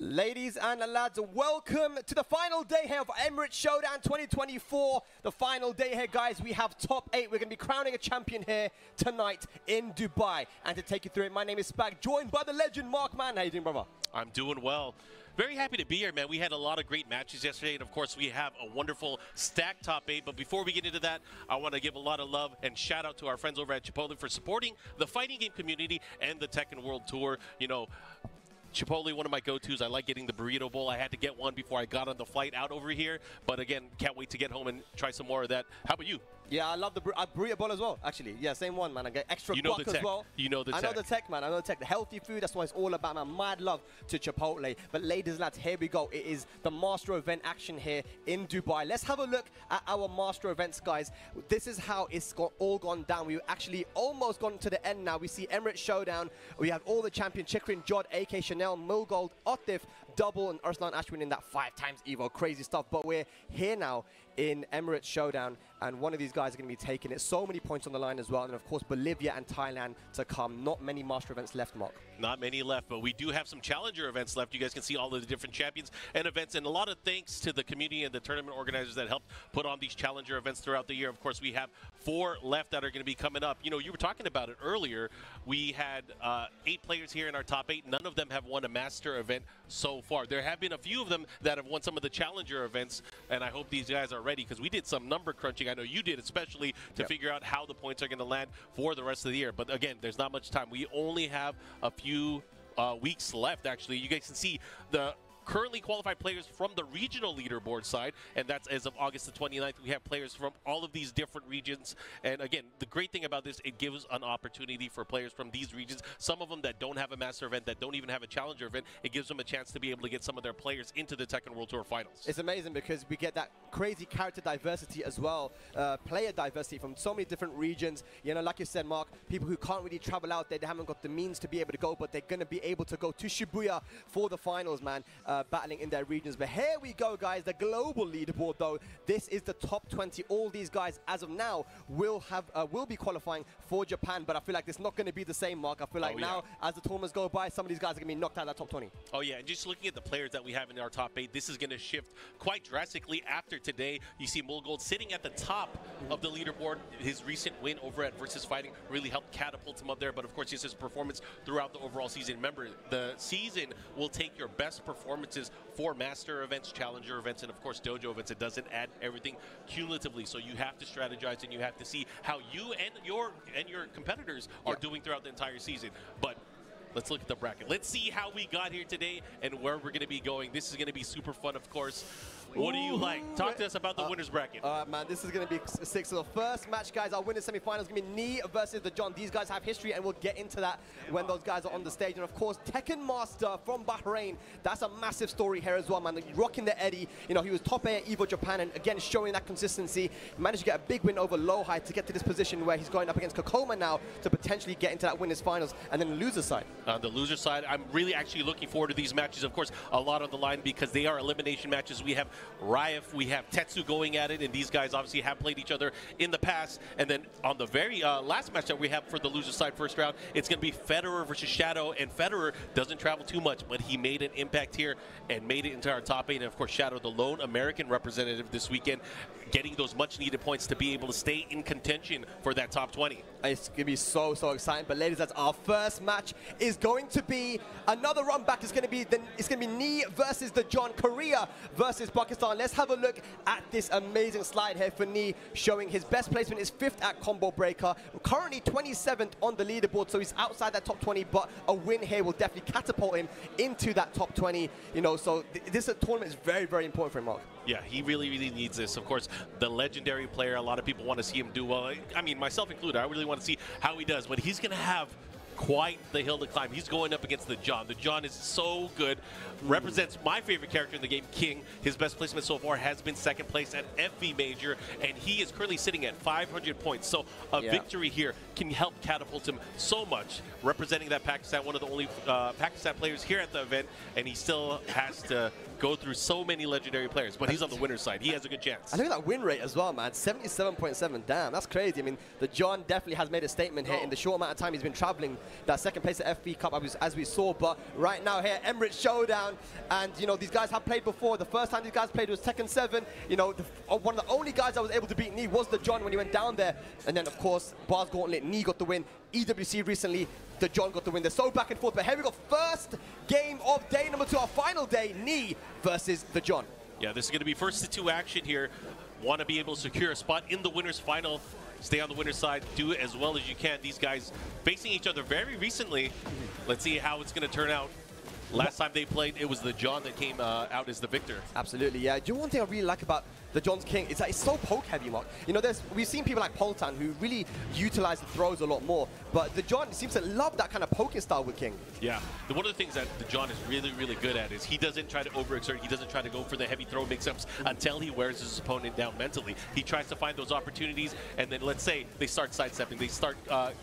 Ladies and lads, welcome to the final day here of Emirates Showdown 2024. The final day here, guys. We have top 8. We're going to be crowning a champion here tonight in Dubai. And to take you through it, my name is Spag, joined by the legend Mark Man. How you doing, brother? I'm doing well. Very happy to be here, man. We had a lot of great matches yesterday, and of course we have a wonderful stacked top 8. But before we get into that, I want to give a lot of love and shout out to our friends over at Chipotle for supporting the fighting game community and the Tekken World Tour. You know, Chipotle, one of my go-tos. I like getting the burrito bowl. I had to get one before I got on the flight out over here. But again, can't wait to get home and try some more of that. How about you? Yeah, I love the burrito bowl as well, actually. Yeah, same one, man. I get extra guac as well. You know the tech. I know the tech, man. I know the tech. The healthy food, that's what it's all about, man. Mad love to Chipotle. But ladies and lads, here we go. It is the Master Event action here in Dubai. Let's have a look at our Master Events, guys. This is how it's all gone down. We've actually almost gone to the end now. We see Emirates Showdown. We have all the champions, Chikrin, Jod, AK, Chanel, Mulgold, Otif, Double, and Arslan Ashwin in that 5 times Evo. Crazy stuff. But we're here now in Emirates Showdown, and one of these guys are going to be taking it. So many points on the line as well, and of course Bolivia and Thailand to come. Not many Master Events left, Mark. Not many left, but we do have some Challenger events left. You guys can see all of the different champions and events, and a lot of thanks to the community and the tournament organizers that helped put on these Challenger events throughout the year. Of course, we have 4 left that are going to be coming up. You know, you were talking about it earlier. We had 8 players here in our top 8. None of them have won a Master event so far. There have been a few of them that have won some of the Challenger events, and I hope these guys are ready, because we did some number crunching. I know you did, especially to figure out how the points are going to land for the rest of the year. But again, there's not much time. We only have a few weeks left, actually. You guys can see the currently qualified players from the regional leaderboard side, and that's as of August the 29th. We have players from all of these different regions, and again, the great thing about this, it gives an opportunity for players from these regions, some of them that don't have a Master event, that don't even have a Challenger event. It gives them a chance to be able to get some of their players into the Tekken World Tour Finals. It's amazing because we get that crazy character diversity as well, player diversity from so many different regions. You know, like you said, Mark, people who can't really travel out there, they haven't got the means to be able to go, but they're going to be able to go to Shibuya for the finals, man. Battling in their regions. But here we go, guys, the global leaderboard, though. This is the top 20. All these guys as of now will be qualifying for Japan, but I feel like it's not going to be the same, Mark. I feel like now as the tournaments go by, some of these guys are going to be knocked out of that top 20. Oh yeah, and just looking at the players that we have in our top 8, this is going to shift quite drastically after today. You see Mulgold sitting at the top of the leaderboard. His recent win over at Versus Fighting really helped catapult him up there, but of course, just his performance throughout the overall season. Remember, the season will take your best performances for Master events, Challenger events, and of course Dojo events. It doesn't add everything cumulatively, so you have to strategize and you have to see how you and your competitors are doing throughout the entire season. But let's look at the bracket. Let's see how we got here today and where we're going to be going. This is going to be super fun, of course. What do you like? Talk to us about the winners bracket. Man, this is going to be sick. So the first match, guys, our winners semi-final is going to be Knee versus the John. These guys have history, and we'll get into that when those guys are on the stage. And of course, Tekken Master from Bahrain. That's a massive story here as well, man. Rocking the Eddie. You know, he was top A at Evo Japan, and again, showing that consistency. He managed to get a big win over Lowhigh to get to this position where he's going up against Kokoma now to potentially get into that winners finals. And then the loser side. On the loser side, I'm really actually looking forward to these matches. Of course, a lot on the line because they are elimination matches. We have Ryef, we have Tetsu going at it, and these guys obviously have played each other in the past. And then on the very last match that we have for the loser side first round, it's going to be Federer versus Shadow, and Federer doesn't travel too much, but he made an impact here and made it into our top 8. And of course, Shadow, the lone American representative this weekend, getting those much needed points to be able to stay in contention for that top 20. It's going to be so exciting. But ladies, that's our first match is going to be another run back. It's going to be Knee versus the John, Korea versus Pakistan. Let's have a look at this amazing slide here for Knee, showing his best placement is 5th at Combo Breaker. Currently 27th on the leaderboard, so he's outside that top 20, but a win here will definitely catapult him into that top 20. You know, so this tournament is very important for him, Mark. Yeah, he really needs this. Of course, the legendary player, a lot of people want to see him do well. I mean, myself included, I really want to see how he does, but he's going to have quite the hill to climb. He's going up against the John. The John is so good. Represents my favorite character in the game, King. His best placement so far has been 2nd place at FV Major, and he is currently sitting at 500 points. So a victory here can help catapult him so much, representing that Pakistan, one of the only Pakistan players here at the event, and he still has to go through so many legendary players, but he's on the winner's side. He has a good chance. I look at that win rate as well, man. 77.7. Damn, that's crazy. I mean, the John definitely has made a statement here in the short amount of time he's been traveling. That second place at FB Cup, as we saw. But right now here, Emirates Showdown, and you know these guys have played before. The first time these guys played was Tekken 7. You know, one of the only guys that was able to beat Knee was the John when he went down there. And then of course, Bars Gauntlet, Knee got the win. EWC recently, the John got the win. They're so back and forth. But here we go, first game of day number 2, our final day, Knee versus the John. Yeah, this is going to be first to 2 action here. Want to be able to secure a spot in the winner's final. Stay on the winner's side. Do it as well as you can. These guys facing each other very recently. Let's see how it's going to turn out. Last time they played, it was the John that came out as the victor. Absolutely, yeah. Do you know one thing I really like about the John's King is that it's so poke heavy, Mark. You know, we've seen people like Poltan who really utilize the throws a lot more, but the John seems to love that kind of poking style with King. Yeah, one of the things that the John is really, really good at is he doesn't try to overexert. He doesn't try to go for the heavy throw mix-ups until he wears his opponent down mentally. He tries to find those opportunities, and then let's say they start sidestepping. They start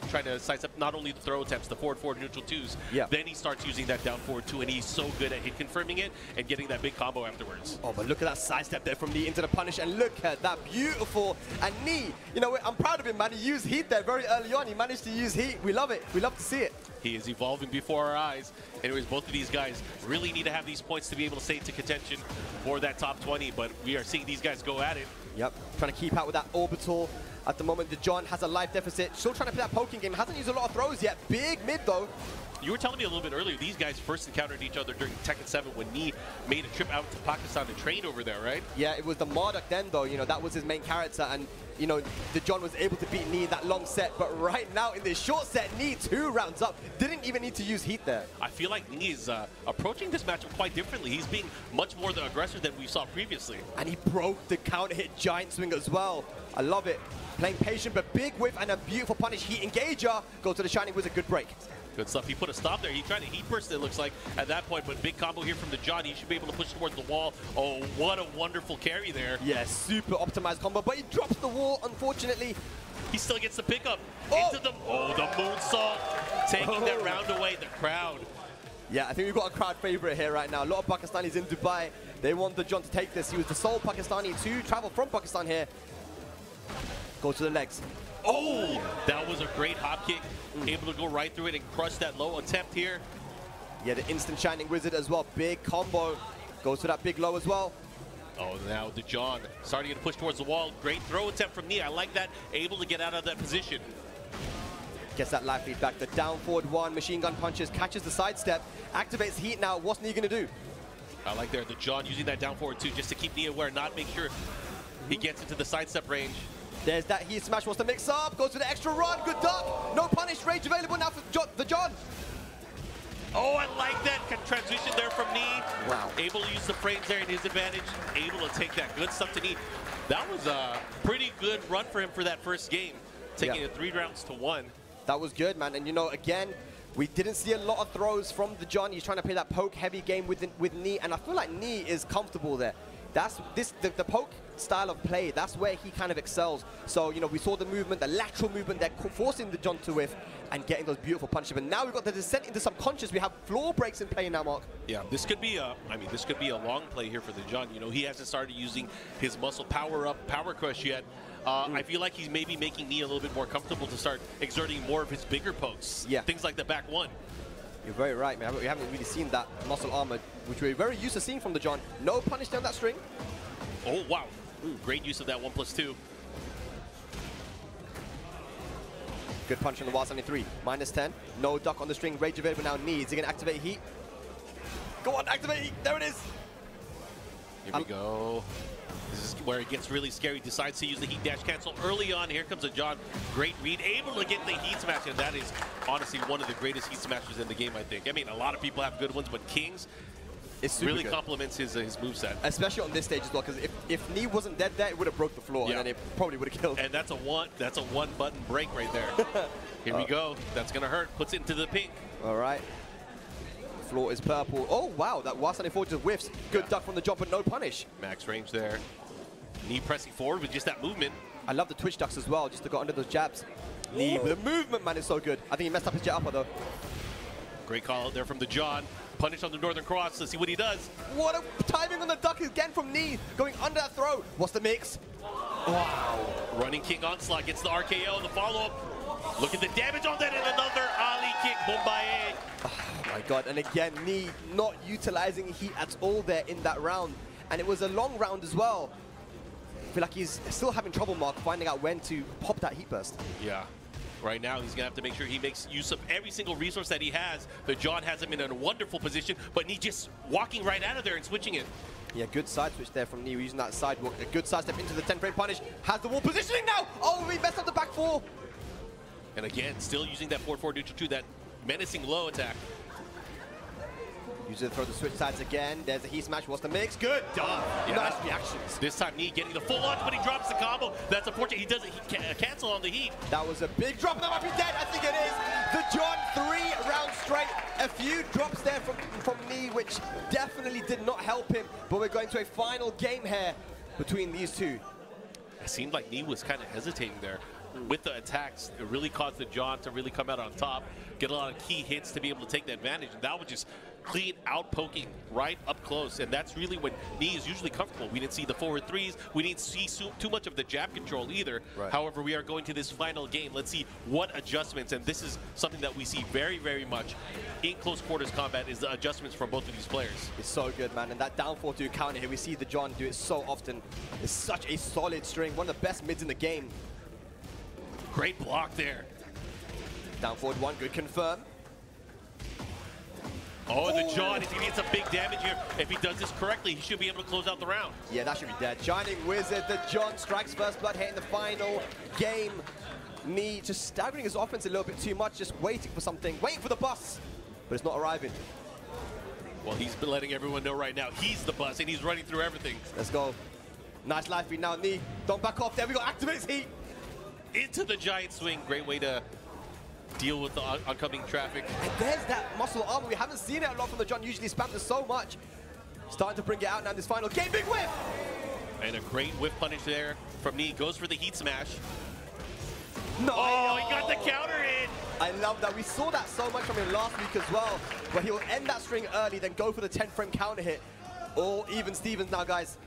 trying to sidestep not only the throw attempts, the forward, neutral twos. Yeah. Then he starts using that down forward two, and he's so good at hit confirming it and getting that big combo afterwards. Oh, but look at that sidestep there from Knee into the punish, and look at that beautiful, and Knee, you know, I'm proud of him, man. He used heat there very early on. He managed to use heat. We love it. We love to see it. He is evolving before our eyes. Anyways, both of these guys really need to have these points to be able to stay into contention for that top 20, but we are seeing these guys go at it. Yep, trying to keep out with that orbital. At the moment, the John has a life deficit. Still trying to play that poking game. Hasn't used a lot of throws yet. Big mid, though. You were telling me a little bit earlier, these guys first encountered each other during Tekken 7 when Knee made a trip out to Pakistan to train over there, right? Yeah, it was the Marduk then, though. You know, that was his main character, and you know, the John was able to beat Knee in that long set, but right now in this short set, Knee 2 rounds up, didn't even need to use heat there. I feel like Knee is approaching this matchup quite differently. He's being much more the aggressor than we saw previously. And he broke the counter hit giant swing as well. I love it. Playing patient, but big whiff and a beautiful punish. Heat engager. Go to the Shining Wizard, good break. Good stuff. He put a stop there. He tried to heat burst, it looks like, at that point, but big combo here from the John. He should be able to push towards the wall. Oh, what a wonderful carry there. Yeah, super optimized combo, but he drops the wall, unfortunately. He still gets the pickup. Into the moonsault, taking that round away, the crowd. Yeah, I think we've got a crowd favorite here right now. A lot of Pakistanis in Dubai. They want the John to take this. He was the sole Pakistani to travel from Pakistan here. Go to the legs. Oh, that was a great hop kick. Able to go right through it and crush that low attempt here. Yeah, the instant Shining Wizard as well. Big combo. Goes to that big low as well. Oh, now the John starting to push towards the wall. Great throw attempt from Knee. I like that. Able to get out of that position. Gets that life feed back. The down forward one. Machine gun punches. Catches the sidestep. Activates heat now. What's Knee going to do? I like there. The John using that down forward too, just to keep Knee aware, not make sure he gets into the sidestep range. There's that heat smash, wants to mix up, goes for the extra run, good duck, no punish, rage available now for the John. Oh, I like that transition there from Knee. Wow. Able to use the frames there in his advantage, able to take that good stuff to Knee. That was a pretty good run for him for that first game, taking it 3 rounds to 1. That was good, man, and you know, again, we didn't see a lot of throws from the John. He's trying to play that poke heavy game with Knee, and I feel like Knee is comfortable there. That's the poke style of play, that's where he kind of excels. So, you know, we saw the movement, the lateral movement, they're forcing the John to whiff and getting those beautiful punches. But now we've got the descent into subconscious. We have floor breaks in play now, Mark. Yeah, this could be a, I mean, this could be a long play here for the John. You know, he hasn't started using his muscle power up, power crush yet. I feel like he's maybe making Knee a little bit more comfortable to start exerting more of his bigger pokes. Yeah. Things like the back one. You're very right, man. We haven't really seen that muscle armor, which we're very used to seeing from the John. No punish down that string. Oh, wow. Ooh, great use of that 1+2. Good punch on the wall 73. -10. No duck on the string. Rage available now. Knee. Is he going to activate heat? Go on, activate heat. There it is. Here we go. This is where it gets really scary. Decides to use the heat dash cancel early on. Here comes a John. Great read. Able to get the heat smash. And that is honestly one of the greatest heat smashes in the game, I think. I mean, a lot of people have good ones, but King's really complements his moveset. Especially on this stage as well, because if Knee wasn't dead there, it would have broke the floor, and then it probably would have killed. And that's a one button break right there. Here we go. That's going to hurt. Puts it into the pink. All right. Floor is purple. Oh, wow. That Wasane4 just whiffs. Good duck from the jump, but no punish. Max range there. Knee pressing forward with just that movement. I love the twitch ducks as well, just to go under those jabs. Knee, the movement, man, is so good. I think he messed up his jet upper, though. Great call out there from the John. Punish on the Northern Cross. Let's see what he does. What a timing on the duck again from Knee, going under that throw. What's the mix? Wow. Running kick onslaught, gets the RKO, the follow-up. Look at the damage on that, and another Ali kick, Bombaye. Oh my God, and again, Knee not utilizing heat at all there in that round. And it was a long round as well. I feel like he's still having trouble, Mark, finding out when to pop that heat burst. Yeah. Right now, he's going to have to make sure he makes use of every single resource that he has. The John has him in a wonderful position, but Knee just walking right out of there and switching it. Yeah, good side switch there from Knee, using that sidewalk. A good side step into the 10-frame punish. Has the wall positioning now. Oh, we messed up the back four. And again, still using that 4-4 neutral 2, that menacing low attack. Uses it, throw the switch sides again. There's a heat smash. What's the mix? Good. Done. Yeah, nice reactions. This time, Knee getting the full launch, but he drops the combo. That's unfortunate. He doesn't cancel on the heat. That was a big drop, and that might be dead. I think it is. The John 3 rounds straight. A few drops there from Knee, which definitely did not help him. But we're going to a final game here between these two. It seemed like Knee was kind of hesitating there. With the attacks, it really caused the John to really come out on top, get a lot of key hits to be able to take the advantage. And that was just clean out poking right up close. And that's really when Knee is usually comfortable. We didn't see the forward threes. We didn't see too much of the jab control either. Right. However, we are going to this final game. Let's see what adjustments, and this is something that we see very, very much in close quarters combat, is the adjustments from both of these players. It's so good, man. And that down 4-2 counter here, we see the John do it so often. It's such a solid string. One of the best mids in the game. Great block there. Down forward 1, good confirm. Oh, the John, if he gets some big damage here, if he does this correctly, he should be able to close out the round. Yeah, that should be dead. Shining Wizard, the John strikes first blood here in the final game. Knee just staggering his offense a little bit too much, just waiting for something, waiting for the bus, but it's not arriving. Well, he's been letting everyone know right now he's the bus, and he's running through everything. Let's go. Nice life feed now, Knee. Don't back off there. We got activate his heat. Into the giant swing. Great way to deal with the oncoming traffic. And there's that muscle armor. We haven't seen it a lot from the John. Usually spams it so much. Starting to bring it out now in this final game. Big whiff! And a great whiff punish there from Knee. Goes for the heat smash. No! Oh, he got the counter in! I love that. We saw that so much from him last week as well, where he'll end that string early, then go for the 10-frame counter hit. All even Stevens now, guys.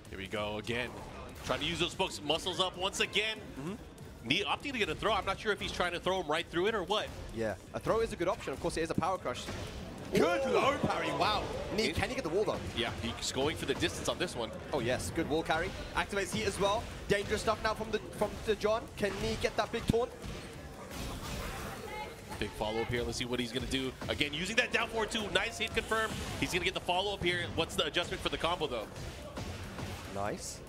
Here we go again. Trying to use those folks' muscles up once again. Knee opting to get a throw. I'm not sure if he's trying to throw him right through it or what. Yeah, a throw is a good option. Of course, it is a power crush. Good low parry. Wow. Knee, can he get the wall though? Yeah, he's going for the distance on this one. Oh yes, good wall carry. Activates heat as well. Dangerous stuff now from the John. Can Knee get that big taunt? Big follow-up here. Let's see what he's going to do. Again, using that down forward 2. Nice hit confirmed. He's going to get the follow-up here. What's the adjustment for the combo though? Nice.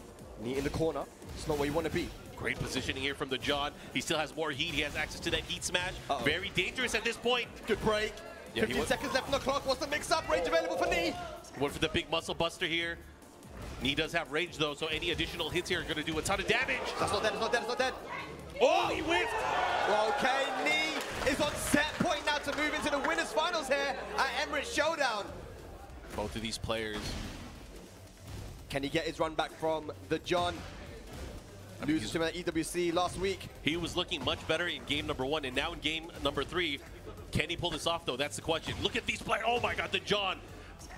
Knee in the corner. It's not where you want to be. Great positioning here from the John. He still has more heat. He has access to that heat smash. Very dangerous at this point. Good break. Yeah, 15 seconds left on the clock. What's the mix-up? Range available for Knee. Went for the big muscle buster here. Knee does have range though, so any additional hits here are going to do a ton of damage. That's not dead. It's not dead. It's not dead. Oh, he whiffed. Okay, Knee is on set point now to move into the winners finals here at Emirates Showdown. Both of these players. Can he get his run back from the John? Loses to him at EWC last week. He was looking much better in game number 1, and now in game number 3, can he pull this off though? That's the question. Look at these players. Oh my God, the John,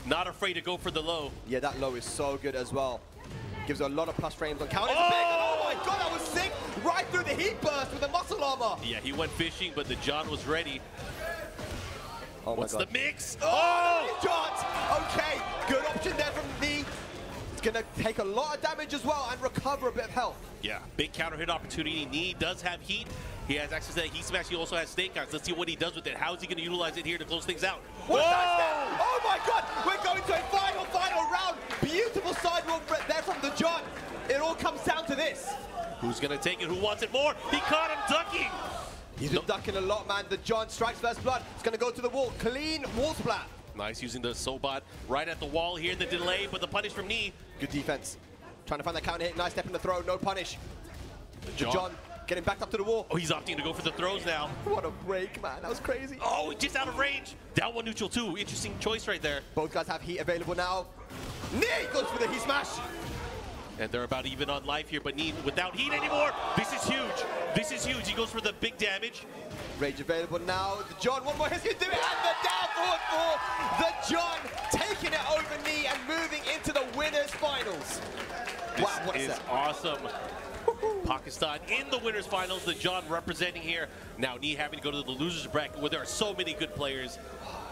not afraid to go for the low. Yeah, that low is so good as well. Gives a lot of plus frames on counter. Oh my God, that was sick! Right through the heat burst with the muscle armor. Yeah, he went fishing, but the John was ready. Oh What's my God. the mix? Oh! Shot! Okay, good option there from Knee. It's gonna take a lot of damage as well and recover a bit of health. Yeah, big counter hit opportunity. Knee does have heat. He has access to that heat smash. He also has snake eyes. Let's see what he does with it. How is he going to utilize it here to close things out? What a nice step. Oh my God! We're going to a final round. Beautiful sidewalk there from the John. It all comes down to this. Who's going to take it? Who wants it more? He caught him ducking. He's been ducking a lot, man. The John strikes first blood. It's going to go to the wall. Clean wall splat. Nice using the Sobot right at the wall here. The delay, but the punish from Knee. Good defense. Trying to find that counter hit. Nice step in the throw. No punish. The John getting backed up to the wall. Oh, he's opting to go for the throws now. What a break, man. That was crazy. Oh, just out of range. Down 1 neutral 2. Interesting choice right there. Both guys have heat available now. Knee goes for the heat smash. And they're about even on life here, but Neen without heat anymore. This is huge. This is huge. He goes for the big damage. Rage available now. The John, one more, he's going to do it, and the down forward for the John, taking it over knee and moving into the winners finals. Wow, what is awesome. Pakistan in the winners finals. The John representing here. Now Knee having to go to the losers bracket where there are so many good players.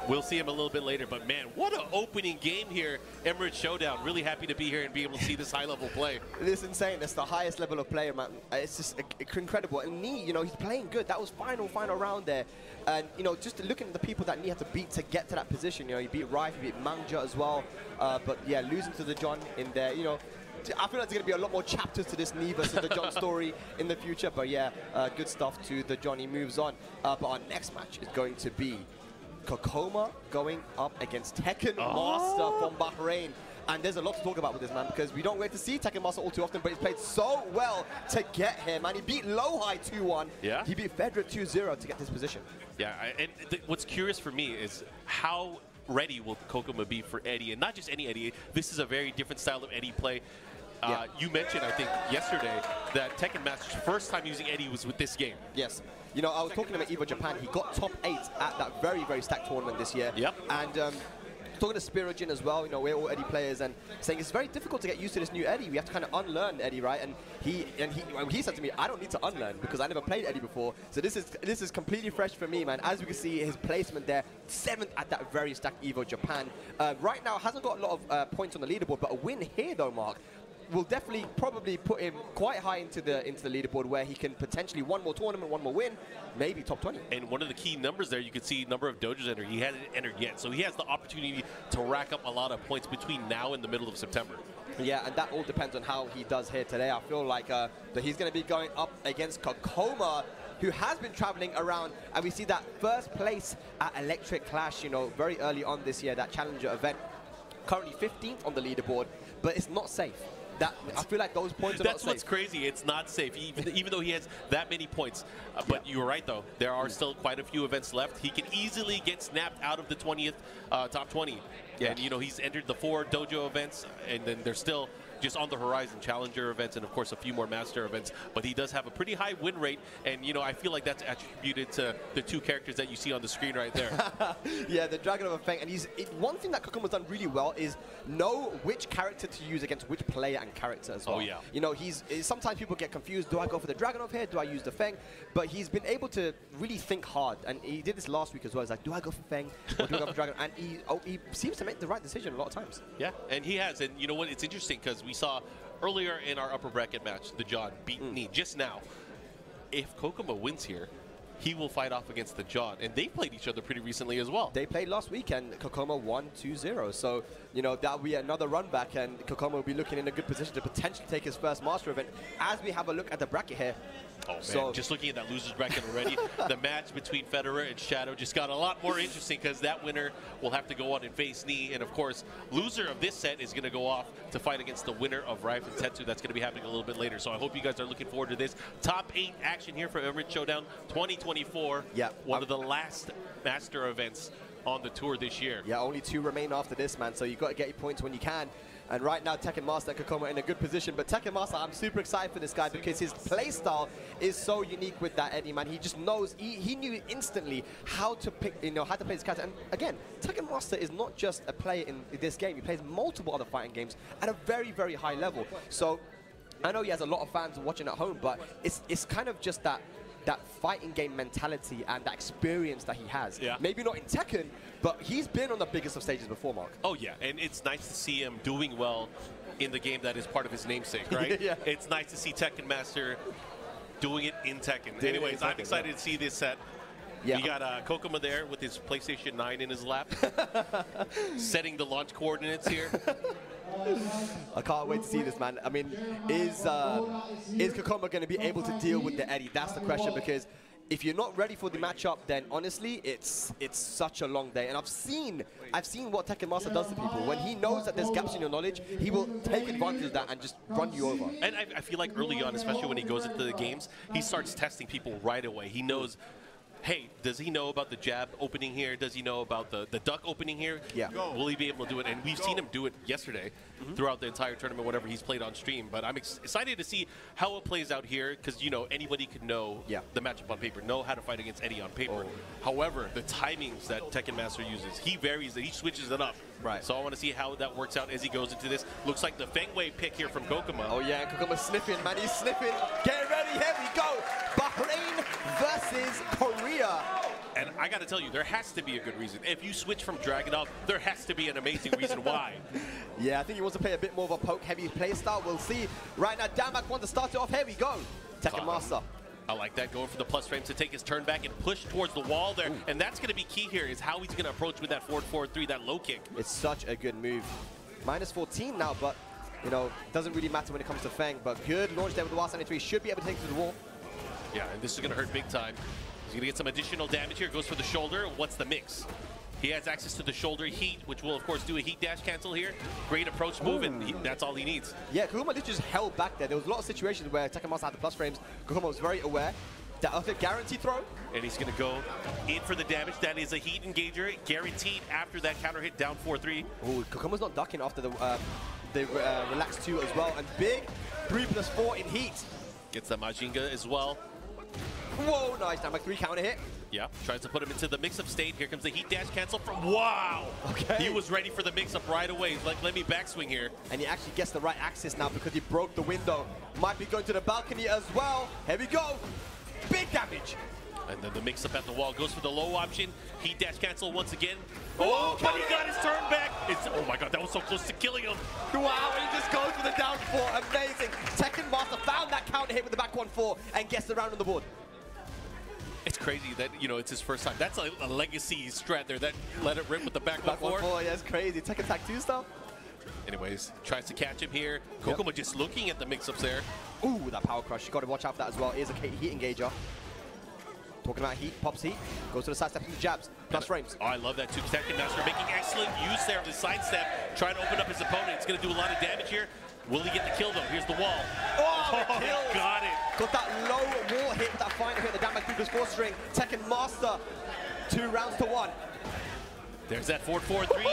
We'll see him a little bit later, but man, what an opening game here. Emirates Showdown. Really happy to be here and be able to see this high-level play. It's insane. That's the highest level of player, man. It's just incredible. And Knee, you know, he's playing good. That was final round there. And, you know, just looking at the people that Knee had to beat to get to that position, you know, he beat Rife, he beat Mangja as well. But, yeah, losing to the John in there, you know, I feel like there's going to be a lot more chapters to this Knee versus the John story in the future. But, yeah, good stuff to the John. He moves on. But our next match is going to be Kokoma going up against Tekken Master from Bahrain. And there's a lot to talk about with this, man, because we don't get to see Tekken Master all too often, but he's played so well to get here, man. He beat Lowhigh 2-1. Yeah. He beat Fedra 2-0 to get this position. Yeah, and what's curious for me is how ready will Kokoma be for Eddie, and not just any Eddie. This is a very different style of Eddie play. You mentioned, I think, yesterday that Tekken Master's first time using Eddie was with this game. Yes. You know, I was talking about Evo Japan. He got top 8 at that very, very stacked tournament this year. Yep. And talking to Spirogin as well, you know, we're all Eddie players, and saying it's very difficult to get used to this new Eddie. We have to kind of unlearn Eddie, right? And he said to me, I don't need to unlearn because I never played Eddie before. So this is completely fresh for me, man. As we can see, his placement there, 7th at that very stacked Evo Japan. Right now, hasn't got a lot of points on the leaderboard, but a win here though, Mark, will definitely probably put him quite high into the leaderboard where he can potentially one more tournament, one more win, maybe top 20. And one of the key numbers there, you can see number of dojos entered. He hasn't entered yet, so he has the opportunity to rack up a lot of points between now and the middle of September. Yeah, and that all depends on how he does here today. I feel like that he's going to be going up against Kokoma, who has been traveling around, and we see that first place at Electric Clash, you know, very early on this year, that Challenger event. Currently 15th on the leaderboard, but it's not safe. I feel like those points are not safe. That's what's crazy. It's not safe, even though he has that many points. But you were right, though. There are still quite a few events left. He can easily get snapped out of the 20th top 20. Yeah. And, you know, he's entered the 4 dojo events, and then there's still just on the horizon challenger events and, of course, a few more master events. But he does have a pretty high win rate, and, you know, I feel like that's attributed to the 2 characters that you see on the screen right there. Yeah, the Dragon of a Feng. And one thing that Kokoma's done really well is know which character to use against which player and character as well. Oh, yeah. You know, sometimes people get confused. Do I go for the Dragonov here? Do I use the Feng? But he's been able to really think hard. And he did this last week as well. He's like, do I go for Feng or do I go for Dragon? And he seems to make the right decision a lot of times. Yeah, and he has. And you know what? It's interesting because we saw earlier in our upper bracket match, the John beat Knee just now. If Kokoma wins here, he will fight off against the John. And they played each other pretty recently as well. They played last week, and Kokoma won 2-0. So, you know, that will be another run back, and Kokoma will be looking in a good position to potentially take his first Master event as we have a look at the bracket here. Oh, man, so, just looking at that losers bracket already, the match between Federer and Shadow just got a lot more interesting because that winner will have to go on and face Knee. And, of course, loser of this set is going to go off to fight against the winner of Rife and Tetsu. That's going to be happening a little bit later. So I hope you guys are looking forward to this. Top 8 action here for Emirates Showdown 2024. Yeah. One of the last master events on the tour this year. Yeah, only 2 remain after this, man. So you've got to get your points when you can. And right now, Tekken Master and Kokoma in a good position. But Tekken Master, I'm super excited for this guy because his play style is so unique with that Eddie, man. He just knows, he knew instantly how to pick, you know, how to play his character. And again, Tekken Master is not just a player in this game. He plays multiple other fighting games at a very, very high level. So I know he has a lot of fans watching at home, but it's kind of just that fighting game mentality and that experience that he has. Yeah. Maybe not in Tekken, but he's been on the biggest of stages before, Mark. Oh, yeah, and it's nice to see him doing well in the game that is part of his namesake, right? Yeah. It's nice to see Tekken Master doing it in Tekken. Anyways, I'm excited to see this set. Yeah. We got Kokoma there with his PlayStation 9 in his lap, setting the launch coordinates here. I can't wait to see this, man. I mean, is Kokoma going to be able to deal with the Eddie? That's the question, because if you're not ready for the matchup, then honestly, it's such a long day. And I've seen what Tekken Master does to people. When he knows that there's gaps in your knowledge, he will take advantage of that and just run you over. And I feel like early on, especially when he goes into the games, he starts testing people right away. He knows hey, does he know about the jab opening here? Does he know about the duck opening here? Yeah. Will he be able to do it? And we've seen him do it yesterday throughout the entire tournament, whatever he's played on stream. But I'm excited to see how it plays out here because, you know, anybody could know the matchup on paper, know how to fight against Eddie on paper. However, the timings that Tekken Master uses, he varies it. He switches it up. Right. So I want to see how that works out as he goes into this. Looks like the Feng Wei pick here from Kokuma. Oh, yeah, Kokuma's sniffing, man. He's sniffing. Get ready. Here we go. Bahrain versus Korea. And I got to tell you, there has to be a good reason. If you switch from Dragunov, there has to be an amazing reason why. Yeah, I think he wants to play a bit more of a poke-heavy play style. We'll see. Right now, Damak wants to start it off. Here we go. Tekken Master. I like that, going for the plus frames to take his turn back and push towards the wall there. And that's going to be key here, is how he's going to approach with that forward 4-3, that low kick. It's such a good move. Minus 14 now, but, you know, doesn't really matter when it comes to Feng. But good launch there with the Wild 73. Should be able to take it to the wall. Yeah, and this is going to hurt big time. He's going to get some additional damage here. Goes for the shoulder. What's the mix? He has access to the shoulder heat, which will, of course, do a heat dash cancel here. Great approach move, and that's all he needs. Yeah, Kokuma literally just held back there. There was a lot of situations where Tekken Master had the plus frames. Kokuma was very aware. That was a guaranteed throw. And he's going to go in for the damage. That is a heat engager, guaranteed after that counter hit down 4-3. Oh, Kokuma's not ducking after the relaxed 2 as well. And big 3+4 in heat. Gets the Majinga as well. Whoa, nice. Now, 3 counter hit. Yeah, tries to put him into the mix-up state. Here comes the heat dash cancel from, wow! Okay. He was ready for the mix-up right away. He's like, let me backswing here. And he actually gets the right axis now because he broke the window. Might be going to the balcony as well. Here we go. Big damage. And then the mix-up at the wall goes for the low option. Heat dash cancel once again. Oh, but he got his turn back. Oh my god, that was so close to killing him. Wow, and he just goes for the down 4. Amazing. Tekken Master found that counter hit with the back 1-4 and gets the round on the board. It's crazy that, you know, it's his first time. That's a legacy strat there that let it rip with the back 1-4. Yeah, that's crazy. Tekken Attack 2 stuff. Anyways, tries to catch him here. Kokuma just looking at the mix-ups there. Ooh, that power crush. You got to watch out for that as well. It is a heat engager. Talking about heat, pops heat, goes to the side step and jabs, plus frames. Oh, I love that too. Tekken Master making excellent use there of the side step, trying to open up his opponent. It's going to do a lot of damage here. Will he get the kill though? Here's the wall. Oh, got it. Got that low wall hit with that final hit, the down back 3+4 string. Tekken Master, 2 rounds to 1. There's that 4-4-3,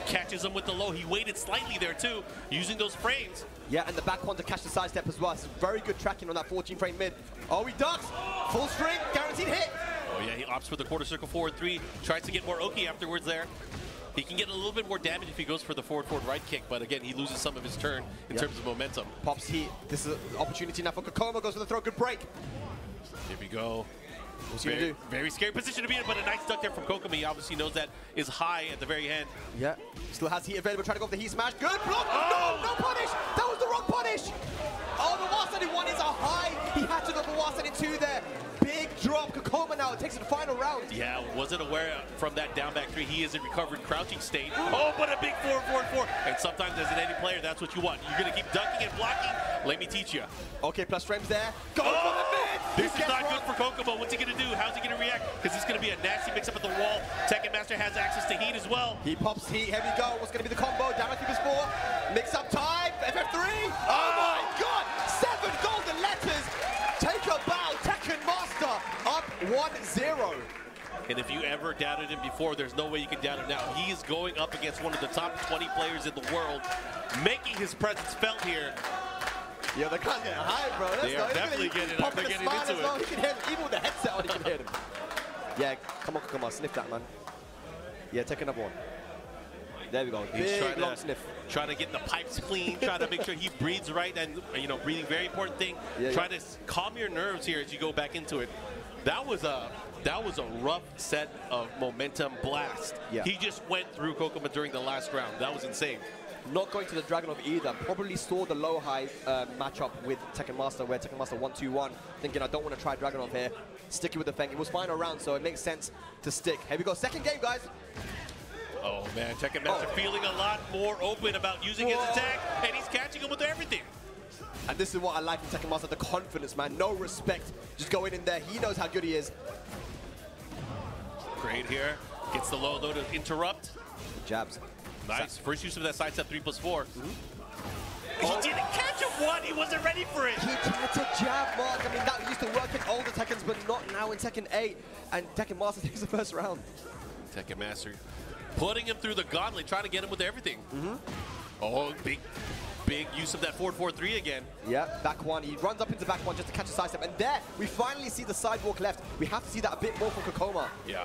catches him with the low. He waited slightly there too, using those frames. Yeah, and the back one to catch the side step as well. It's very good tracking on that 14 frame mid. Oh, he ducks, full string, guaranteed hit. Oh yeah, he opts for the quarter circle 4-3, tries to get more Oki afterwards there. He can get a little bit more damage if he goes for the forward right kick, but again, he loses some of his turn in terms of momentum. Pops heat. This is an opportunity now for Kokuma, goes for the throw, good break. Here we go. What's he gonna do? Very scary position to be in, but a nice duck there from Kokuma. He obviously knows that is high at the very end. Yeah, still has heat available, trying to go for the heat smash. Good block! Oh. No punish! That was the wrong punish! Oh, the Wasani 1 is a high! He had to go for Wasani 2 there. Big drop. Kokuma now takes it to the final round. Yeah, wasn't aware from that down back 3. He is in recovered crouching state. Oh, but a big 4-4-4. And sometimes as an Eddie player, that's what you want. You're going to keep dunking and blocking. Let me teach you. Okay, plus frames there. Go for the mid. This is not good for Kokuma. What's he going to do? How's he going to react? Because it's going to be a nasty mix-up at the wall. Tekken Master has access to heat as well. He pops heat. Here we go. What's going to be the combo? Down at 3+4. Mix-up time. FF3. Oh my god. 7 golden letters. Take a bow. Tekken Master up 1-0. And if you ever doubted him before, there's no way you can doubt him now. He is going up against one of the top 20 players in the world, making his presence felt here. Yeah, the crowd's getting high, bro. They are definitely getting up. They're getting into it. Well. He can hear him. Even with the headset on, he can hear him. Yeah, come on, sniff that, man. Yeah, take another one. There we go. He's trying to get the pipes clean, trying to make sure he breathes right, and you know, breathing, very important thing. Try to calm your nerves here as you go back into it. That was a rough set of momentum blast. Yeah. He just went through Kokuma during the last round. That was insane. Not going to the Dragunov either. Probably saw the low-high matchup with Tekken Master, where Tekken Master 1-2-1, thinking I don't want to try Dragunov here. Sticking with the Feng. It was final round, so it makes sense to stick. Here we go, second game, guys. Oh man, Tekken Master feeling a lot more open about using his attack, and he's catching him with everything. And this is what I like from Tekken Master, the confidence, man. No respect. Just going in there. He knows how good he is. Great here. Gets the low to interrupt. Jabs. Nice. First use of that side step 3+4. He didn't catch him one. He wasn't ready for it. He tried to jab, Mark. I mean, that used to work in older Tekkens, but not now in Tekken 8. And Tekken Master takes the first round. Tekken Master putting him through the gauntlet, trying to get him with everything. Oh, big use of that 4-4-3 again. Yeah, back one. He runs up into back one just to catch a sidestep. And there, we finally see the sidewalk left. We have to see that a bit more from Kokoma. Yeah.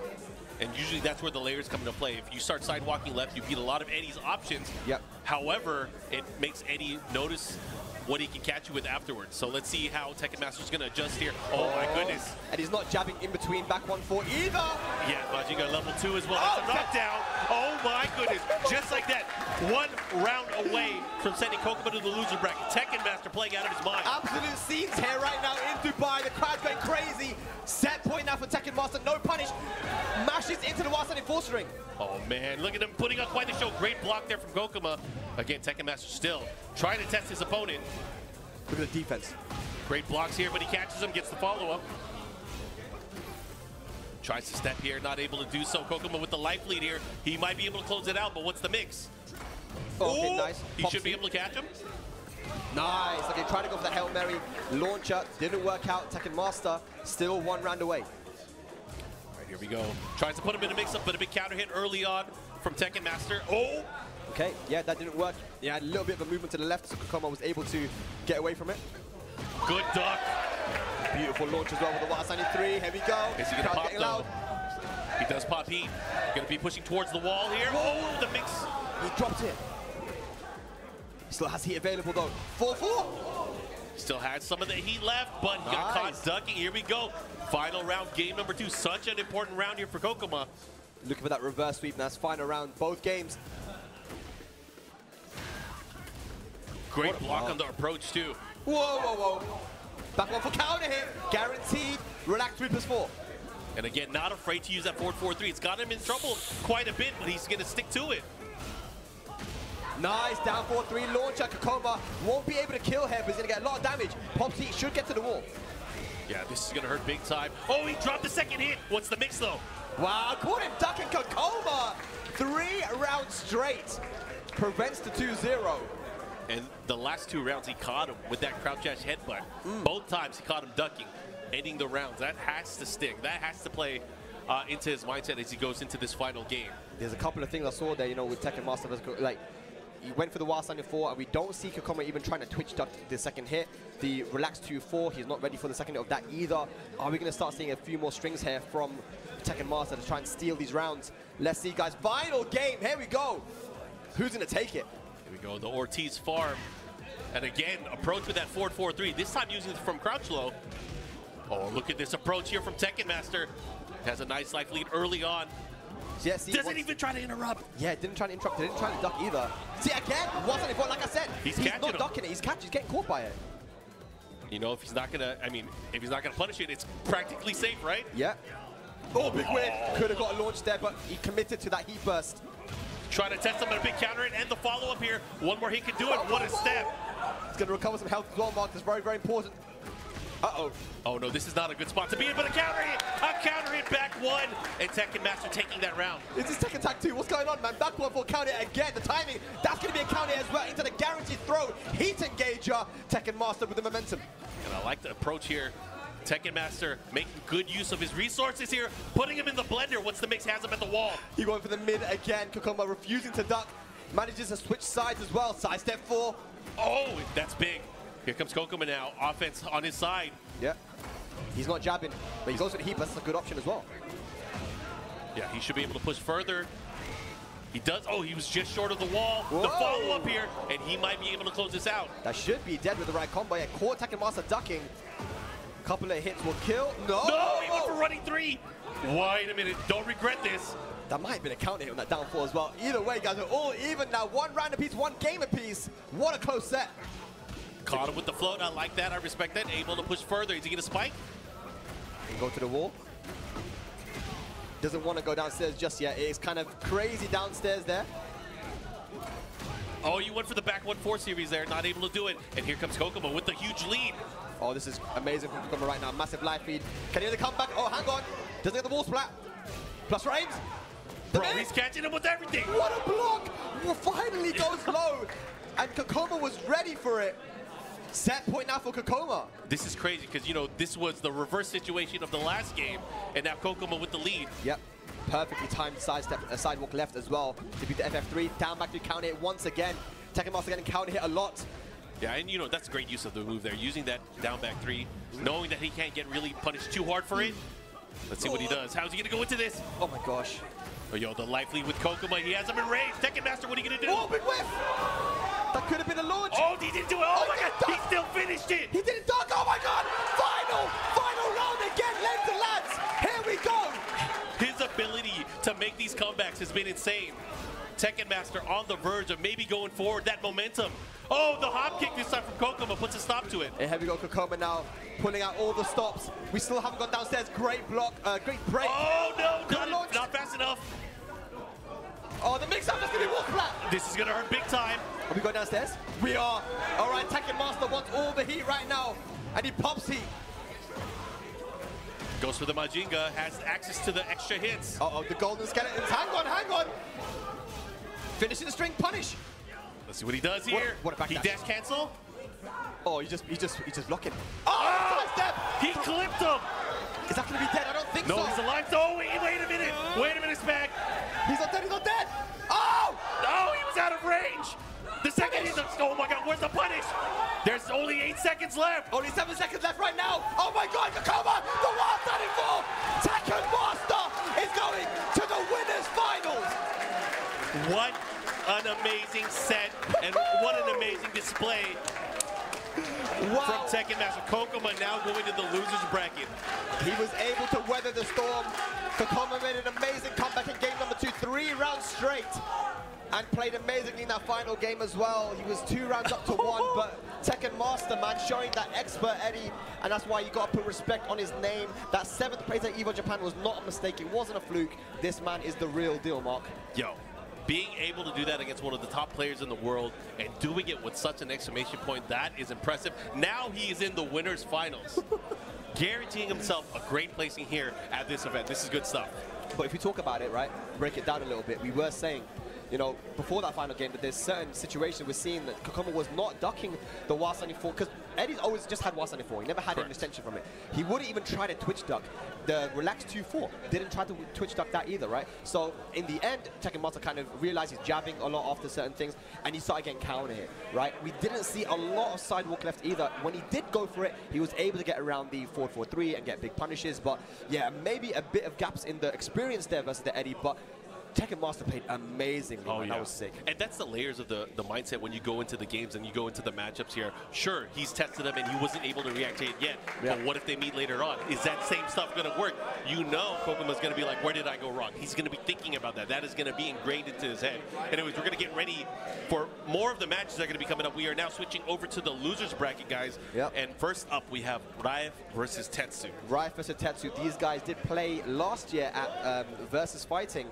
And usually that's where the layers come into play. If you start sidewalking left, you beat a lot of Eddie's options. Yep. However, it makes Eddie notice what he can catch you with afterwards. So let's see how Tekken Master's going to adjust here. Oh my goodness. And he's not jabbing in between back 1-4 either. Yeah, Majinga level 2 as well. That's a knockdown. Oh my goodness. Just like that. 1 round away from sending Kokoma to the loser bracket. Tekken Master playing out of his mind. Absolute scenes here right now in Dubai. The crowd's going crazy. Set point now for Tekken Master. No punish. Mashes into the wild side in 4-string. Oh man, look at him putting on quite the show. Great block there from Kokoma. Again, Tekken Master still trying to test his opponent. Look at the defense. Great blocks here, but he catches him, gets the follow-up. Tries to step here, not able to do so. Kokoma with the life lead here. He might be able to close it out, but what's the mix? Okay, nice. He should be able to catch him. Nice. Okay, trying to go for the Hail Mary launcher. Didn't work out. Tekken Master still 1 round away. All right, here we go. Tries to put him in a mix-up, but a big counter hit early on from Tekken Master. Oh! Okay, yeah, that didn't work. Yeah, a little bit of a movement to the left, so Kokoma was able to get away from it. Good duck. Beautiful launch as well with the wild side in 3. Here we go. Is he going to pop, though? He does pop heat. Going to be pushing towards the wall here. Oh, the mix. He dropped it. He still has heat available, though. 4-4. Still had some of the heat left, but he got caught ducking. Here we go. Final round, game number 2. Such an important round here for Kokoma. Looking for that reverse sweep. That's final round, both games. Great block on the approach, too. Whoa, whoa, whoa. Back one for counter hit. Guaranteed. Relax 3+4. And again, not afraid to use that 4-4-3. It's got him in trouble quite a bit, but he's going to stick to it. Nice down 4-3 launcher. Kokoma won't be able to kill here, but he's going to get a lot of damage. Pop's heat should get to the wall. Yeah, this is going to hurt big time. Oh, he dropped the second hit. What's the mix, though? Wow, caught him ducking Kokoma. 3 rounds straight. Prevents the 2-0. And the last 2 rounds, he caught him with that crouch dash headbutt. Both times, he caught him ducking, ending the rounds. That has to stick. That has to play into his mindset as he goes into this final game. There's a couple of things I saw there, you know, with Tekken Master. Like, he went for the wild standing 4, and we don't see Kokoma even trying to twitch duck the second hit. The relaxed 2-4, he's not ready for the second hit of that either. Are we going to start seeing a few more strings here from Tekken Master to try and steal these rounds? Let's see, guys. Final game. Here we go. Who's going to take it? Here we go, the Ortiz farm. And again, approach with that 4-4-3, this time using it from crouch low. Oh, look at this approach here from Tekken Master. Has a nice life lead early on. Yeah, see, doesn't even try to interrupt. Yeah, didn't try to interrupt, didn't try to duck either. See, again, wasn't it, like I said, he's not ducking it, he's getting caught by it. You know, if he's not gonna, if he's not gonna punish it, it's practically safe, right? Yeah. Oh, big win. Could have got a launch there, but he committed to that heat burst. Trying to test him on a big counter and the follow-up here. One more hit can do it. What a step. He's going to recover some health as well, Mark. That's very, very important. Uh-oh. Oh, no, this is not a good spot to be in, but a counter hit back 1, and Tekken Master taking that round. Is this Tekken Tag 2? What's going on, man? Back 1 for counter again. The timing, that's going to be a counter as well into the guaranteed throw. Heat engager. Tekken Master with the momentum. And I like the approach here. Tekken Master making good use of his resources here, putting him in the blender. What's the mix? Has him at the wall. He went for the mid again. Kokoma refusing to duck. Manages to switch sides as well. Sidestep 4. Oh, that's big. Here comes Kokoma now. Offense on his side. Yeah. He's not jabbing, but he's also the heat. That's a good option as well. Yeah, he should be able to push further. He does. Oh, he was just short of the wall. Whoa. The follow-up here, and he might be able to close this out. That should be dead with the right combo. Yeah, caught Tekken Master ducking. Couple of hits will kill. No! No, he went for running 3. Wait a minute. Don't regret this. That might have been a counter hit on that down 4 as well. Either way, guys, we're all even now. 1 round apiece, 1 game apiece. What a close set. Caught him with the float. I like that. I respect that. Able to push further. Is he going to spike? Can go to the wall. Doesn't want to go downstairs just yet. It's kind of crazy downstairs there. Oh, you went for the back 1-4 series there. Not able to do it. And here comes Kokoma with the huge lead. Oh, this is amazing from Kokoma right now. Massive life feed. Can he get the comeback? Oh, hang on. Doesn't get the wall splat. Plus frames. Bro, he's catching him with everything. What a block. Finally goes low. and Kokoma was ready for it. Set point now for Kokoma. This is crazy because, you know, this was the reverse situation of the last game, and now Kokoma with the lead. Yep. Perfectly timed sidestep, sidewalk left as well. To beat the FF3. Down back to counter hit once again. Tekken Master getting counter hit a lot. Yeah, and you know, that's great use of the move there. Using that down back 3, knowing that he can't get really punished too hard for it. Let's see what he does. How's he going to go into this? Oh my gosh. Oh, yo, the life lead with Kokoma. He has him in range. Tekken Master, what are you going to do? Oh, big whiff! That could have been a launch. Oh, he didn't do it. Oh, my God. He still finished it. He didn't dunk. Oh, my God. Final round again. Length to lads. Here we go. His ability to make these comebacks has been insane. Tekken Master on the verge of maybe going forward. That momentum. Oh, the hop kick this time from Kokoma puts a stop to it. And here we go, Kokoma now pulling out all the stops. We still haven't gone downstairs. Great block, great break. Oh, no, not fast enough. Oh, the mix-up is going to be walk flat. This is going to hurt big time. Are we going downstairs? We are. All right, Tekken Master wants all the heat right now, and he pops heat. Goes for the Majinga, has access to the extra hits. Uh-oh, the golden skeletons. Hang on. Finishing the string punish. Let's see what he does here. What a back he dash cancel. Oh, he's just blocking. Oh, step. He clipped him. Is that going to be dead? I don't think so. No, he's alive. Oh, wait a minute. Wait a minute, Spag. He's not dead. Oh! No, he was out of range. The second hit. Oh my God, where's the punish? There's only 8 seconds left. Only 7 seconds left right now. Oh my God, Kokoma, the wild standing fall. Tekken Master is going to the winners finals. What an amazing set and what an amazing display from Tekken Master. Kokoma now going to the losers bracket. He was able to weather the storm. Kokoma made an amazing comeback in game number 2, 3 rounds straight. And played amazingly in that final game as well. He was 2 rounds up to 1, but Tekken Master, man, showing that expert Eddie, and that's why you got to put respect on his name. That 7th place at EVO Japan was not a mistake. It wasn't a fluke. This man is the real deal, Mark. Yo, being able to do that against one of the top players in the world and doing it with such an exclamation point, that is impressive. Now he is in the winners finals, guaranteeing himself a great placing here at this event. This is good stuff. But if we talk about it, right, break it down a little bit, we were saying, you know, before that final game, that there's certain situations we're seeing that Kokoma was not ducking the WA74, because Eddie's always just had WA74. He never had an extension from it. He wouldn't even try to twitch duck. The relaxed 2-4 didn't try to twitch duck that either, right? So in the end, Tekken Master kind of realized he's jabbing a lot after certain things, and he started getting counter hit, right? We didn't see a lot of sidewalk left either. When he did go for it, he was able to get around the 4-4-3 and get big punishes, but yeah, maybe a bit of gaps in the experience there versus the Eddie, but Tekken Master played amazingly. Oh, man. Yeah. That was sick. And that's the layers of the mindset when you go into the games and you go into the matchups here. Sure, he's tested them and he wasn't able to react to it yet. Yeah. But what if they meet later on? Is that same stuff going to work? You know Kokoma's going to be like, where did I go wrong? He's going to be thinking about that. That is going to be ingrained into his head. Anyways, we're going to get ready for more of the matches that are going to be coming up. We are now switching over to the losers bracket, guys. Yep. And first up, we have Rife versus Tetsu. Rife versus Tetsu. These guys did play last year at Versus Fighting.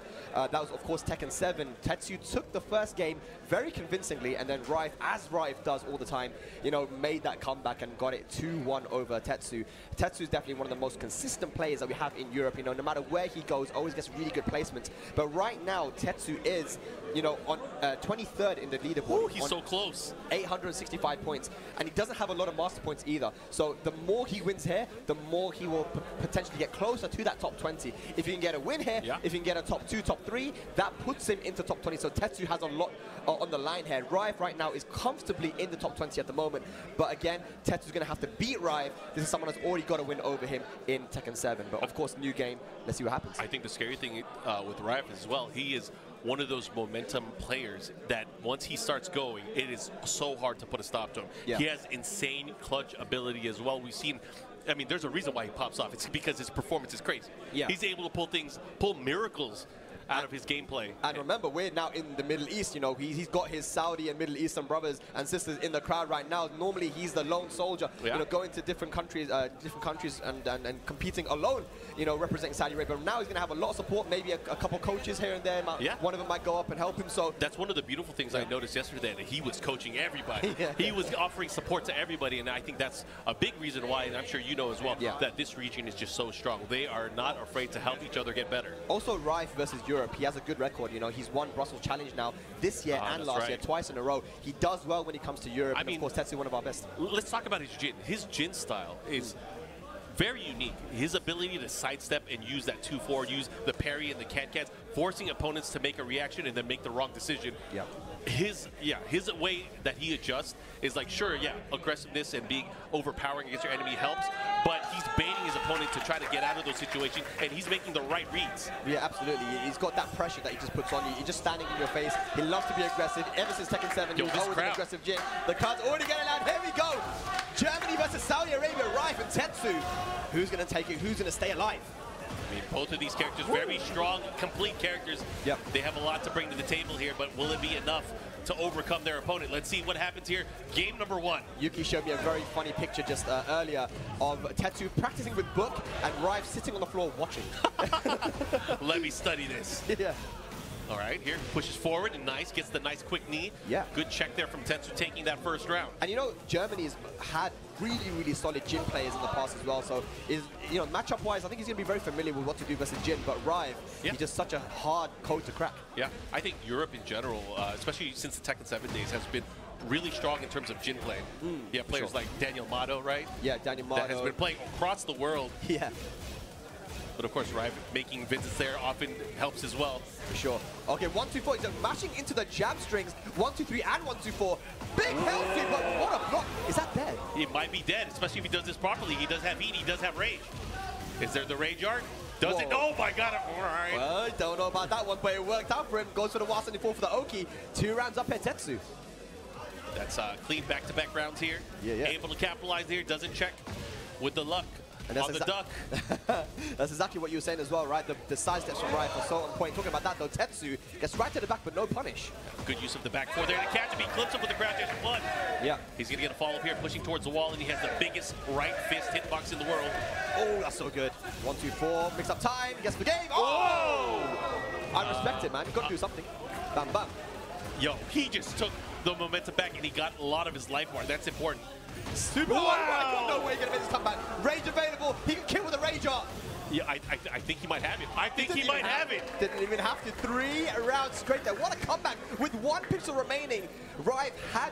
That was, of course, Tekken 7. Tetsu took the first game very convincingly, and then Rife, as Rife does all the time, you know, made that comeback and got it 2-1 over Tetsu. Tetsu is definitely one of the most consistent players that we have in Europe. You know, no matter where he goes, always gets really good placements. But right now, Tetsu is, you know, on 23rd in the leaderboard. Ooh, he's so close. 865 points, and he doesn't have a lot of master points either. So the more he wins here, the more he will potentially get closer to that top 20. If he can get a win here, if he can get a top 2, top 3, that puts him into top 20. So Tetsu has a lot on the line here. Rife right now is comfortably in the top 20 at the moment. But again, Tetsu's going to have to beat Rife. This is someone that's already got a win over him in Tekken 7. But of course, new game. Let's see what happens. I think the scary thing with Rife as well, he is one of those momentum players that once he starts going, it is so hard to put a stop to him. Yeah. He has insane clutch ability as well. We've seen, I mean, there's a reason why he pops off. It's because his performance is crazy. Yeah. He's able to pull miracles out of his gameplay. And remember, we're now in the Middle East, you know, he's got his Saudi and Middle Eastern brothers and sisters in the crowd right now. Normally, he's the lone soldier, you know, going to different countries and competing alone, you know, representing Saudi Arabia. But now he's going to have a lot of support, maybe a couple coaches here and there. One of them might go up and help him. So that's one of the beautiful things I noticed yesterday, that he was coaching everybody. He was offering support to everybody, and I think that's a big reason why, and I'm sure you know as well, that this region is just so strong. They are not afraid to help each other get better. Also, Rife versus Europe. Europe, he has a good record. You know, he's won Brussels Challenge now this year and last year, twice in a row. He does well when he comes to Europe. I mean, of course, Tetsu, one of our best. Let's talk about his Jin. His Jin style is very unique. His ability to sidestep and use that 2-4, use the parry and the can-cans, forcing opponents to make a reaction and then make the wrong decision. Yeah. His way that he adjusts is like, sure, yeah, aggressiveness and being overpowering against your enemy helps, but he's baiting his opponent to try to get out of those situations, and he's making the right reads. Yeah, absolutely. He's got that pressure that he just puts on you. He's just standing in your face. He loves to be aggressive. Ever since Tekken 7, he was always an aggressive Jin. The card's already getting out. Here we go. Germany versus Saudi Arabia, Rife and Tetsu. Who's going to take it? Who's going to stay alive? I mean, both of these characters, very strong, complete characters. Yep. They have a lot to bring to the table here, but will it be enough to overcome their opponent? Let's see what happens here. Game number 1. Yuki showed me a very funny picture just earlier of Tetsu practicing with Book and Rife sitting on the floor watching. Let me study this. Yeah. All right, here, pushes forward and nice, gets the nice quick knee. Yeah. Good check there from Tetsu taking that first round. And you know, Germany's had really solid Jin players in the past as well. So, you know, matchup-wise, I think he's going to be very familiar with what to do versus Jin. But Rive, he's just such a hard code to crack. Yeah, I think Europe in general, especially since the Tekken 7 days, has been really strong in terms of Jin play. Yeah, players like Daniel Mato, right? Yeah, Daniel Mato. That has been playing across the world. Yeah. But of course, Rive making visits there often helps as well. For sure. Okay, 1-2-4. He's mashing into the jab strings. 1-2-3 and 1-2-4. Big health kick, but what a block. Is that dead? He might be dead, especially if he does this properly. He does have heat. He does have rage. Is there the rage art? Does it? Oh my God! All right. Well, I don't know about that one, but it worked out for him. Goes for the 174 for the Oki. 2 rounds up at Tetsu. That's clean back-to-back rounds here. Yeah. Able to capitalize here. Doesn't check with the luck. And on the duck. That's exactly what you were saying as well, right? The side steps from Rife are so on point. Talking about that though, Tetsu gets right to the back, but no punish. Good use of the back four there to catch him. He clips him with the crouch dash one. Yeah. He's going to get a follow-up here, pushing towards the wall, and he has the biggest right fist hitbox in the world. Oh, that's so good. 1-2-4, mix up time, gets the game. Oh! I respect it, man. You've got to do something. Bam, bam. Yo, he just took the momentum back, and he got a lot of his life bar. That's important. Super. Wow. Oh my God, no way you're going to make this comeback. Rage available. He can kill with a rage art. Yeah, I think he might have it. I think he might have it. Didn't even have to. 3 rounds straight there. What a comeback. With 1 pixel remaining, Rive had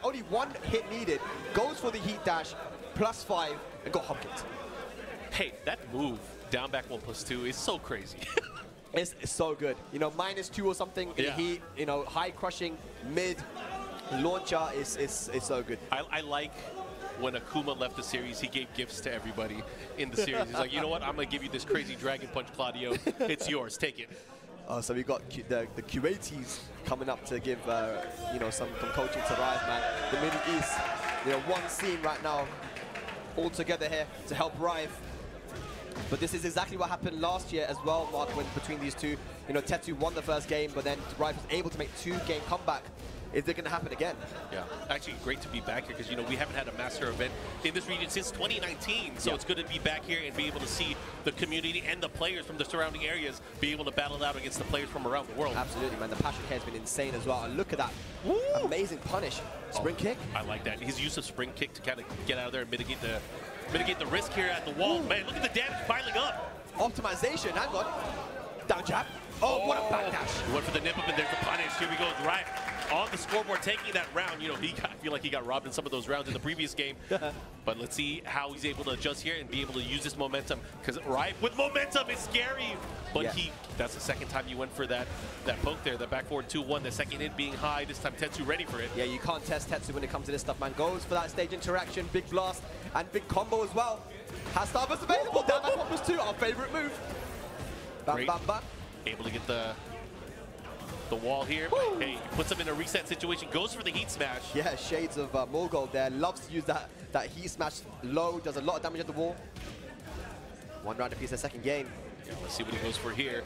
only 1 hit needed. Goes for the heat dash, +5, and got hop-kicked. Hey, that move, down back 1+2, is so crazy. It's so good. You know, -2 or something in heat, you know, high crushing, mid, launcher is so good. I like when Akuma left the series, he gave gifts to everybody in the series. He's like, you know what, I'm going to give you this crazy Dragon Punch, Claudio. It's yours, take it. So we got the Q80s coming up to give, you know, some coaching to Rive, man. The Middle East, you know, one scene right now all together here to help Rive. But this is exactly what happened last year as well, Mark, when between these two. You know, Tetsu won the first game, but then Rive was able to make 2-game comeback. Is it going to happen again? Yeah, actually great to be back here because, you know, we haven't had a master event in this region since 2019. So it's good to be back here and be able to see the community and the players from the surrounding areas be able to battle out against the players from around the world. Absolutely, man. The passion here has been insane as well. And look at that amazing punish. Spring kick. I like that. His use of spring kick to kind of get out of there and mitigate the risk here at the wall. Man, look at the damage piling up. Optimization. Hang on. Down jab. Oh, what a backdash. He went for the nip up and there's the punish. Here we go. Rive on the scoreboard taking that round. You know, I feel like he got robbed in some of those rounds in the previous game. But let's see how he's able to adjust here and be able to use this momentum. Because Rive with momentum is scary. But that's the second time you went for that poke there. The back forward 2-1. The second hit being high. This time Tetsu ready for it. Yeah, you can't test Tetsu when it comes to this stuff, man. Goes for that stage interaction. Big blast and big combo as well. Has Starburst available. Down back 1+2. Our favorite move. Bam, bam, bam. Able to get the wall here. Hey, he puts him in a reset situation, goes for the heat smash. Yeah, shades of Morgold there. Loves to use that heat smash low, does a lot of damage at the wall. 1 round apiece, the second game. Yeah, let's see what he goes for here.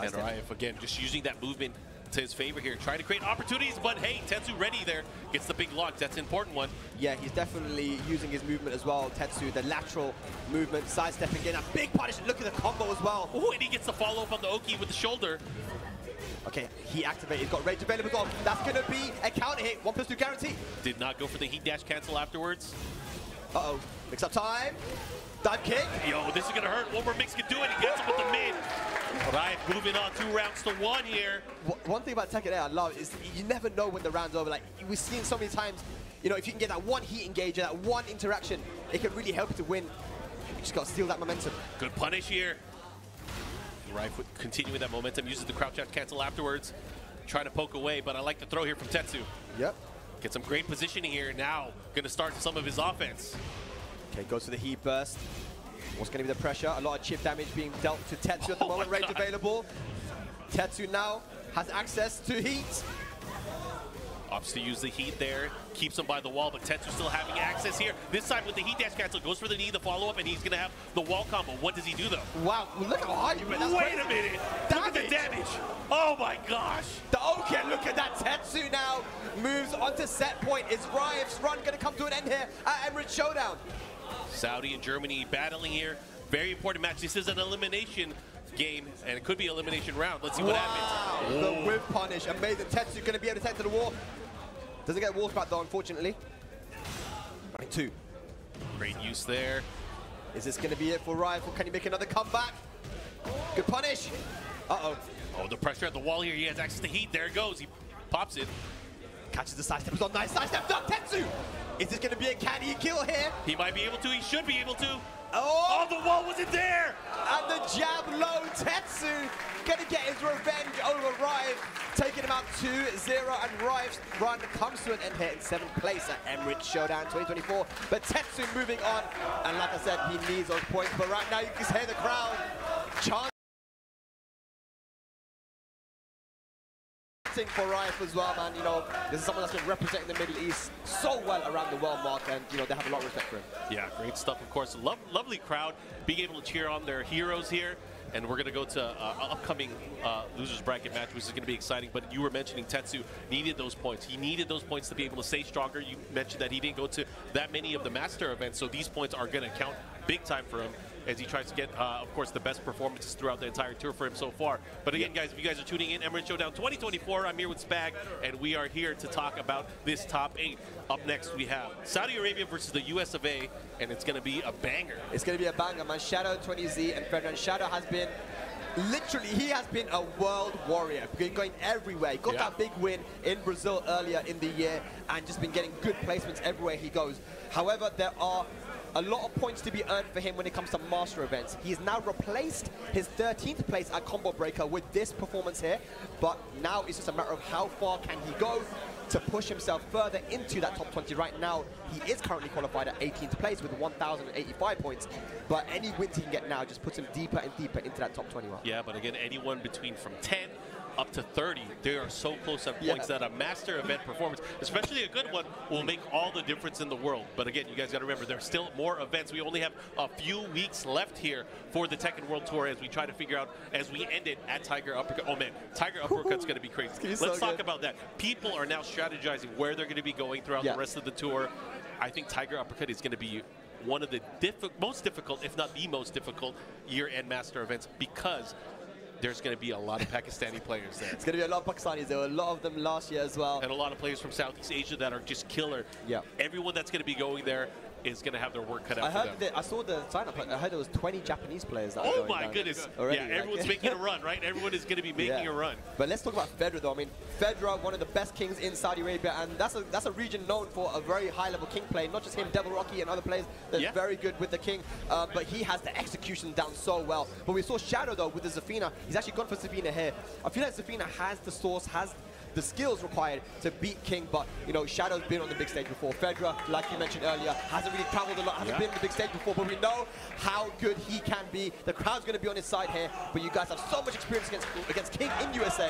And Rive, again, just using that movement to his favor here, trying to create opportunities, but hey, Tetsu ready there. Gets the big launch, that's an important one. Yeah, he's definitely using his movement as well, Tetsu, the lateral movement, sidestepping in, a big punish, look at the combo as well. Oh, and he gets the follow-up on the Oki with the shoulder. Okay, he activated, he's got rage available as well. That's gonna be a counter hit, 1+2 guarantee. Did not go for the heat dash cancel afterwards. Uh-oh, mix up time. Dive kick. Yo, this is going to hurt. One more mix can do it. He gets him with the mid. Right, moving on 2 rounds to 1 here. One thing about Tekken 8 I love is you never know when the round's over. Like, we've seen so many times, you know, if you can get that one heat engager, that one interaction, it can really help you to win. You just got to steal that momentum. Good punish here. Right, continuing that momentum, uses the crouch out cancel afterwards. Trying to poke away, but I like the throw here from Tetsu. Yep. Get some great positioning here. Now, going to start some of his offense. Okay, goes for the heat burst. What's going to be the pressure? A lot of chip damage being dealt to Tetsu at the moment. Range available. Tetsu now has access to heat. Opts to use the heat there. Keeps him by the wall, but Tetsu still having access here. This time with the heat dash cancel, goes for the knee, the follow-up, and he's going to have the wall combo. What does he do, though? Wow, look how hard you went. That's Wait crazy. a minute. Damage. Look at the damage. Oh, my gosh. Okay, look at that. Tetsu now moves onto set point. Is Riot's run going to come to an end here at Emirates Showdown? Saudi and Germany battling here. Very important match. This is an elimination game, and it could be elimination round. Let's see what happens. The whip punish. Amazing. Tetsu going to be able to take to the wall. Doesn't get walls back, though, unfortunately. Right, 2. Great use there. Is this going to be it for Riot? Can he make another comeback? Good punish. Uh-oh. Oh, the pressure at the wall here. He has access to heat. There it goes. He pops it. Catches the sidestep. It's on nice sidestep. No, Tetsu! Is this going to be a can he kill here? He might be able to. He should be able to. Oh, the wall wasn't there! And the jab low. Tetsu gonna get his revenge over Riot, taking him out 2-0, and Riot's run comes to an end here in 7th place at Emirates Showdown 2024. But Tetsu moving on, and like I said, he needs those points. But right now you can hear the crowd chanting for Riot as well, man. You know, this is someone that's been representing the Middle East so well around the world, Mark, and you know they have a lot of respect for him. Yeah, great stuff, of course. Lovely crowd being able to cheer on their heroes here. And we're going to go to upcoming losers bracket match, which is going to be exciting. But you were mentioning Tetsu needed those points. He needed those points to be able to stay stronger. You mentioned that he didn't go to that many of the master events, so these points are going to count big time for him as he tries to get, of course, the best performances throughout the entire tour for him so far. But again, guys, if you guys are tuning in, Emirates Showdown 2024, I'm here with Spag, and we are here to talk about this top 8. Up next, we have Saudi Arabia versus the US of A, and it's going to be a banger. It's going to be a banger, man. Shadow, 20Z, and Fedran. Shadow has been, literally, he has been a world warrior, going everywhere. He got that big win in Brazil earlier in the year, and just been getting good placements everywhere he goes. However, there are a lot of points to be earned for him when it comes to master events. He's now replaced his 13th place at Combo Breaker with this performance here, but now it's just a matter of how far can he go to push himself further into that top 20. Right now, he is currently qualified at 18th place with 1,085 points, but any wins he can get now just puts him deeper and deeper into that top 21. Yeah, but again, anyone between from 10 up to 30, they are so close on points that a master event performance, especially a good one, will make all the difference in the world. But again, you guys got to remember, there's still more events. We only have a few weeks left here for the Tekken World Tour as we try to figure out, as we end it at Tiger Uppercut. Oh man, Tiger Uppercut's going to be crazy. Let's talk about that. People are now strategizing where they're going to be going throughout the rest of the tour. I think Tiger Uppercut is going to be one of the most difficult, if not the most difficult, year-end master events, because there's going to be a lot of Pakistani players there. It's going to be a lot of Pakistanis. There were a lot of them last year as well. And a lot of players from Southeast Asia that are just killer. Yeah. Everyone that's going to be going there is going to have their work cut out for them. I saw the sign-up. I heard there was 20 Japanese players that Oh my goodness. Already, yeah, everyone's making a run, right? Everyone is going to be making a run. But let's talk about Fedra, though. I mean, Fedra, one of the best kings in Saudi Arabia, and that's a region known for a very high-level king play. Not just him, Devil Rocky and other players that's very good with the king, but he has the execution down so well. But we saw Shadow, though, with the Zafina. He's actually gone for Zafina here. I feel like Zafina has the source, has the skills required to beat King, but you know, Shadow's been on the big stage before. Fedra, like you mentioned earlier, hasn't really traveled a lot, hasn't been on the big stage before, but we know how good he can be. The crowd's going to be on his side here, but you guys have so much experience against King in USA.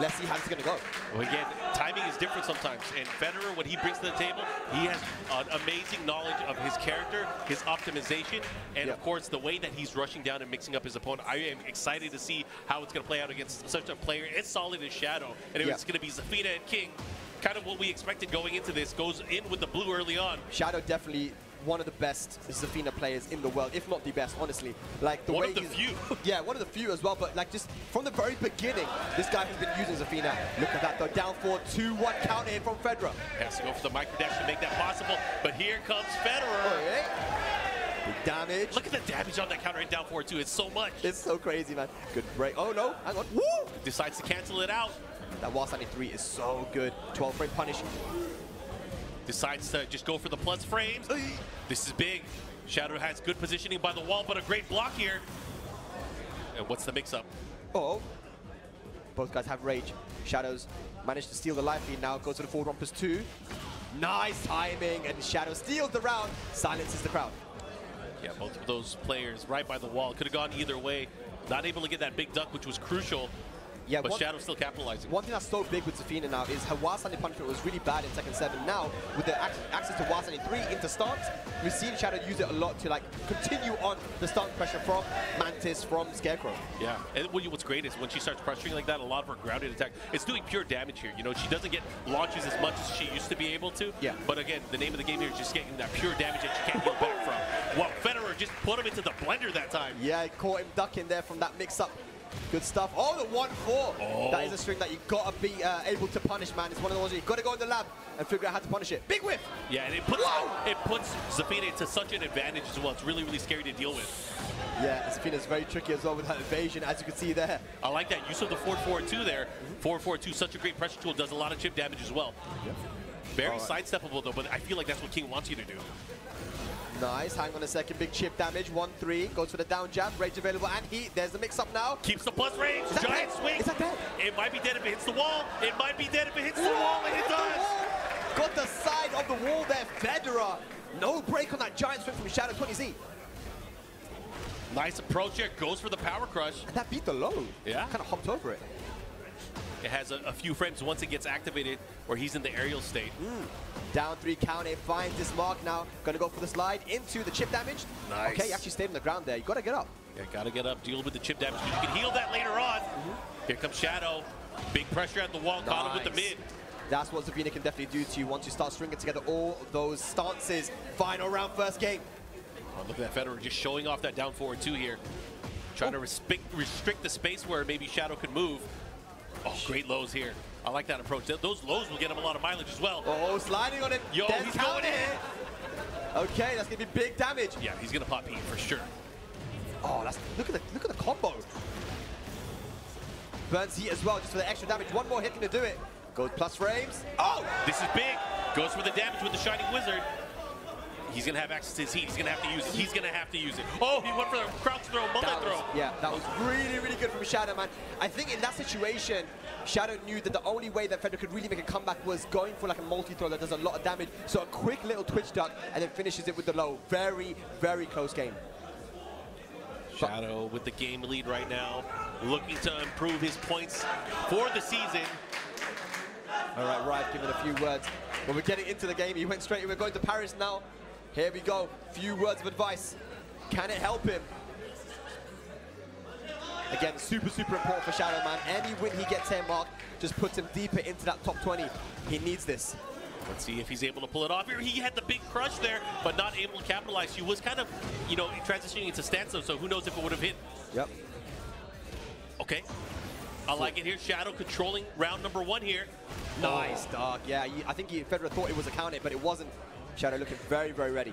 Let's see how it's going to go. Well, again, timing is different sometimes, and Federer, what he brings to the table, he has an amazing knowledge of his character, his optimization, and of course, the way that he's rushing down and mixing up his opponent. I am excited to see how it's going to play out against such a player as solid as Shadow, and it's going to be Zafina and King. Kind of what we expected going into this, goes in with the blue early on. Shadow definitely one of the best Zafina players in the world, if not the best, honestly. Like the one way of the few. Yeah, one of the few as well, but like just from the very beginning, this guy has been using Zafina. Look at that though, down for 2-1 counter here from Fedra. Has to go for the micro dash to make that possible, but here comes Federer. Big damage. Look at the damage on that counter hit down forward too. It's so much. It's so crazy, man. Good break. Oh, no. Hang on. Woo! Decides to cancel it out. That wall standing 3 is so good. 12 frame punish. Decides to just go for the plus frames. This is big. Shadow has good positioning by the wall, but a great block here. And what's the mix-up? Oh. Both guys have rage. Shadows managed to steal the life lead now. Goes to the forward 1+2. Nice timing, and Shadow steals the round. Silences the crowd. Yeah, both of those players right by the wall. Could have gone either way. Not able to get that big duck, which was crucial. Yeah, but Shadow's still capitalizing. One thing that's so big with Zafina now is her wild standing punishment was really bad in second 7. Now, with the access to wild standing 3 into stance, we've seen Shadow use it a lot to like continue on the stance pressure from Mantis, from Scarecrow. Yeah, and what's great is when she starts pressuring like that, a lot of her grounded attack, it's doing pure damage here. You know, she doesn't get launches as much as she used to be able to. Yeah. But again, the name of the game here is just getting that pure damage that she can't heal back from. Well, Federer just put him into the blender that time. Yeah, he caught him ducking there from that mix-up. Good stuff. Oh, the 1-4. Oh. That is a string that you gotta be able to punish, man. It's one of the ones you gotta go in the lab and figure out how to punish it. Big whiff. Yeah, and it puts Zafina into such an advantage as well. It's really, really scary to deal with. Yeah, Zafina's very tricky as well with her evasion, as you can see there. I like that use of the 4-4-2 there. 4-4-2, such a great pressure tool, does a lot of chip damage as well. Yep. Very sidesteppable though, but I feel like that's what King wants you to do. Nice, hang on a second, big chip damage, 1-3, goes for the down jab, rage available, and heat, there's the mix-up now. Keeps the plus range, giant swing. Is that dead? It might be dead if it hits the wall, it might be dead if it hits the wall, and it does. Got the side of the wall there, Federer. No break on that giant swing from Shadow 20Z. Nice approach here, goes for the power crush. And that beat the low. Yeah. Kind of hopped over it. It has a few frames once it gets activated where he's in the aerial state. Down 3 counter, finds this mark now. Gonna go for the slide into the chip damage. Nice. Okay, he actually stayed on the ground there. You gotta get up. Yeah, gotta get up, deal with the chip damage. You can heal that later on. Here comes Shadow. Big pressure at the wall, caught him with the mid. That's what Zafina can definitely do to you once you start stringing together all those stances. Final round, first game. Oh, look at that Federer just showing off that down forward 2 here. Trying to restrict the space where maybe Shadow could move. Oh, great lows here. I like that approach. Those lows will get him a lot of mileage as well. Oh, sliding on it. Yo, he's going in. Okay, that's gonna be big damage. Yeah, he's gonna pop heat for sure. Oh, look at the combo. Burns heat as well, just for the extra damage. One more hit gonna do it. Goes plus frames. Oh! This is big. Goes for the damage with the Shining Wizard. He's gonna have access to his heat. He's gonna have to use it. He's gonna have to use it. Oh, he went for the crouch throw, mullet throw. Yeah, that was really, really good from Shadow, man. I think in that situation, Shadow knew that the only way that Federer could really make a comeback was going for like a multi-throw that does a lot of damage. So a quick little twitch duck and then finishes it with the low. Very, very close game. Shadow with the game lead right now, looking to improve his points for the season. All right, Riot giving a few words. When we're getting into the game, he went straight, we're going to Paris now. Here we go, few words of advice. Can it help him? Again, super, super important for Shadow, man. Any win he gets here, Mark, just puts him deeper into that top 20. He needs this. Let's see if he's able to pull it off here. He had the big crush there, but not able to capitalize. He was kind of, you know, transitioning into stanza, so who knows if it would have hit. Yep. Okay. I like it here. Shadow controlling round number 1 here. Nice, Dark. Yeah, I think Federer thought it was a counter, but it wasn't. Shadow looking very, very ready.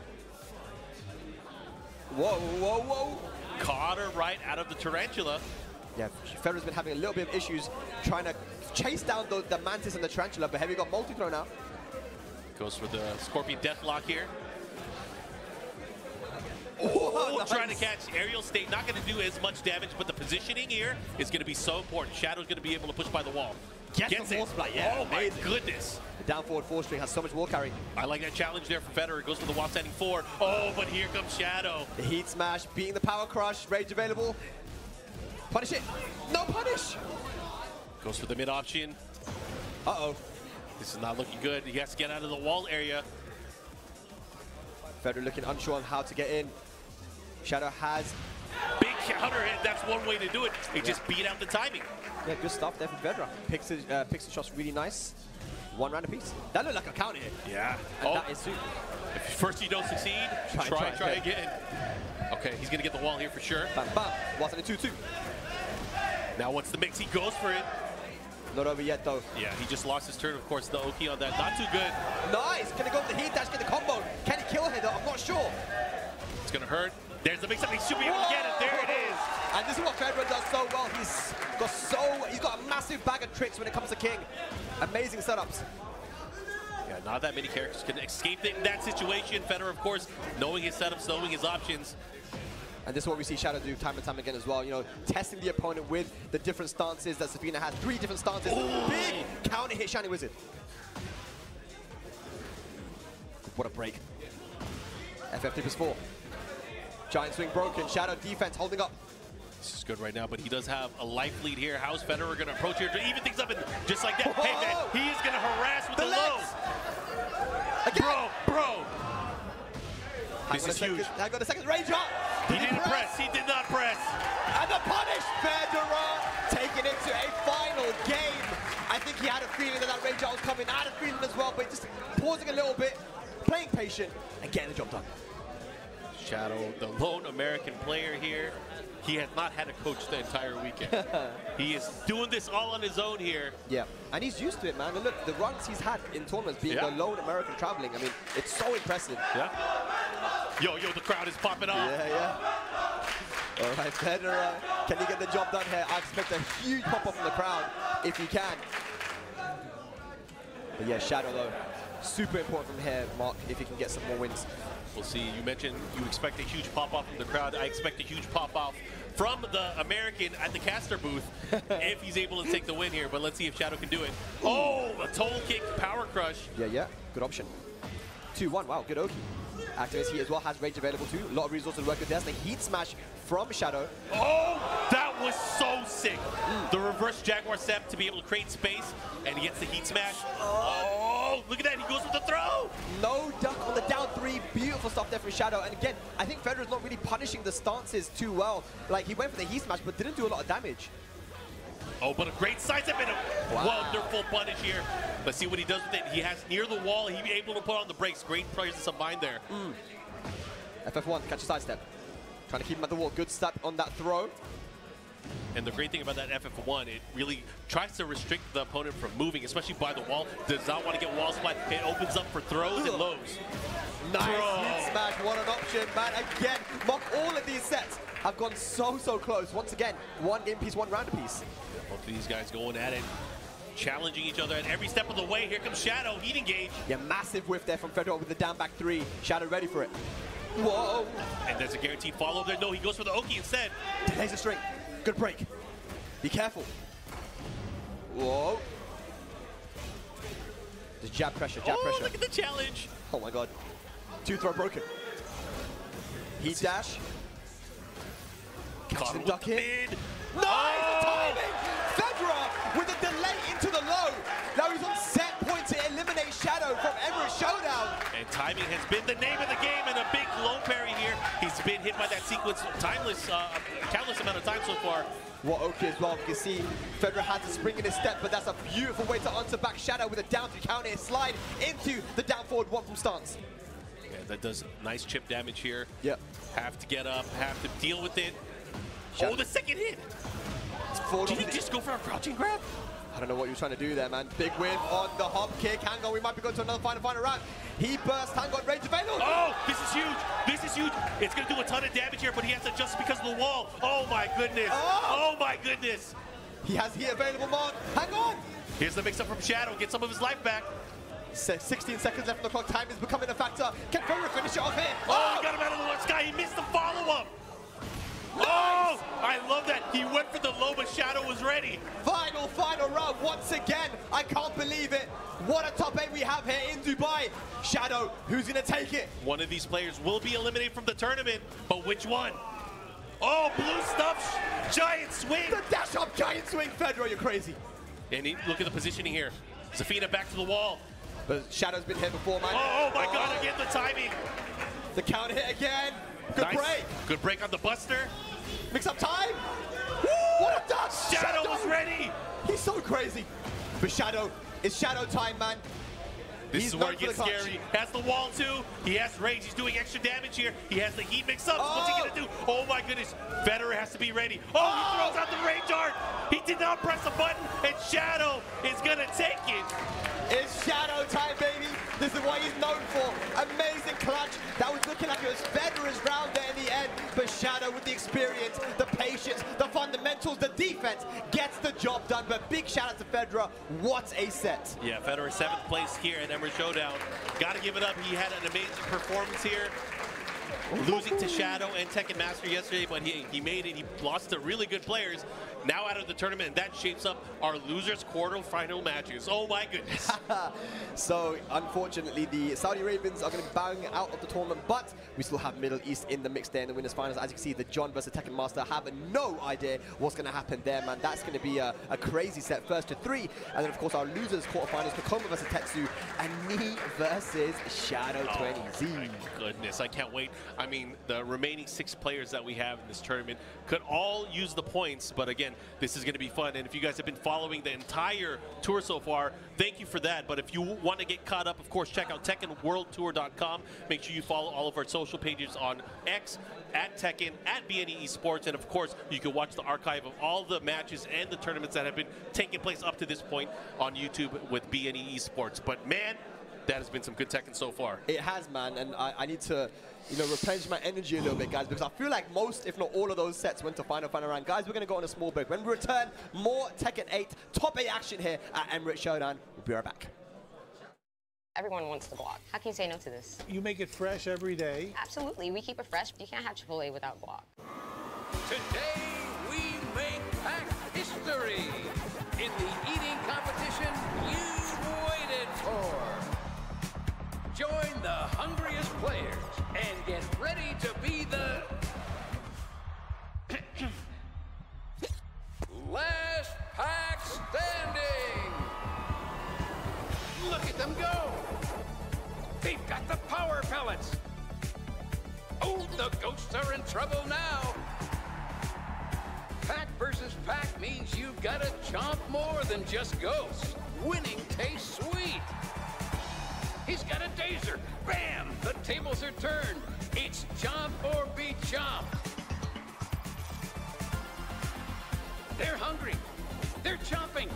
Whoa, whoa, whoa. Caught her right out of the tarantula. Yeah, Federer's been having a little bit of issues trying to chase down the Mantis and the tarantula, but here we got multi-throw now. Goes for the Scorpion Deathlock here. Oh, nice. Trying to catch aerial state, not going to do as much damage, but the positioning here is going to be so important. Shadow's going to be able to push by the wall. Gets the wall splat, yeah. Oh my goodness. The down forward 4 string has so much wall carry. I like that challenge there for Federer. Goes for the wall standing 4. Oh, but here comes Shadow. The heat smash, beating the power crush, rage available. Punish it. No punish. Goes for the mid option. Uh-oh. This is not looking good. He has to get out of the wall area. Federer looking unsure on how to get in. Shadow has big counter hit. That's one way to do it. He just beat out the timing. Yeah, good stuff there from Federer. Picks the shots really nice. 1 round apiece. That looked like a counter hit. Yeah. And that is super. If first you don't succeed, try again. Okay, he's gonna get the wall here for sure. Bam, bam. What's in the 2-2? Now what's the mix? He goes for it. Not over yet though. Yeah, he just lost his turn. Of course, the Oki on that, not too good. Nice. Can he go for the heat dash, get the combo? Can he kill her though? I'm not sure. It's going to hurt. There's the mix-up. He should be able to get it. There it is. And this is what Federer does so well. He's got a massive bag of tricks when it comes to King. Amazing setups. Yeah, not that many characters can escape that situation. Federer, of course, knowing his setups, knowing his options. And this is what we see Shadow do time and time again as well. You know, testing the opponent with the different stances that Zafina has. 3 different stances. Ooh. Big counter hit Shiny Wizard. What a break. FF plus 4. Giant swing broken. Shadow defense holding up. This is good right now, but he does have a life lead here. How's Federer going to approach here to even things up? And just like that, hey man, he is going to harass with the low. Again. Bro. This is huge. I got a second range up. He didn't press. He did not press. And the punish, Federer taking it to a final game. I think he had a feeling that range out was coming. I had a feeling as well, but just pausing a little bit, playing patient, and getting the job done. Shadow, the lone American player here. He has not had a coach the entire weekend. He is doing this all on his own here. Yeah, and he's used to it, man. And look, the runs he's had in tournaments being the lone American traveling, I mean, it's so impressive. Yeah. Yo, the crowd is popping off. Yeah. All right, Federer, can he get the job done here? I expect a huge pop-up from the crowd if he can. But yeah, Shadow, though, super important from here, Mark, if he can get some more wins. We'll see. You mentioned you expect a huge pop-off from the crowd. I expect a huge pop-off from the American at the caster booth if he's able to take the win here. But let's see if Shadow can do it. Oh, a toe kick, power crush. Yeah. Good option. 2-1. Wow, good Oki. Activates Heat as well, has range available too. A lot of resources to work with. There's the Heat Smash from Shadow. Oh, that was so sick. The reverse Jaguar step to be able to create space, and he gets the Heat Smash. Oh, look at that. He goes with the throw. No duck on the down 3. Beautiful stuff there from Shadow. And again, I think Federer's not really punishing the stances too well. Like, he went for the Heat Smash, but didn't do a lot of damage. Oh, but a great sidestep and a wonderful punish here. Let's see what he does with it. He has near the wall. He'll be able to put on the brakes. Great presence of mind there. FF1, catch a sidestep. Trying to keep him at the wall. Good step on that throw. And the great thing about that FF1, it really tries to restrict the opponent from moving, especially by the wall. Does not want to get wall splat. It opens up for throws and lows. Nice Heat Smash. What an option, man. Again, Mock, all of these sets have gone so close. Once again, one game piece, one round piece. Both of these guys going at it, challenging each other at every step of the way. Here comes Shadow, heat engage. Yeah, massive whiff there from Federer with the down back 3. Shadow ready for it. Whoa. And there's a guaranteed follow there. No, he goes for the Oki instead. Delays the string. Good break. Be careful. Whoa. Just jab pressure, jab pressure. Look at the challenge. Oh my god. 2 throw broken. Heat dash. Catch him duck in. Nice timing! Federer with a delay into the low. Now he's on set point to eliminate Shadow from Emirates Showdown. And timing has been the name of the game, and a big low parry here. He's been hit by that sequence countless amount of times so far. What Oki as well, you can see Federer had to spring in his step, but that's a beautiful way to answer back Shadow with a down 3 counter hit slide into the down forward 1 from stance. Yeah, that does nice chip damage here. Yep. Have to get up, have to deal with it. Shadow. Oh, the second hit! Did he just go for a crouching grab? I don't know what you're trying to do there, man. Big win on the hop kick. Hang on, we might be going to another final round. He burst, hang on, range available. Oh, this is huge. This is huge. It's going to do a ton of damage here, but he has to adjust because of the wall. Oh, my goodness. Oh, my goodness. He has heat available, Mark. Hang on. Here's the mix-up from Shadow. Get some of his life back. 16 seconds left on the clock. Time is becoming a factor. Can Federer finish it off here? Oh, he got him out of the one sky. He missed the follow-up. Nice. Oh, I love that. He went for the low, but Shadow was ready. Final round once again. I can't believe it. What a top 8 we have here in Dubai. Shadow, who's going to take it? One of these players will be eliminated from the tournament, but which one? Oh, blue stuff, giant swing. The dash up giant swing. Federer, you're crazy. And look at the positioning here. Zafina back to the wall. But Shadow's been hit before, man. Oh my God, again, the timing. The counter hit again. Good break. Good break on the buster. Mix up time. Woo! What a dodge. Shadow was ready. He's so crazy. But Shadow, it's Shadow time, man. This is where it gets scary. Has the wall too. He has range. He's doing extra damage here. He has the heat mix up. What's he gonna do? Oh my goodness. Federer has to be ready. Oh, he throws out the range art. He did not press the button, and Shadow is gonna take it. It's Shadow time, baby. This is what he's known for. Amazing clutch. That was looking like it was Federer's round there in the end. But Shadow with the experience, the patience, the fundamentals, the defense gets the job done. But big shout out to Federer. What a set. Yeah, Federer 7th place here at Emerald Showdown. Got to give it up. He had an amazing performance here. Losing to Shadow and Tekken Master yesterday, but he made it. He lost to really good players. Now out of the tournament, and that shapes up our losers quarterfinal matches. Oh my goodness. So unfortunately, the Saudi Arabians are going to be bowing out of the tournament, but we still have Middle East in the mix there in the winners finals. As you can see, the John versus Tekken Master have no idea what's going to happen there, man. That's going to be a crazy set, first to 3. And then of course our losers quarterfinals, Takoma versus Tetsu, and Me versus Shadow 20Z. My goodness, I can't wait. I mean, the remaining 6 players that we have in this tournament could all use the points, but again, this is going to be fun. And if you guys have been following the entire tour so far, thank you for that. But if you want to get caught up, of course, check out TekkenWorldTour.com. Make sure you follow all of our social pages on X, at Tekken, at BNE Esports, and of course, you can watch the archive of all the matches and the tournaments that have been taking place up to this point on YouTube with BNE Esports. But man, that has been some good Tekken so far. It has, man, and I need to, you know, replenish my energy a little bit, guys, because I feel like most, if not all of those sets went to final round. Guys, we're going to go on a small break. When we return, more Tekken 8 top 8 action here at Emirates Showdown. We'll be right back. Everyone wants the guac. How can you say no to this? You make it fresh every day. Absolutely. We keep it fresh. You can't have Chipotle without guac. Today, we make pack history in the eating competition you've waited for. Join the hungriest players and get ready to be the last pack standing. Look at them go. They've got the power pellets. Oh, the ghosts are in trouble now. Pack versus pack means you've got to chomp more than just ghosts. Winning tastes sweet. He's got a taser. Bam! The tables are turned. It's chomp or be chomped. They're hungry. They're chomping.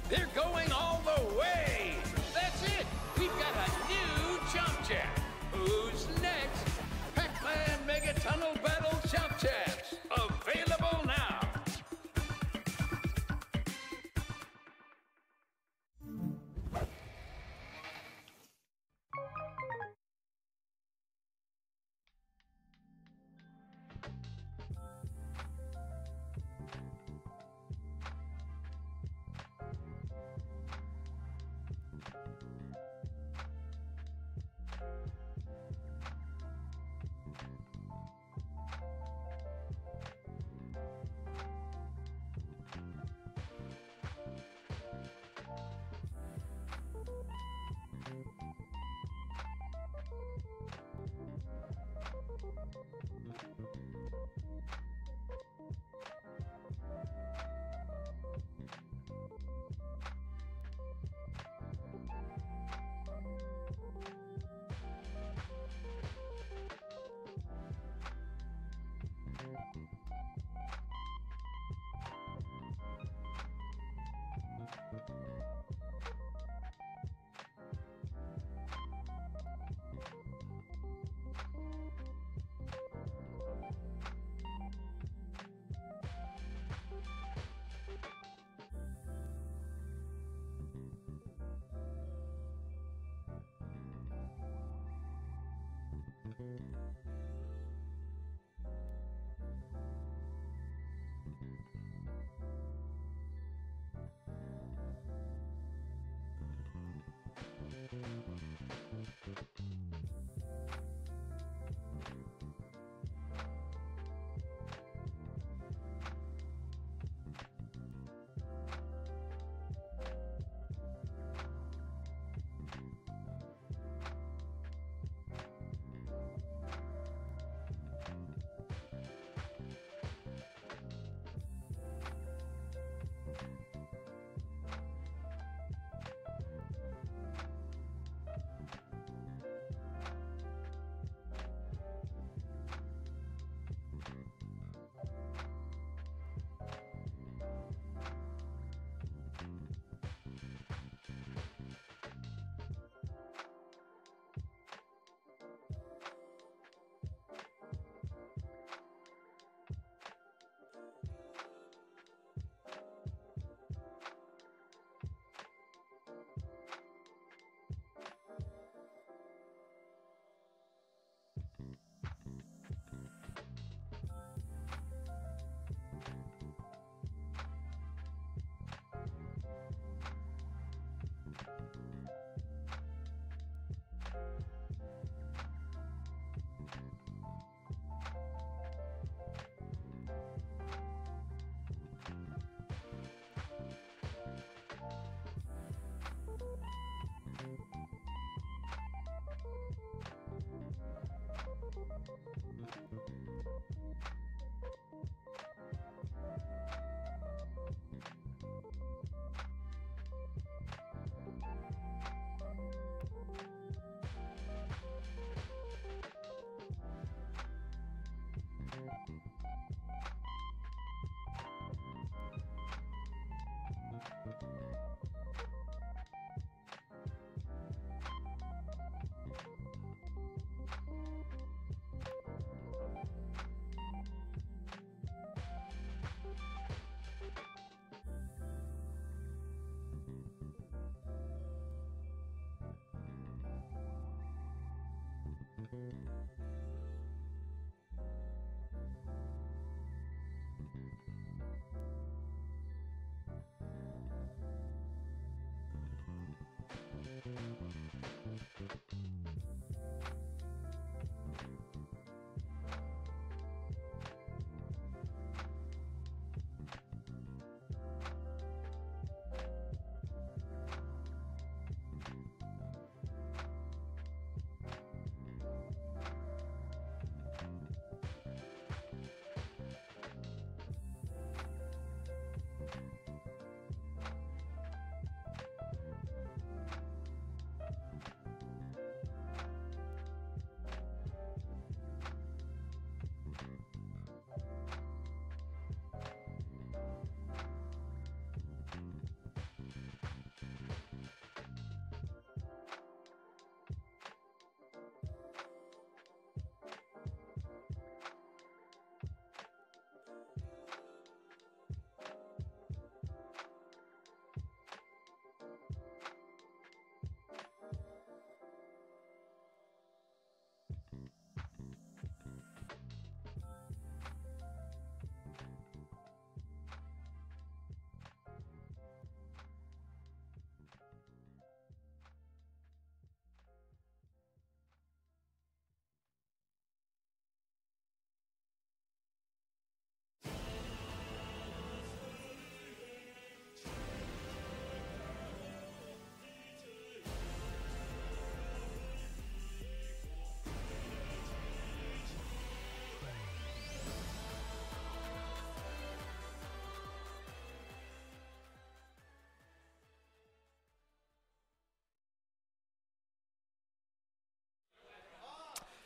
They're going all the way. That's it. We've got a new Chomp Chat. Who's next? Pac-Man Mega Tunnel Battle Chomp Chats. Available now.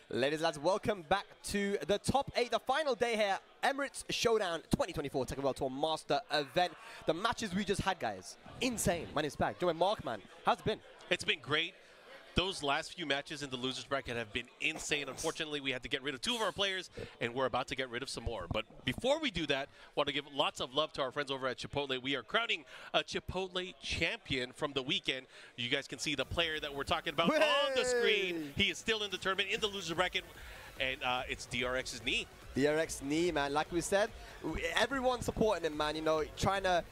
Ladies and lads, welcome back to the top 8, the final day here, Emirates Showdown 2024 Tekken World Tour Master event. The matches we just had, guys, insane. My name's Spag. Join Mark, man. How's it been? It's been great. Those last few matches in the losers bracket have been insane. Unfortunately, we had to get rid of 2 of our players, and we're about to get rid of some more. But before we do that, I want to give lots of love to our friends over at Chipotle. We are crowning a Chipotle champion from the weekend. You guys can see the player that we're talking about on the screen. He is still in the tournament, in the loser bracket, and it's DRX's knee. DRX knee, man. Like we said, everyone's supporting him, man. You know, trying to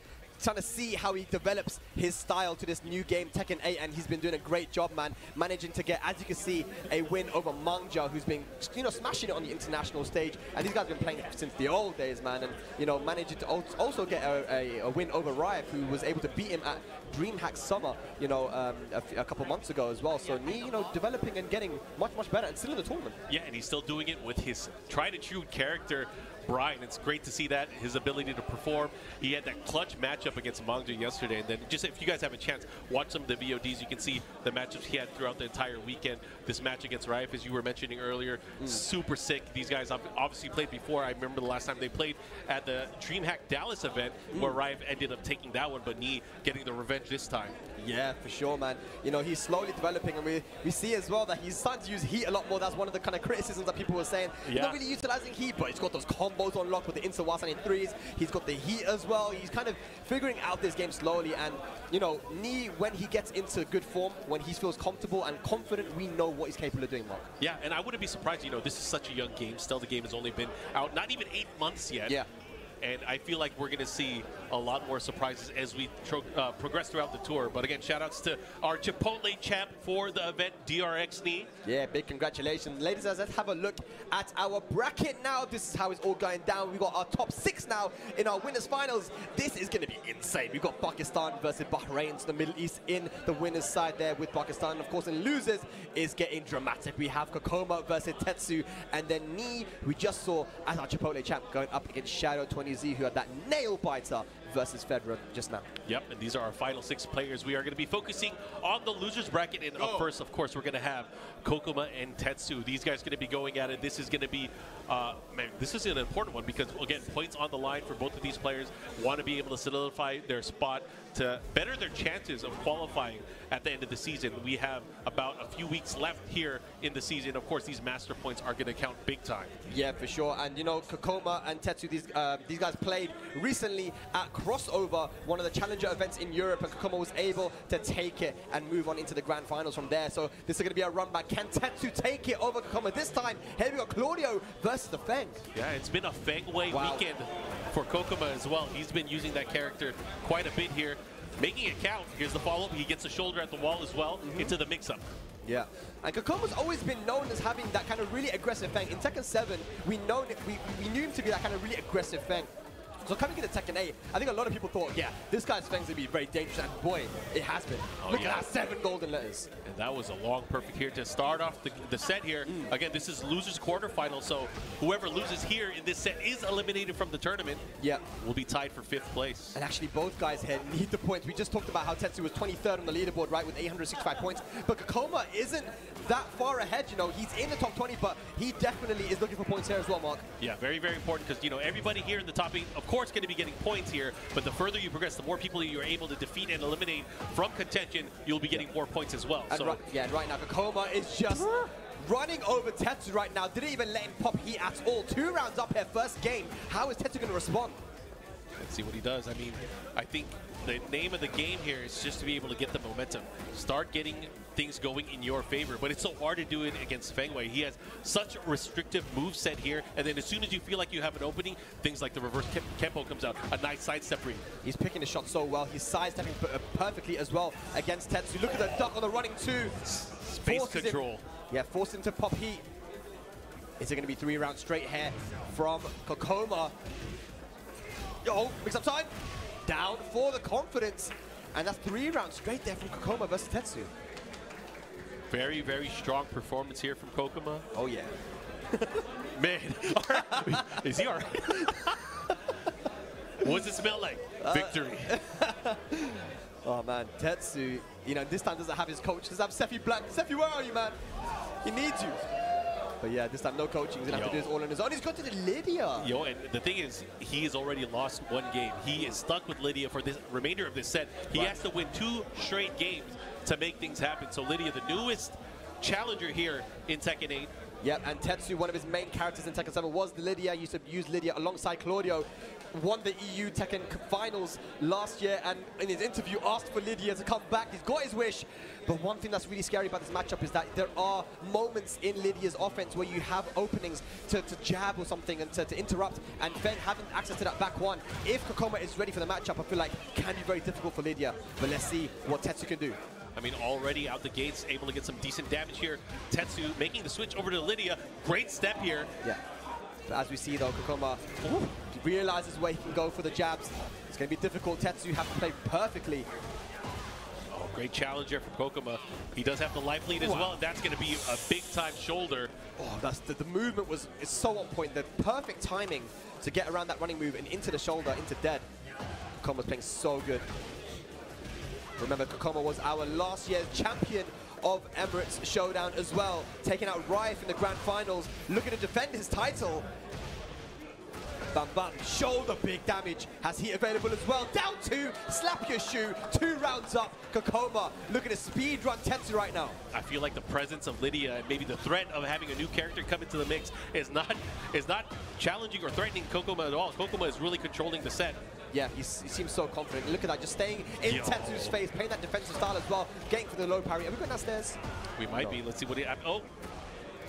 see how he develops his style to this new game, Tekken 8, and he's been doing a great job, man, managing to get, as you can see, a win over Mangja, who's been, you know, smashing it on the international stage, and these guys have been playing since the old days, man, and, you know, managing to also get a win over Rive, who was able to beat him at DreamHack Summer, you know, a couple months ago as well. So Knee, you know, developing and getting much, much better, and still in the tournament. Yeah, and he's still doing it with his tried and true character, Brian. It's great to see that, his ability to perform. He had that clutch matchup against Mangja yesterday, and then just if you guys have a chance, watch some of the VODs. You can see the matchups he had throughout the entire weekend. This match against Rive, as you were mentioning earlier, super sick. These guys obviously played before. I remember the last time they played at the DreamHack Dallas event, where Rive ended up taking that one, but Knee getting the revenge this time. Yeah, for sure, man. You know, he's slowly developing, and we see as well that he's starting to use heat a lot more. That's one of the kind of criticisms that people were saying. He's not really utilizing heat, but he's got those combos on lock with the Insawasani 3s. He's got the heat as well. He's kind of figuring out this game slowly, and, you know, Knee, when he gets into good form, when he feels comfortable and confident, we know what he's capable of doing, Mark. Yeah, and I wouldn't be surprised, you know, this is such a young game. Still, the game has only been out not even 8 months yet. Yeah. and I feel like we're going to see a lot more surprises as we progress throughout the tour. But again, shout-outs to our Chipotle champ for the event, DRX Knee. Yeah, big congratulations. Ladies and gentlemen, let's have a look at our bracket now. This is how it's all going down. We've got our top 6 now in our winners finals. This is going to be insane. We've got Pakistan versus Bahrain to the Middle East in the winners side there with Pakistan. Of course, in losers is getting dramatic. We have Kokoma versus Tetsu, and then Knee, we just saw as our Chipotle champ going up against Shadow 20Z, who had that nail biter versus Fedra just now. Yep, and these are our final 6 players. We are going to be focusing on the losers bracket, and up first, of course, we're going to have Kokoma and Tetsu. These guys are going to be going at it. This is going to be, man, this is an important one because, again, points on the line for both of these players. Want to be able to solidify their spot to better their chances of qualifying at the end of the season. We have about a few weeks left here in the season. Of course, these master points are going to count big time. Yeah, for sure. And you know, Kokoma and Tetsu, these guys played recently at Crossover, one of the challenger events in Europe, and Kokoma was able to take it and move on into the grand finals from there. So this is going to be a run back. Can Tetsu take it over Kokoma this time? Here we got Claudio versus the Feng. Yeah, it's been a Feng-way weekend for Kokoma as well. He's been using that character quite a bit here, making it count. Here's the follow-up. He gets a shoulder at the wall as well into the mix-up. Yeah, and Kokoma's always been known as having that kind of really aggressive Feng. In Tekken 7, we knew him to be that kind of really aggressive Feng. So coming into Tekken 8, I think a lot of people thought, yeah, this guy's Feng's going to be very dangerous, and boy, it has been. Look at that, 7 golden letters. And that was a long perfect here to start off the set here. Again, this is losers quarterfinal, so whoever loses here in this set is eliminated from the tournament. Yeah, will be tied for 5th place. And actually, both guys here need the points. We just talked about how Tetsu was 23rd on the leaderboard, right, with 865 points. But Kokoma isn't that far ahead, you know. He's in the top 20, but he definitely is looking for points here as well, Mark. Yeah, very, very important because, you know, everybody here in the top 8, of course, going to be getting points here, but the further you progress, the more people you're able to defeat and eliminate from contention, you'll be getting more points as well. And so right now, Kokoma is just running over Tetsu right now. Didn't even let him pop heat at all. 2 rounds up here, first game. How is Tetsu going to respond? Let's see what he does. I mean, I think the name of the game here is just to be able to get the momentum. Start getting things going in your favor, but it's so hard to do it against Feng-Wei. He has such a restrictive move set here, and then as soon as you feel like you have an opening, things like the reverse Kempo comes out, a nice sidestep read. He's picking the shot so well. He's sidestepping perfectly as well against Tetsu. Look at the duck on the running 2. Space control. Force him to pop heat. Is it going to be 3 rounds straight here from Kokoma? Oh, mix up time. Down for the confidence. And that's 3 rounds straight there from Kokoma versus Tetsu. Very, very strong performance here from Kokoma. Oh, yeah. Man, is he all right? What does it smell like? Victory. Oh, man, Tetsu, you know, this time doesn't have his coach. Doesn't have Sephi Black. Sephi, where are you, man? He needs you. But yeah, this time no coaching. He's gonna have to do this all on his own. He's got to Lydia. Yo, and the thing is, he has already lost 1 game. He is stuck with Lydia for the remainder of this set. He has to win 2 straight games to make things happen. So Lydia, the newest challenger here in Tekken 8. Yep, and Tetsu, one of his main characters in Tekken 7 was Lydia. He used to use Lydia alongside Claudio. Won the EU Tekken finals last year, and in his interview asked for Lydia to come back. He's got his wish. But one thing that's really scary about this matchup is that there are moments in Lydia's offense where you have openings to jab or something and to interrupt, and Feng having access to that back one. If Kokoma is ready for the matchup, I feel like it can be very difficult for Lydia. But let's see what Tetsu can do. I mean, already out the gates, able to get some decent damage here. Tetsu making the switch over to Lydia. Great step here. Yeah. But as we see, though, Kokoma realizes where he can go for the jabs. It's going to be difficult. Tetsu have to play perfectly. Oh, great challenger from Kokoma. He does have the life lead as well, and that's going to be a big-time shoulder. Oh, that's the movement is so on point. The perfect timing to get around that running move and into the shoulder, into dead. Kokoma's playing so good. Remember, Kokoma was our last year's champion of Emirates Showdown as well, taking out Rife in the grand finals, looking to defend his title. Bam Bam, shoulder big damage, has heat available as well. Down 2, slap your shoe, 2 rounds up. Kokoma looking to speed run Tetsu right now. I feel like the presence of Lydia and maybe the threat of having a new character come into the mix is not challenging or threatening Kokoma at all. Kokoma is really controlling the set. Yeah, he seems so confident. Look at that, just staying in Tetsu's face, playing that defensive style as well, getting for the low parry. Are we going downstairs? We might be. Let's see what he... Oh,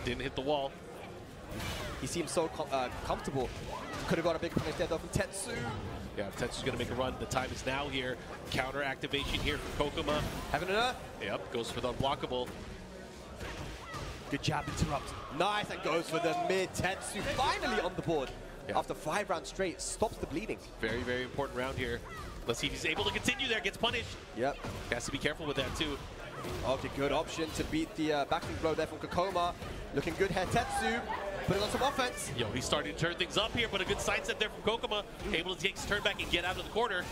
didn't hit the wall. He seems so comfortable. Could have got a big punish there though from Tetsu. Yeah, Tetsu's going to make a run. The time is now here. Counter activation here from Kokuma. Having an earth. Yep, goes for the unblockable. Good jab, interrupt. Nice, and goes for the mid. Tetsu finally on the board. Yeah. After 5 rounds straight, stops the bleeding. Very, very important round here. Let's see if he's able to continue there. Gets punished. Yep. He has to be careful with that too. Okay, good option to beat the backswing blow there from Kokoma. Looking good here, Tetsu. Putting on some offense. Yo, he's starting to turn things up here, but a good sidestep there from Kokuma. Able to take his turn back and get out of the corner.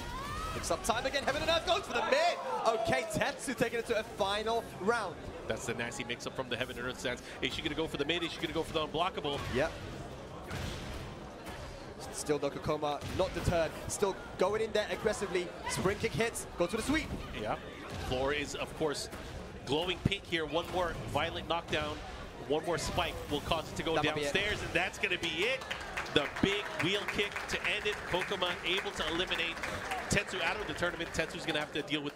Picks up time again. Heaven and Earth goes for the mid. Okay, Tetsu taking it to a final round. That's the nasty mix-up from the Heaven and Earth stance. Is she going to go for the mid? Is she going to go for the unblockable? Yep. Still though, Kokoma not deterred. Still going in there aggressively. Spring kick hits. Goes for the sweep. Yeah. Floor is, of course, glowing pink here. One more violent knockdown. One more spike will cause it to go downstairs, and that's going to be it. The big wheel kick to end it. Kokuma able to eliminate Tetsu out of the tournament. Tetsu's going to have to deal with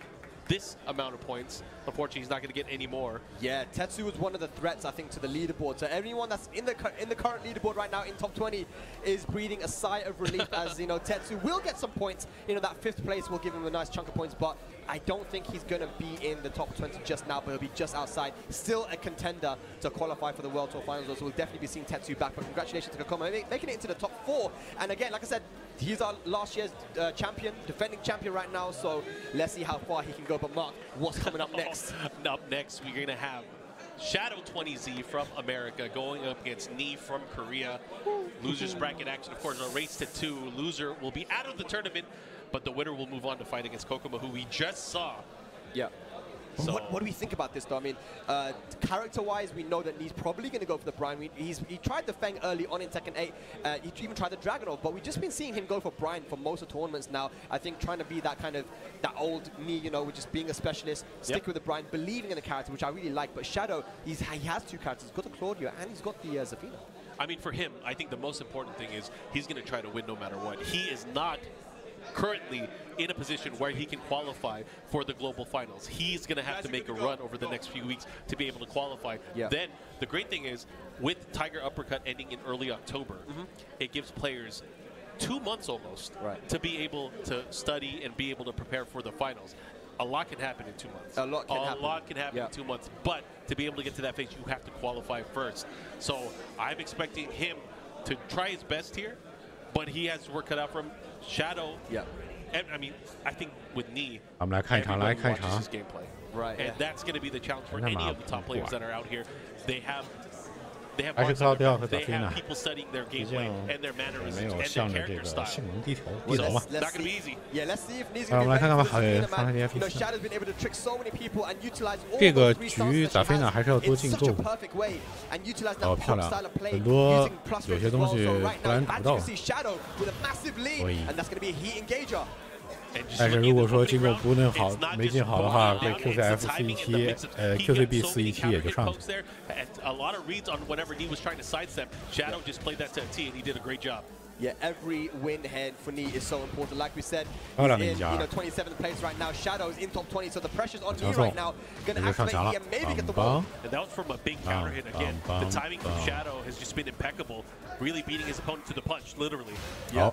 this amount of points. Unfortunately, he's not going to get any more. Yeah, Tetsu was one of the threats, I think, to the leaderboard. So everyone that's in the current leaderboard right now in top 20 is breathing a sigh of relief as, you know, Tetsu will get some points. You know, that 5th place will give him a nice chunk of points, but I don't think he's going to be in the top 20 just now, but he'll be just outside. Still a contender to qualify for the World Tour Finals, so we'll definitely be seeing Tetsu back. But congratulations to Kokoma, making it into the top 4. And again, like I said, he's our last year's champion, defending champion right now, so let's see how far he can go. But Mark, what's coming up next? Up next, we're going to have Shadow 20Z from America going up against Knee from Korea. Losers bracket action, of course, a race to 2. Loser will be out of the tournament, but the winner will move on to fight against Kokuma, who we just saw. Yeah. So what do we think about this, though? I mean, character-wise, we know that Knee's probably going to go for the Brian. He tried the Feng early on in Tekken 8. He even tried the Dragunov, but we've just been seeing him go for Brian for most of the tournaments now. I think trying to be that kind of, that old Knee, you know, with just being a specialist, stick with the Brian, believing in the character, which I really like. But Shadow, he has 2 characters. He's got the Claudio, and he's got the Zafina. I mean, for him, I think the most important thing is he's going to try to win no matter what. He is not currently in a position where he can qualify for the global finals. He's going to have to make a run over the next few weeks to be able to qualify. Yeah. Then the great thing is, with Tiger Uppercut ending in early October, it gives players 2 months almost to be able to study and be able to prepare for the finals. A lot can happen in 2 months. A lot can happen in 2 months. But to be able to get to that phase, you have to qualify first. So I'm expecting him to try his best here, but he has work cut out for him. Shadow, and I mean, I think with Knee, everybody watches his gameplay. Right. And that's going to be the challenge for any of the top players that are out here. They have people studying their gameplay and their mannerisms and their character style. So it's not going to be easy. Yeah, let's see if Knee's going to be ready for this. Shadow's been able to trick so many people and utilize all the 3 stars that she has in such a perfect way and utilize that pop style of play using plus range as well. So right now, as you see Shadow with a massive lead, and that's going to be a heat engager. 但是如果说进攻不能好，没进好的话，被 QCB 417也就上去。A lot of reads on whenever he was trying to sidestep, Shadow just played that to a T, and he did a great job. Yeah, every win head for Knee is so important. Like we said, he's in 27th place right now. Shadow's in top 20, so the pressure's on Knee right now. Going to activate Knee and maybe get the wall. And that was from a big counter hit again. The timing from Shadow has just been impeccable, really beating his opponent to the punch, literally. Yeah.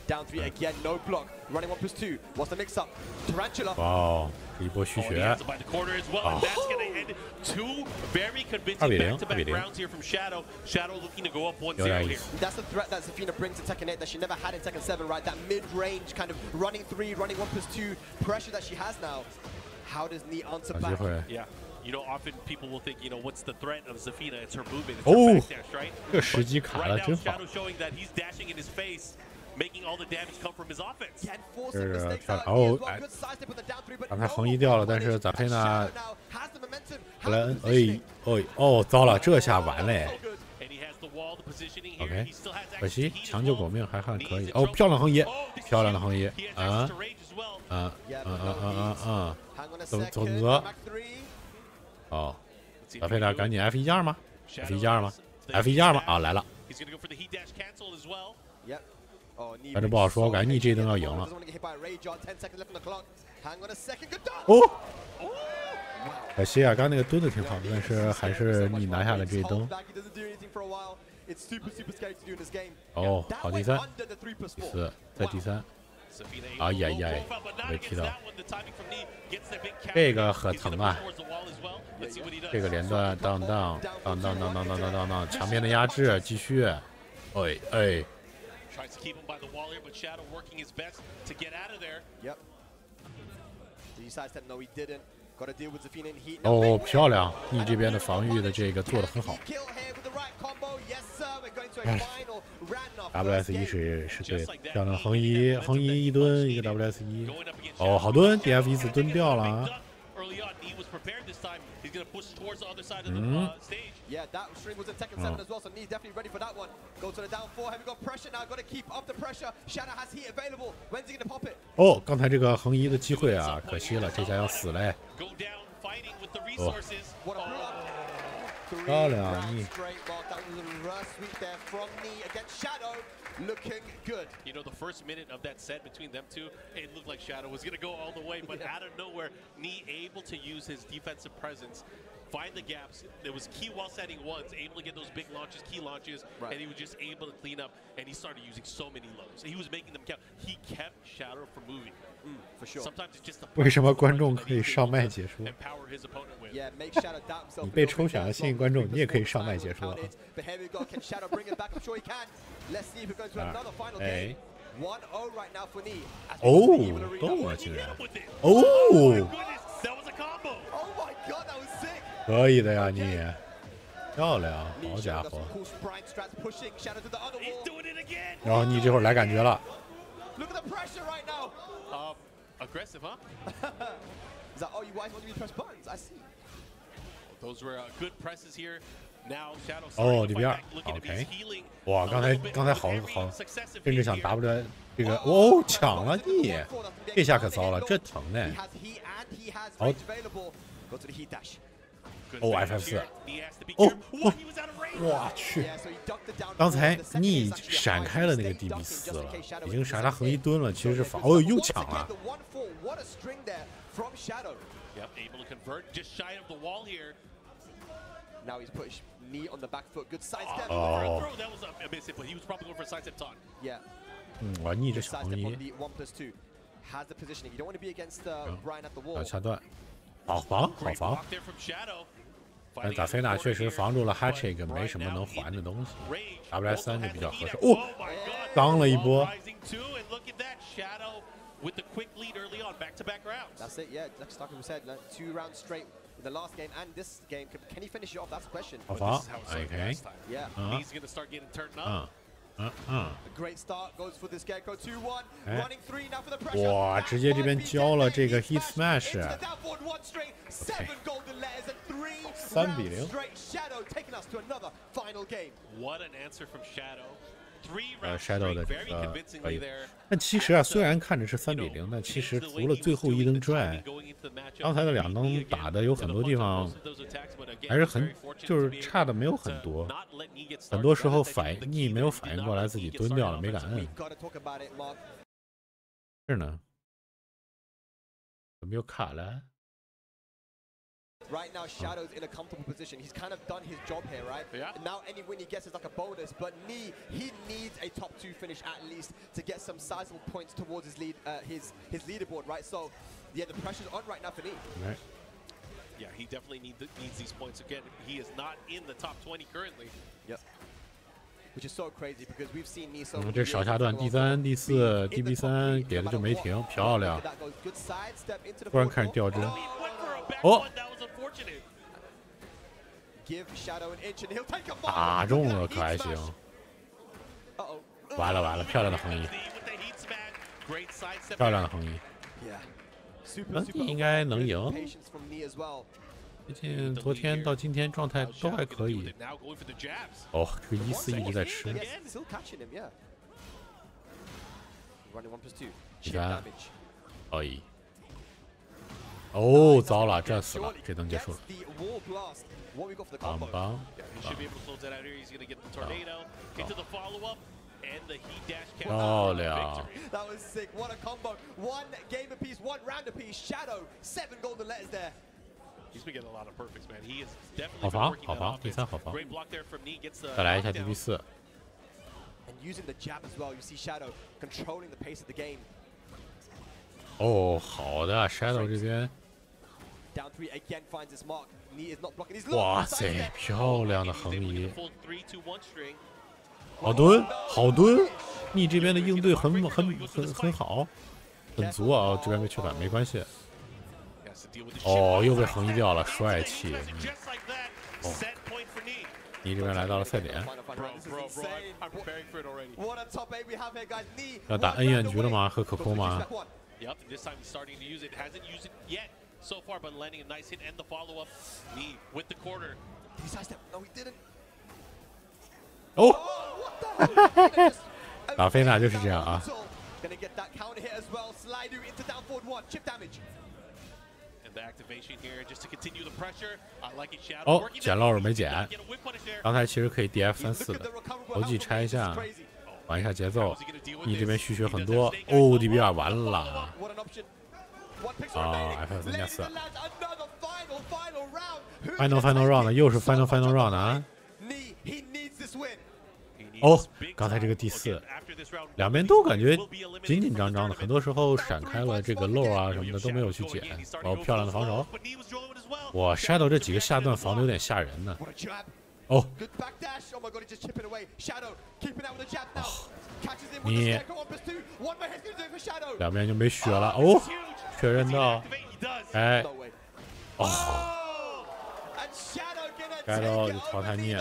Down 3 again, no block. Running 1+2. What's the mix-up? Tarantula. Wow. 一波虚血。He has it by the corner as well, and that's going to end 2 very convincing back-to-back rounds here from Shadow. Shadow looking to go up 1-0 here. That's the threat that Zafina brings to Tekken 8 that she never had in Tekken 7, right? That mid-range kind of running 3, running 1+2 pressure that she has now. How does Knee answer back? Yeah. You know, often people will think, you know, what's the threat of Zafina? It's her movement, it's her backdash, right? 这时机卡的真好。 Shadow showing that he's dashing in his face, making all the damage come from his offense. 哦，刚才横移掉了，但是咋菲娜后来糟了，这下完嘞。OK， 可惜抢救狗命还可以。哦，漂亮横移，漂亮的横移走泽。哦，咋菲娜赶紧 F1加吗 ？F1加吗 ？F1加吗？啊，来了。 反正不好说，感觉你这一顿要赢了。哦，可惜啊，刚刚那个蹲的挺好的，但是还是你拿下了这一灯。哦，好，第三，第四，在第三。哎呀呀，没踢到。这个很疼啊！这个连段当，墙边的压制继续。哎哎。哦，漂亮！你这边的防御的这个做得很好。WS1是对，漂亮横移一蹲一个 WS1。哦，好蹲 ，DF 一次蹲掉了。嗯。哦，刚才这个横移的机会啊，可惜了，这下要死嘞。哦。漂亮，你。Looking good. You know, the first minute of that set between them two, it looked like Shadow was going to go all the way, but out of nowhere, Knee able to use his defensive presence, find the gaps. There was key while setting ones, able to get those big launches, key launches, and he was just able to clean up, and he started using so many lows. He was making them count. He kept Shadow from moving. For sure. Sometimes it's just the 为什么观众可以上麦解说？你被抽选了幸运观众，你也可以上麦解说。哎，哦，动了竟然！哦，可以的呀你，漂亮，好家伙！然后你这会儿来感觉了。Aggressive, huh? Is that, oh, you guys want me to press buttons? I see. Those were good presses here. Now Shadow. 哦，里边 ，OK。哇，刚才好，甚至想 W 这个，哦，抢了你，这下可糟了，这疼呢。好。哦 ，FF4。哦，我去！刚才逆闪开了那个 DB4了，已经杀他横一蹲了，其实是防。哦，又抢了。哦。我逆着小横移。掐断。好防，好防。但达菲娜确实防住了 Hatchik， 没什么能还的东西。WS3 就比较合适。哦，当了一波。好防 ，OK。哇，直接这边交了这个 Heat Smash。3比0。Shadow 的这个可以，但其实啊，虽然看着是3比0，但其实除了最后一蹬拽，刚才的2蹬打的有很多地方还是就是差的没有很多，很多时候逆没有反应过来，自己蹲掉了，没敢摁。是呢，有没有卡了？ Right now, Shadow's in a comfortable position. He's kind of done his job here, right? Yeah. Now any win he gets is like a bonus, but he needs a top 2 finish at least to get some sizable points towards his his leaderboard, right? So, yeah, the pressure's on right now for Knee. Right. Yeah, he definitely needs these points again. He is not in the top 20 currently. Yep. Which is so crazy because we've seen Knee so. 这少下段第3、第4、DB3给的就没停，漂亮。突然开始掉帧。哦。 打中了可还行？完了完了，漂亮的横移，漂亮的横移，应该能赢。毕竟昨天到今天状态都还可以。哦，这个1-4一直在吃。3，哎。 哦，糟了，这死了，这灯结束了。棒棒！漂亮！好防，好防，第3好防。再来一下第4。哦，好的 ，Shadow 这边。哇塞，漂亮的横移。好蹲，好蹲，你这边的应对很好，很足啊！这边没缺反，没关系。哦，又被横移掉了，帅气！哦，你这边来到了赛点。要打恩怨局了吗？和可空吗哦，老菲娜就是这样啊。哦，捡漏了没捡？刚才其实可以 DF34的，头技拆一下，玩一下节奏。你这边续血很多，哦，DB2完了。啊 ，F3+4。Final round 又是 Final round 啊！哦，刚才这个第4，两边都感觉紧紧张张的，很多时候闪开了这个漏啊什么的都没有去捡。哦，漂亮的防守！哇 ，Shadow 这几个下段防的有点吓人呢。哦，你两边就没血了。哦，确认到，哎，哦 ，Shadow 就淘汰你。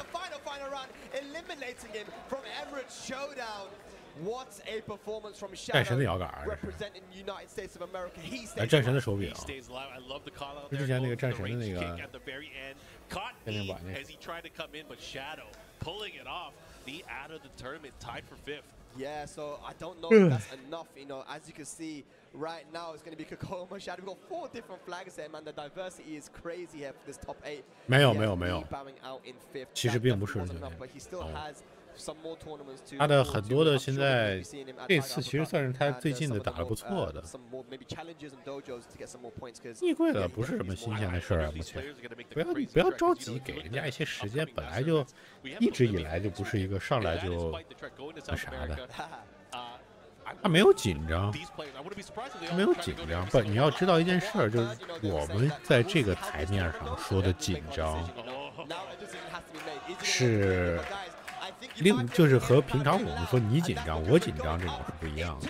战神的摇杆啊，哎，战神的手柄，就之前那个战神的那个天天版那个。Yeah, so I don't know if that's enough. You know, as you can see right now, it's going to be Kokoma Shadow. We've got 4 different flags here, man. The diversity is crazy here for this top 8. 没有，其实并不是。他的很多的现在这次其实算是他最近的打得不错的。逆柜的不是什么新鲜的事儿啊，目前不要着急，给人家一些时间，本来就一直以来就不是一个上来就那啥的。他没有紧张，不，你要知道一件事儿，就是我们在这个台面上说的紧张，是就是和平常我们说你紧张我紧张这种是不一样的。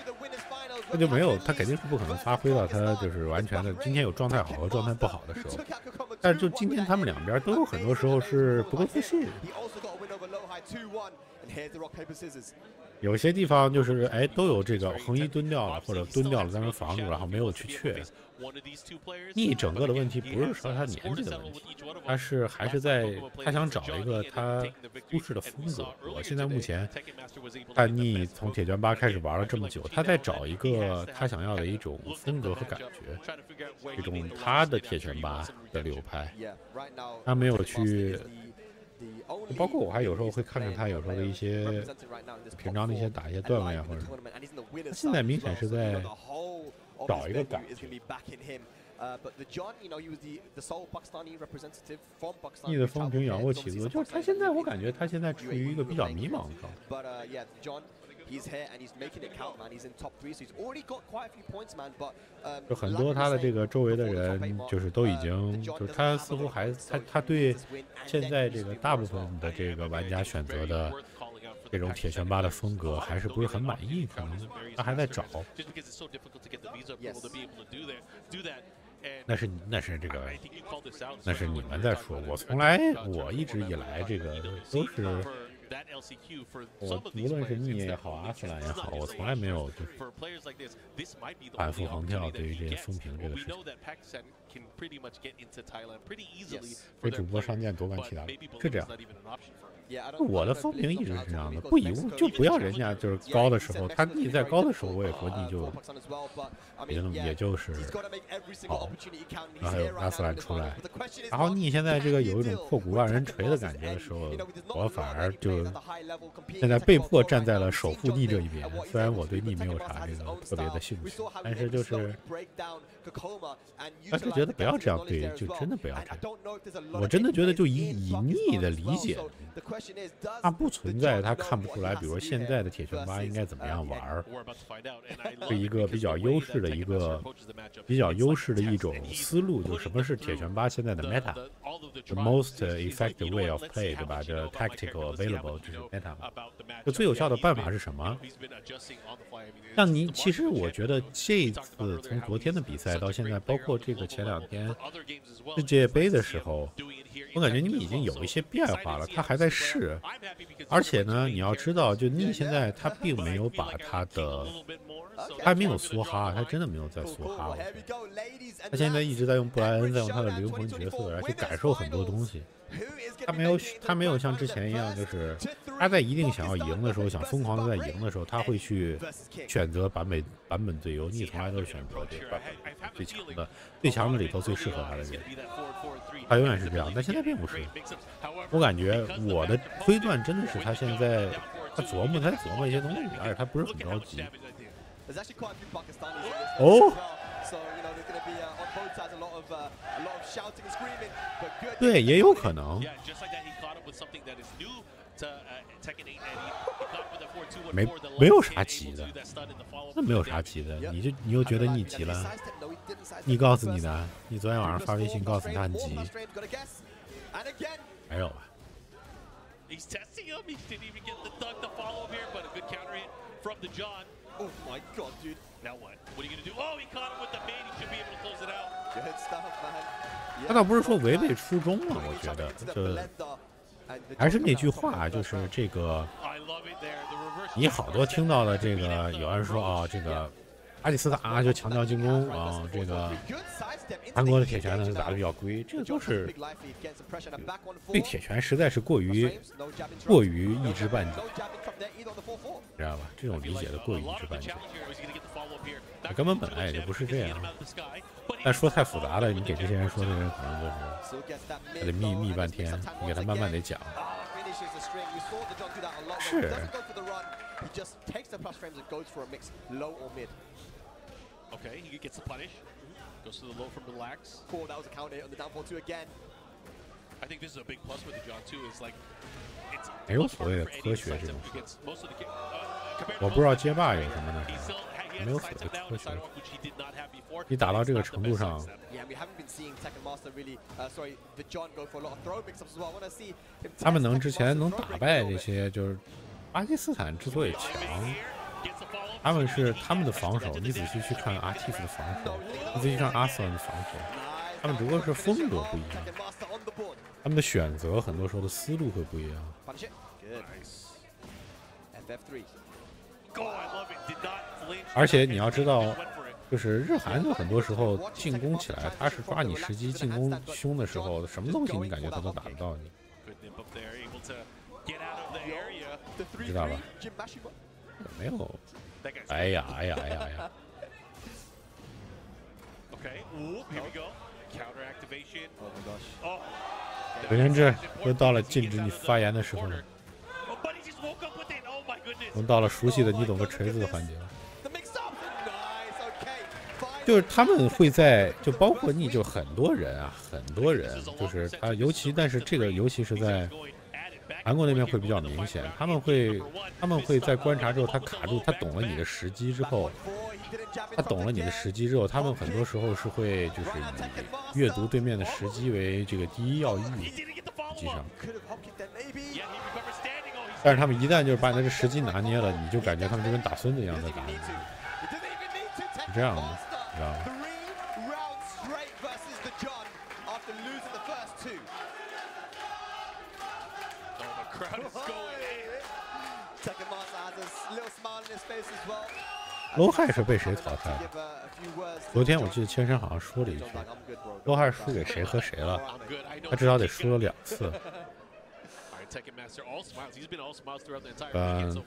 他就没有，他肯定是不可能发挥到他就是完全的。今天有状态好和状态不好的时候，但是就今天他们两边都有很多时候是不够自信。有些地方就是哎都有这个横移蹲掉了，或者蹲掉了在那防住，然后没有去确。你整个的问题不是说他年纪的问题，他是还是在他想找一个他舒适的风格。我现在目前看你从铁拳8开始玩了这么久，他在找一个他想要的一种风格和感觉，一种他的铁拳8的流派，他没有去。包括我还有时候会看看他有时候的一些平常的一些打一些段位啊，或者他现在明显是在找一个感觉。你的风评仰卧起坐，就是他现在我感觉他现在处于一个比较迷茫的状态。就很多他的这个周围的人，就是都已经，就是他似乎还他对现在这个大部分的这个玩家选择的这种铁拳8的风格还是不是很满意，可能他还在找。那是这个，那是你们在说，我一直以来这个都是。我无论是你也好，阿斯兰也好，我从来没有就是反复横跳对于这些风评这个事情。非主播上线夺冠替代是这样。我的风评一直是这样的，不以物就不要人家就是高的时候，他逆在高的时候，我也说逆就也就是好。然后还有拉斯兰出来，然后逆现在这个有一种破鼓让人锤的感觉的时候，我反而就现在被迫站在了守护逆这一边。虽然我对逆没有啥这个特别的兴趣，但是就是觉得不要这样对，就真的不要这样。我真的觉得就以逆的理解，它不存在他看不出来，比如说现在的铁拳8应该怎么样玩，是一个比较优势的一种思路，就是什么是铁拳8现在的 meta。The most effective way of play， 对吧？这 tactical available 这是 meta。就最有效的办法是什么？让你其实我觉得这一次从昨天的比赛到现在，包括这个前2天世界杯的时候，我感觉你已经有一些变化了。他还在试，而且呢，你要知道，就你现在他并没有把他的，他还没有梭哈，他真的没有在梭哈。他现在一直在用布莱恩，在用他的灵魂角色，而且感受很多东西。他没有像之前一样，就是他在一定想要赢的时候，想疯狂的在赢的时候，他会去选择版本最优。你从来都是选择这个版本最强的里头最适合他的人，他永远是这样。但现在并不是，我感觉我的推断真的是他现在他琢磨一些东西，而且他不是很着急。哦。对，也有可能。没有啥急的，那没有啥急的，你又觉得你急了？你告诉你的，你昨天晚上发微信告诉他很急，没有吧？Oh my god, dude. Now what? What are you gonna do? Oh, he caught him with the bait. He should be able to close it out. Good stuff, man. 他倒不是说违背初衷了，我觉得就还是那句话，就是这个，你好多听到了这个有人说啊，这个巴基斯坦就强调进攻啊，这个韩国的铁拳呢打得比较龟，这个就是对铁拳实在是过于一知半解，知道吧？这种理解的过于一知半解，根本来也就不是这样。但说太复杂了，你给这些人说的人可能就是还得密半天，你给他慢慢得讲。是。Okay, he gets the punish. Goes to the low from relax. Cool, that was a counter hit on the down 4-2 again. I think this is a big plus for the John too. Is like it's 没有所谓的科学这种事，我不知道街霸有什么呢？没有所谓的科学。你打到这个程度上，他们之前能打败这些，就是巴基斯坦之所以强。他们的防守，你仔细去看阿蒂夫的防守，你仔细看阿斯兰的防守，他们只不过是风格不一样，他们的选择很多时候的思路会不一样。而且你要知道，就是日韩的很多时候进攻起来，他是抓你时机进攻凶的时候，什么东西你感觉他都打得到你，知道吧？没有。哎呀刘天志又到了禁止你发言的时候了，我们到了熟悉的你懂个锤子的环节了。就是他们会在，就包括你，就很多人就是他，但是这个尤其是在韩国那边会比较明显，他们会在观察之后，他卡住，他懂了你的时机之后，他们很多时候是会就是以阅读对面的时机为这个第一要义，实际上。但是他们一旦就是把你的这时机拿捏了，你就感觉他们就跟打孙子一样在打你，是这样的，你知道吗？罗汉是被谁淘汰的？昨天我记得千山好像说了一句，罗汉输给谁和谁了？他至少得输了2次。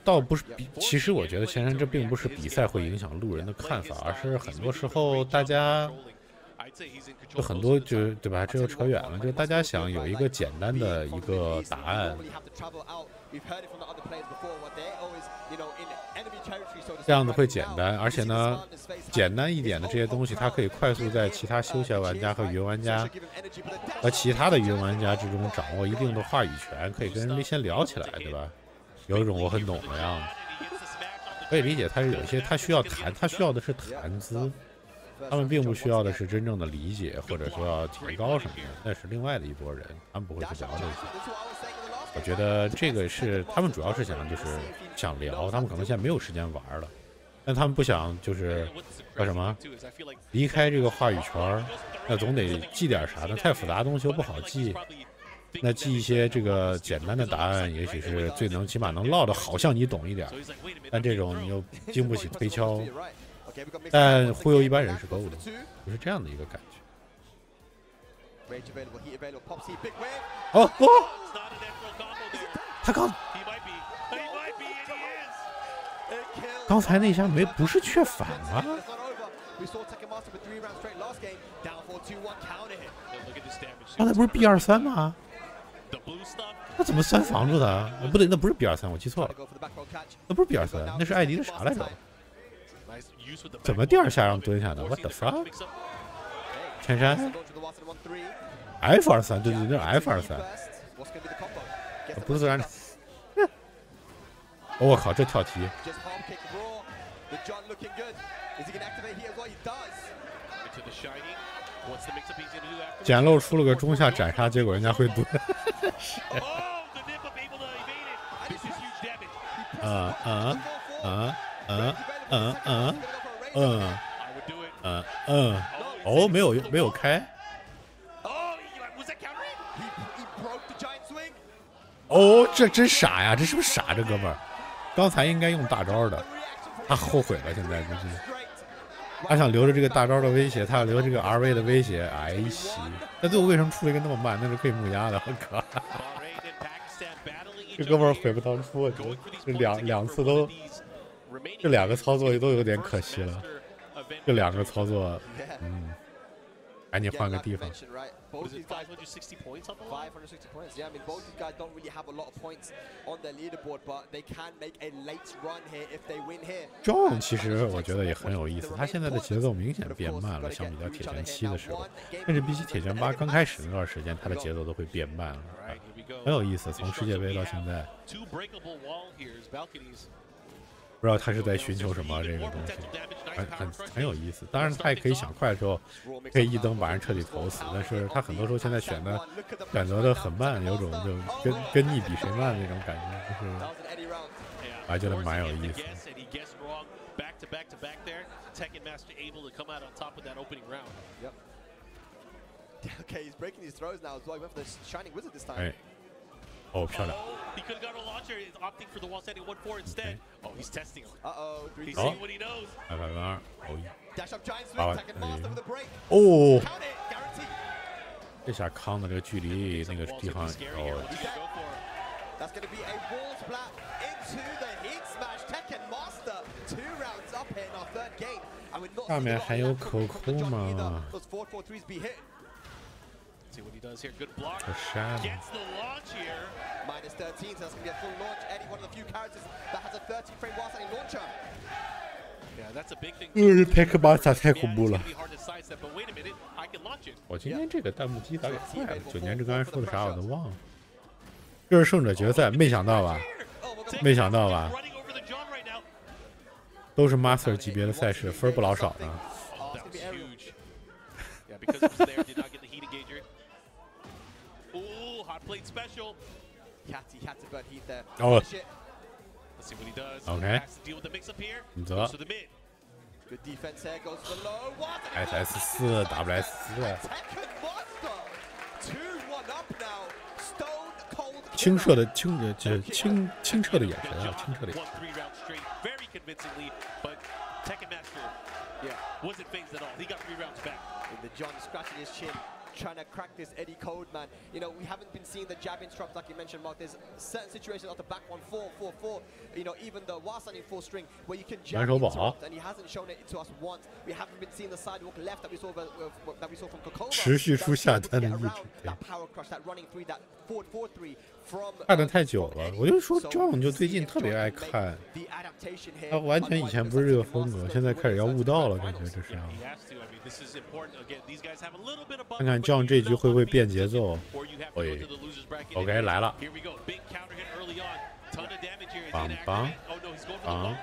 倒不是其实我觉得前山这并不是比赛会影响路人的看法，而是很多时候大家有很多就是对吧？这又扯远了，就是大家想有一个简单的一个答案，这样子会简单，而且呢，简单一点的这些东西，它可以快速在其他休闲玩家和云玩家和其他的云玩家之中掌握一定的话语权，可以跟人先聊起来，对吧？有一种我很懂的样子，可以理解。他是有一些他需要谈，他需要的是谈资。他们并不需要的是真正的理解，或者说要提高什么的，那是另外的一拨人，他们不会去聊这些。我觉得这个是他们主要是想聊，他们可能现在没有时间玩了，但他们不想就是叫什么离开这个话语圈，那总得记点啥呢？太复杂的东西又不好记，那记一些这个简单的答案，也许是起码能唠的好像你懂一点，但这种你又经不起推敲。但忽悠一般人是够的，就是这样的一个感觉。哦，他刚才那下不是确反吗？刚才不是 B23 吗？那怎么3防住他？不对，那不是 B23，我记错了，那不是 B23，那是艾迪的啥来着？怎么第2下让蹲下的 ？What the fuck？ 前山 F23，对，那是 F23，不是自然。我靠，这跳题！捡漏出了个中下斩杀，结果人家会蹲。哦，没有开。哦，这真傻呀！这是不是傻？这哥们儿，刚才应该用大招的，他后悔了。现在就是，他想留着这个大招的威胁，他想留这个 RV 的威胁。哎西，那最后为什么出了一个那么慢？那是可以木压的，很可爱。这哥们儿悔不当初，我觉得这两次都。这2个操作都有点可惜了，这2个操作，赶紧换个地方。John 其实我觉得也很有意思，他现在的节奏明显变慢了，相比较铁拳7的时候，甚至比起铁拳8刚开始那段时间，他的节奏都会变慢了，很有意思。从世界杯到现在。不知道他是在寻求什么这个东西，很有意思。当然，他也可以想快的时候，可以一灯把人彻底投死。但是他很多时候现在选择的很慢，有种就跟你比谁慢那种感觉，就是我觉得蛮有意思。哎。哦，漂亮！哦，这下康的这个距离那个地方下面还有口口吗See what he does here. Good block. Gets the launch here. -13, so that's going to be a full launch. Eddie, one of the few characters that has a 13-frame while standing launcher. Yeah, that's a big thing. 铁拳8太恐怖了。我今天这个弹幕机咋给坏了？9年之刚才说的啥我都忘了。这是胜者决赛，没想到吧？没想到吧？都是 Master 级别的赛事，分不老少呢。Yeah, because it was there, did not get the heat engager. Ooh, hot plate special. Catty had to burn heat there. Oh. Let's see what he does. Okay. Has to deal with the mix up here. Goes to the mid. Good defense there, goes for the low. What? SS4 WS4。清澈的清澈的眼神啊，清澈的眼神。Very convincingly, but Tekken Master, wasn't phased at all. He got 3 rounds back. The John scratching his chin, trying to crack this Eddie code, man. You know, we haven't been seeing the jab interrupts like you mentioned, Mark. There's certain situations off the back 1-4-4-4. You know, even the while standing full string where you can jab interrupt, and he hasn't shown it to us once. We haven't been seeing the sidewalk left that we saw from Kokova. 持续出下单的意志。 That power crush, that running three, that forward 4-3 from. 看的太久了，我就说 John 就最近特别爱看，他完全以前不是这个风格，现在开始要悟道了，感觉这是。看看 John 这局会不会变节奏？会 ，OK 来了，棒棒棒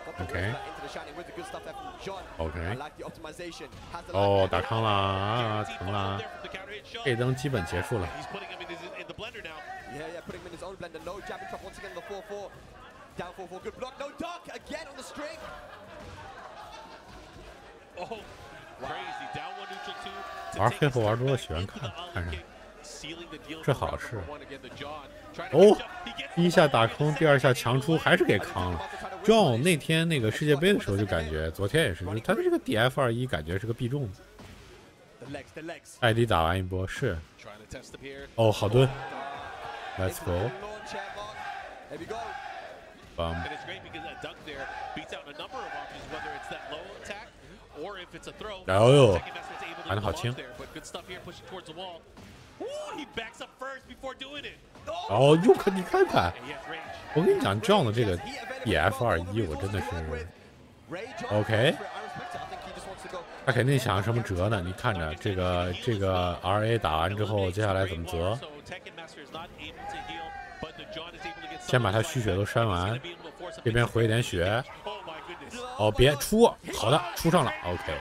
，OK OK， 哦打康了啊，疼了，这灯基本结束了。 Yeah, putting him in his own blender. No jabbing trap once again. The 4-4. Down 4-4. Good block. No duck. Again on the string. Oh, crazy. Down 1 neutral 2. 玩黑后玩多了，喜欢看，看上。这好事。哦，第一下打空，第二下强出，还是给康了。John 那天那个世界杯的时候就感觉，昨天也是，他的这个 DF21感觉是个必中。艾迪打完一波是。哦，好蹲。 Let's go. And it's great because that dunk there beats out a number of options, whether it's that low attack or if it's a throw. 哦呦，弹得好轻。 But good stuff here, pushing towards the wall. He backs up first before doing it. 哦，又可你看看，我跟你讲，John 的这个 DF21，我真的是 OK。他肯定想什么折呢？你看着这个RA 打完之后，接下来怎么折？ 先把他虚血都删完，这边回一点血。哦，别出，好的，出上了 ，OK。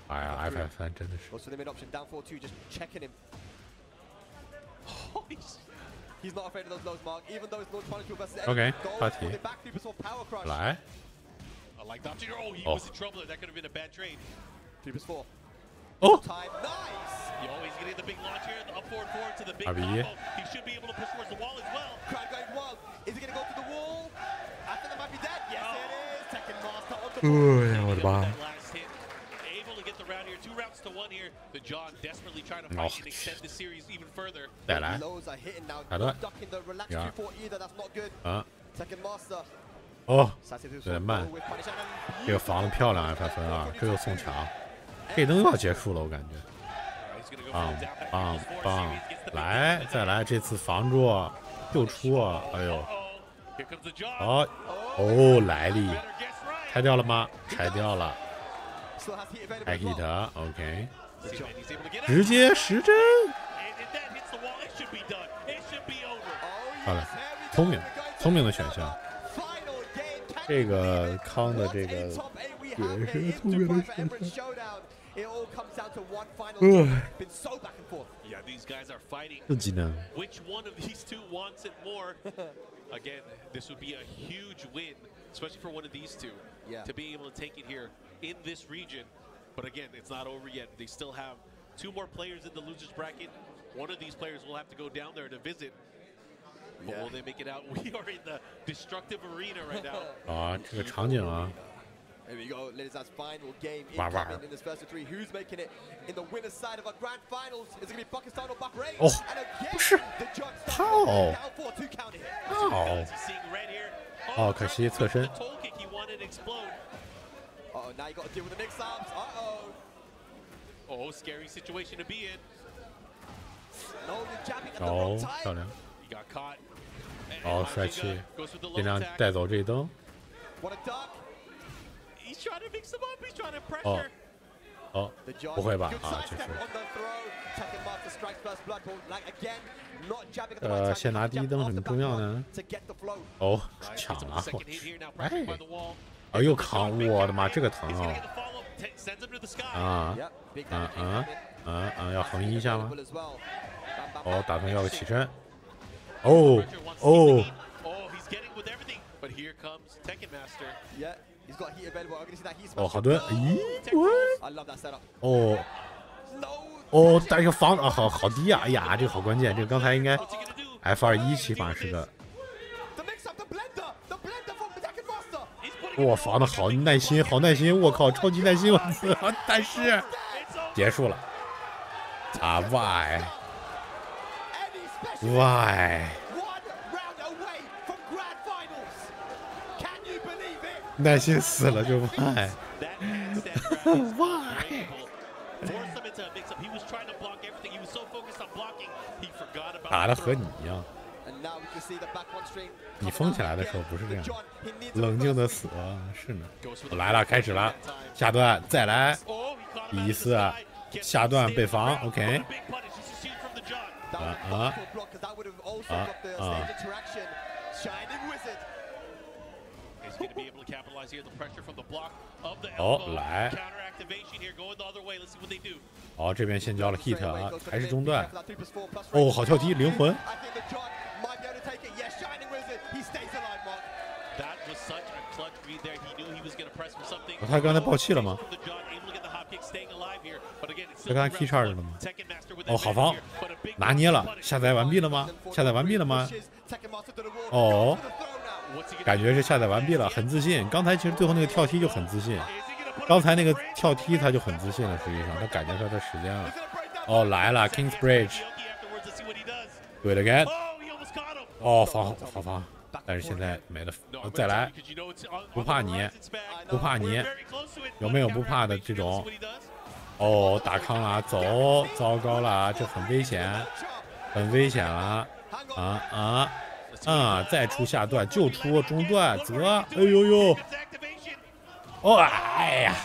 哎呀 ，FF3 真的是。OK， 发题。来。哦。2-1。哎呀，我的妈！哦，再来，打断，啊，哦，有点慢，这个防的漂亮 FF2，这又送墙，这灯要结束了，我感觉。棒，来，再来，这次防住，就出，哎呦，好，哦，来历，拆掉了吗？拆掉了。 I hit OK， 直接10帧，好了，聪明的选项。这个康的这个也是聪明的选项。又技能。Again, this would be a huge win, especially for one of these two, to be able to take it here in this region. But again, it's not over yet. They still have 2 more players in the losers bracket. One of these players will have to go down there to visit. But will they make it out? We are in the destructive arena right now. 啊，这个场景啊。 Here we go, Lizard's final game incoming in this first of 3. Who's making it in the winner's side of our grand finals? Is it going to be Pakistan or Bahrain? 哦，不是，套，哦，可惜侧身。Oh, now you got to deal with the mix ups. Oh, scary situation to be in. No, you're jabbing at the 哦， wrong time. 漂亮。 He got caught. 哦，帅气，尽量带走这灯。 What a duck. He's trying to mix them up. He's trying to pressure. 哦，不会吧？啊，确实。先拿第一灯很重要呢。哦，抢了，我去！哎，哦，又扛，我的妈，这个疼啊！要横移一下吗？哦，打算要个起身。哦。哦，好蹲，咦，哦，但是防啊，好低啊！哎呀，这个好关键，这个刚才应该 F21起码是个。哇，防的好耐心，好耐心！我靠，超级耐心！我操！但是结束了。啊 ，why？ 耐心死了就why？ 打的和你一样。你疯起来的时候不是这样，冷静的死。是呢，我来了，开始了，下段再来，第一次下段被防 ，OK。好，来。好，这边先交了 hit 啊，还是中断。哦，好跳踢，灵魂。他刚才爆气了吗？他刚才 key charge 了吗？哦，好防，拿捏了。下载完毕了吗？下载完毕了吗？哦，感觉是下载完毕了，很自信。刚才其实最后那个跳踢就很自信，刚才那个跳踢他就很自信了，实际上他感觉他的时间了。哦，来了 King's Bridge， 对了 again， 哦，防，但是现在没了，再来，不怕你，不怕你，有没有不怕的这种？哦，打康了，走，糟糕了，这很危险，很危险了，再出下段就出中段，则，哎呦呦，哦，哎呀。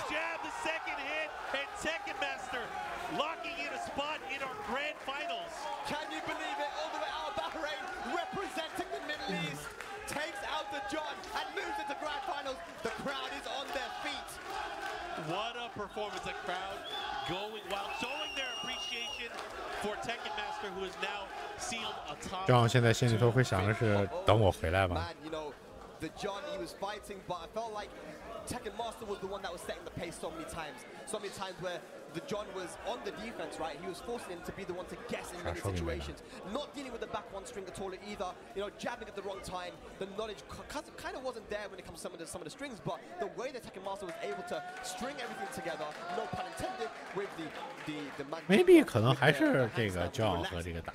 这样现在心里头会想的是，等我回来吧。Tekken Master was the one that was setting the pace so many times where the John was on the defense, right? He was forcing him to be the one to guess in many situations, not dealing with the back one string at all either, you know, jabbing at the wrong time. The knowledge kind of wasn't there when it comes to some of the strings, but the way that Tekken Master was able to string everything together, no pun intended, with the man. Maybe 可能还是这个 John 和这个打。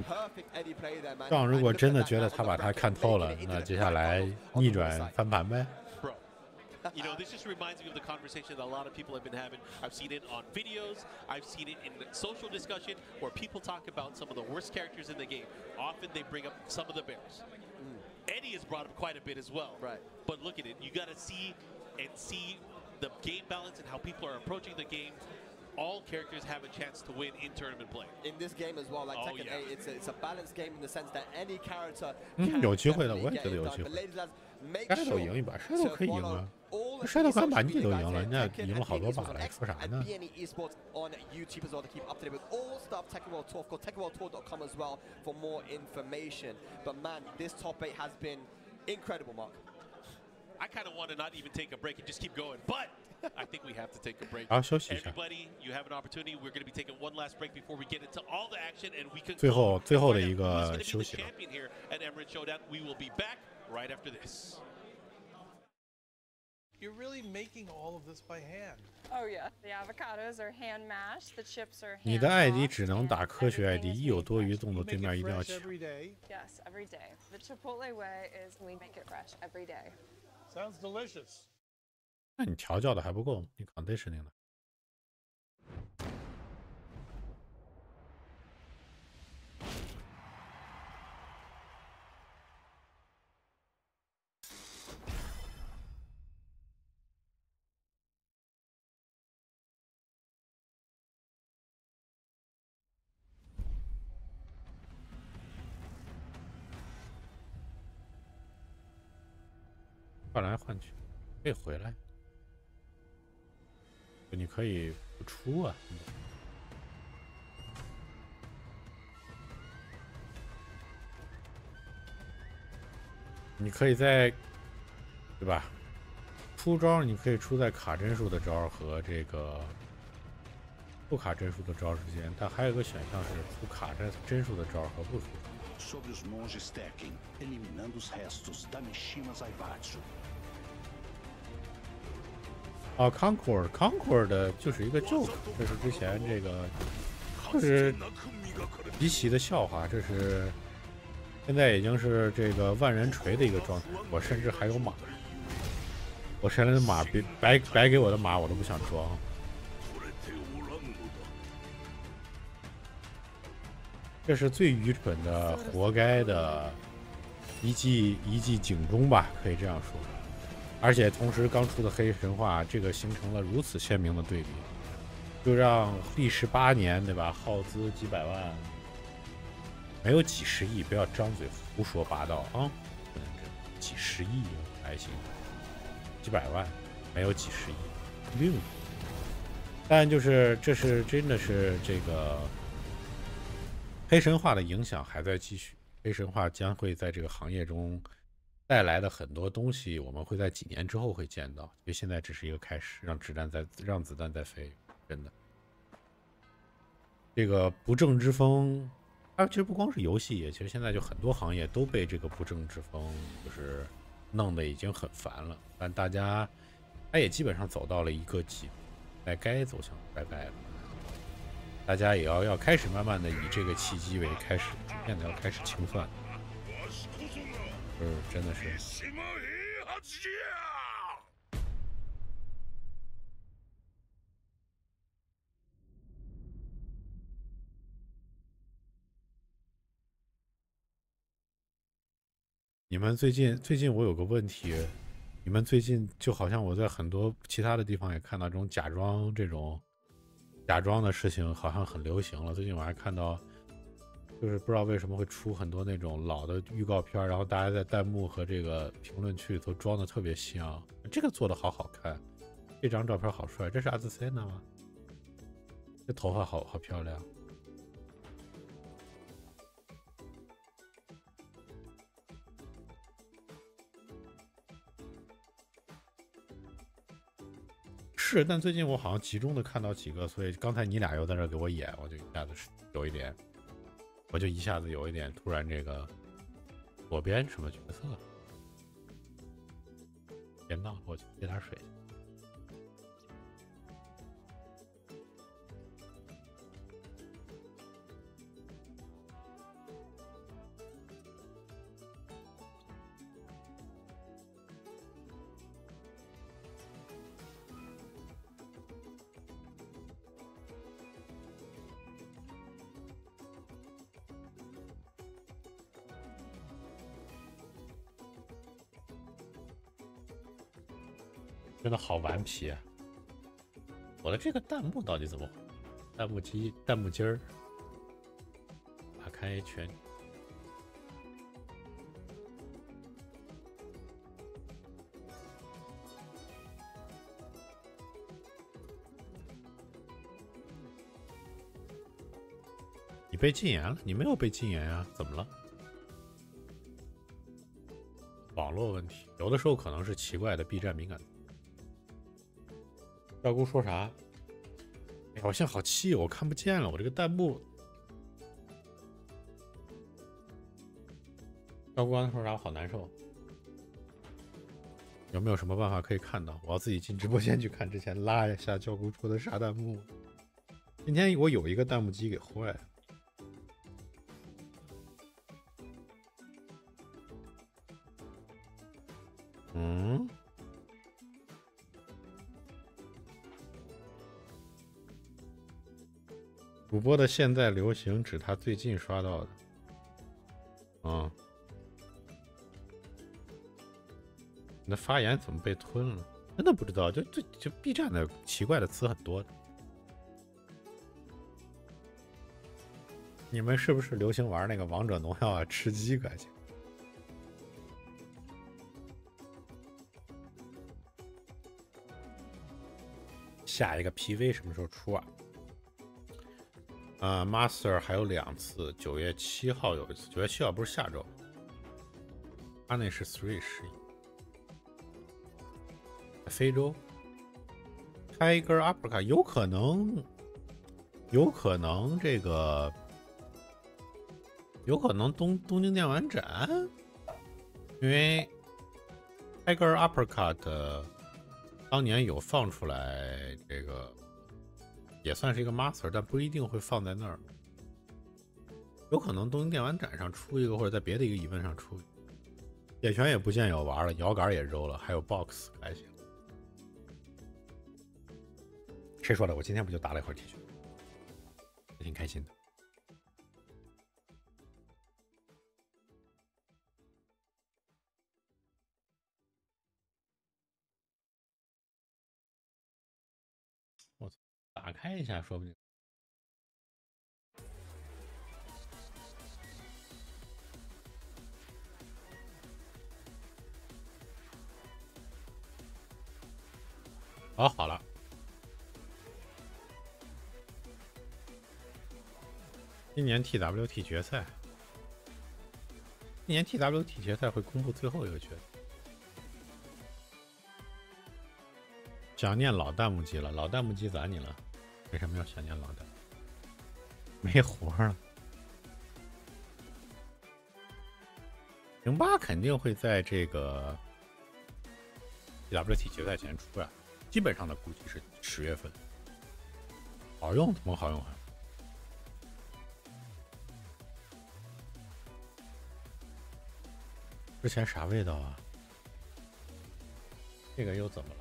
John 如果真的觉得他把他看透了，那接下来逆转翻盘呗。You know, this just reminds me of the conversation that a lot of people have been having. I've seen it on videos. I've seen it in social discussion where people talk about some of the worst characters in the game. Often they bring up some of the bears. Eddie has brought up quite a bit as well. Right. But look at it. You got to see the game balance and how people are approaching the game. All characters have a chance to win in tournament play. In this game as well, like Tekken 8, it's a balanced game in the sense that any character 有机会的，我也觉得有机会。Shadow 赢一把 ，Shadow 可以赢啊。Shadow 刚把你都赢了，人家赢了好多把了，说啥呢？ on YouTube as well to keep up to date with all stuff Tekken World Tour. Go TekkenWorldTour.com as well for more information. But man, this top 8 has been incredible, Mark. I kind of want to not even take a break and just keep going, but I think we have to take a break. Everybody, you have an opportunity. We're going to be taking one last break before we get into all the action, and we can. 最后的一个休息了。 Champion here at Emirates Showdown. We will be back right after this. You're really making all of this by hand. Oh yeah, the avocados are hand mashed, the chips are. 你的 ID 只能打科学 ID， 一有多余动作，对面一定要抢。 Yes, every day. The Chipotle way is we make it fresh every day. Sounds delicious. 那你调教的还不够，你 conditioning 的。换来换去，可以回来。你可以不出啊。你可以在，对吧？出招你可以出在卡帧数的招和这个不卡帧数的招之间，但还有一个选项是出卡帧数的招和不出。 sobre os monges Tekken, eliminando os restos da Mishima Zaibatsu. 哦 ，Concord 的就是一个 joke， 这是之前这个就是极其的笑话，这是现在已经是这个万人锤的一个状态。我甚至还有马，我现在的马白给我的马我都不想装。这是最愚蠢的，活该的一记警钟吧，可以这样说。而且同时刚出的黑神话，这个形成了如此鲜明的对比，就让历时8年，对吧？耗资几百万，没有几十亿，不要张嘴胡说八道啊！不能这几十亿还行，几百万没有几十亿，6。但就是这是真的是这个。黑神话的影响还在继续，黑神话将会在这个行业中带来的很多东西，我们会在几年之后会见到，因为现在只是一个开始，让子弹再飞，真的。这个不正之风，它其实不光是游戏业，其实现在就很多行业都被这个不正之风就是弄得已经很烦了，但大家它也基本上走到了一个极，在该走向拜拜了。大家也要开始慢慢的以这个契机为开始，逐渐的要开始清算。真的是。你们最近我有个问题，你们最近就好像我在很多其他的地方也看到这种假装的事情好像很流行了。最近我还看到，就是不知道为什么会出很多那种老的预告片，然后大家在弹幕和这个评论区里头装的特别像，这个做的好看，这张照片好帅，这是阿兹塞纳吗？这头发好漂亮。是，但最近我好像集中的看到几个，所以刚才你俩又在这给我演，我就一下子有一点突然这个左边什么角色？别闹，我去接点水。真的好顽皮啊！我的这个弹幕到底怎么回事？弹幕机儿，打开全。你被禁言了？你没有被禁言啊？怎么了？网络问题，有的时候可能是奇怪的 B 站敏感。赵姑说啥？哎，我现在好气，我看不见了，我这个弹幕。赵姑刚才说啥？我好难受。有没有什么办法可以看到？我要自己进直播间去看，之前拉一下赵姑说的啥弹幕。今天我有一个弹幕机给坏了。主播的现在流行指他最近刷到的，你的发言怎么被吞了？真的不知道，就 B 站的奇怪的词很多的。你们是不是流行玩那个王者荣耀啊？吃鸡感觉。下一个 PV 什么时候出啊？Master 还有2次，9月7号有一次，9月7号不是下周，他那是311，非洲 Tiger Uppercut 有可能这个有可能东京电玩展，因为 Tiger Uppercut 当年有放出来这个，也算是一个 master， 但不一定会放在那儿。有可能东京电玩展上出一个，或者在别的一个 event 上出一个。铁拳也不见有玩了，摇杆也揉了，还有 box 还行。谁说的？我今天不就打了一会儿铁拳，也挺开心的。我打开一下，说不定。哦，好了。今年 TWT 决赛，今年 TWT 决赛会公布最后一个决赛。想念老弹幕机了，老弹幕机咋你了？为什么要想念老弹？没活了。08肯定会在这个 TWT 决赛前出啊，基本上的估计是10月份。好用，怎么好用啊？之前啥味道啊？这个又怎么了？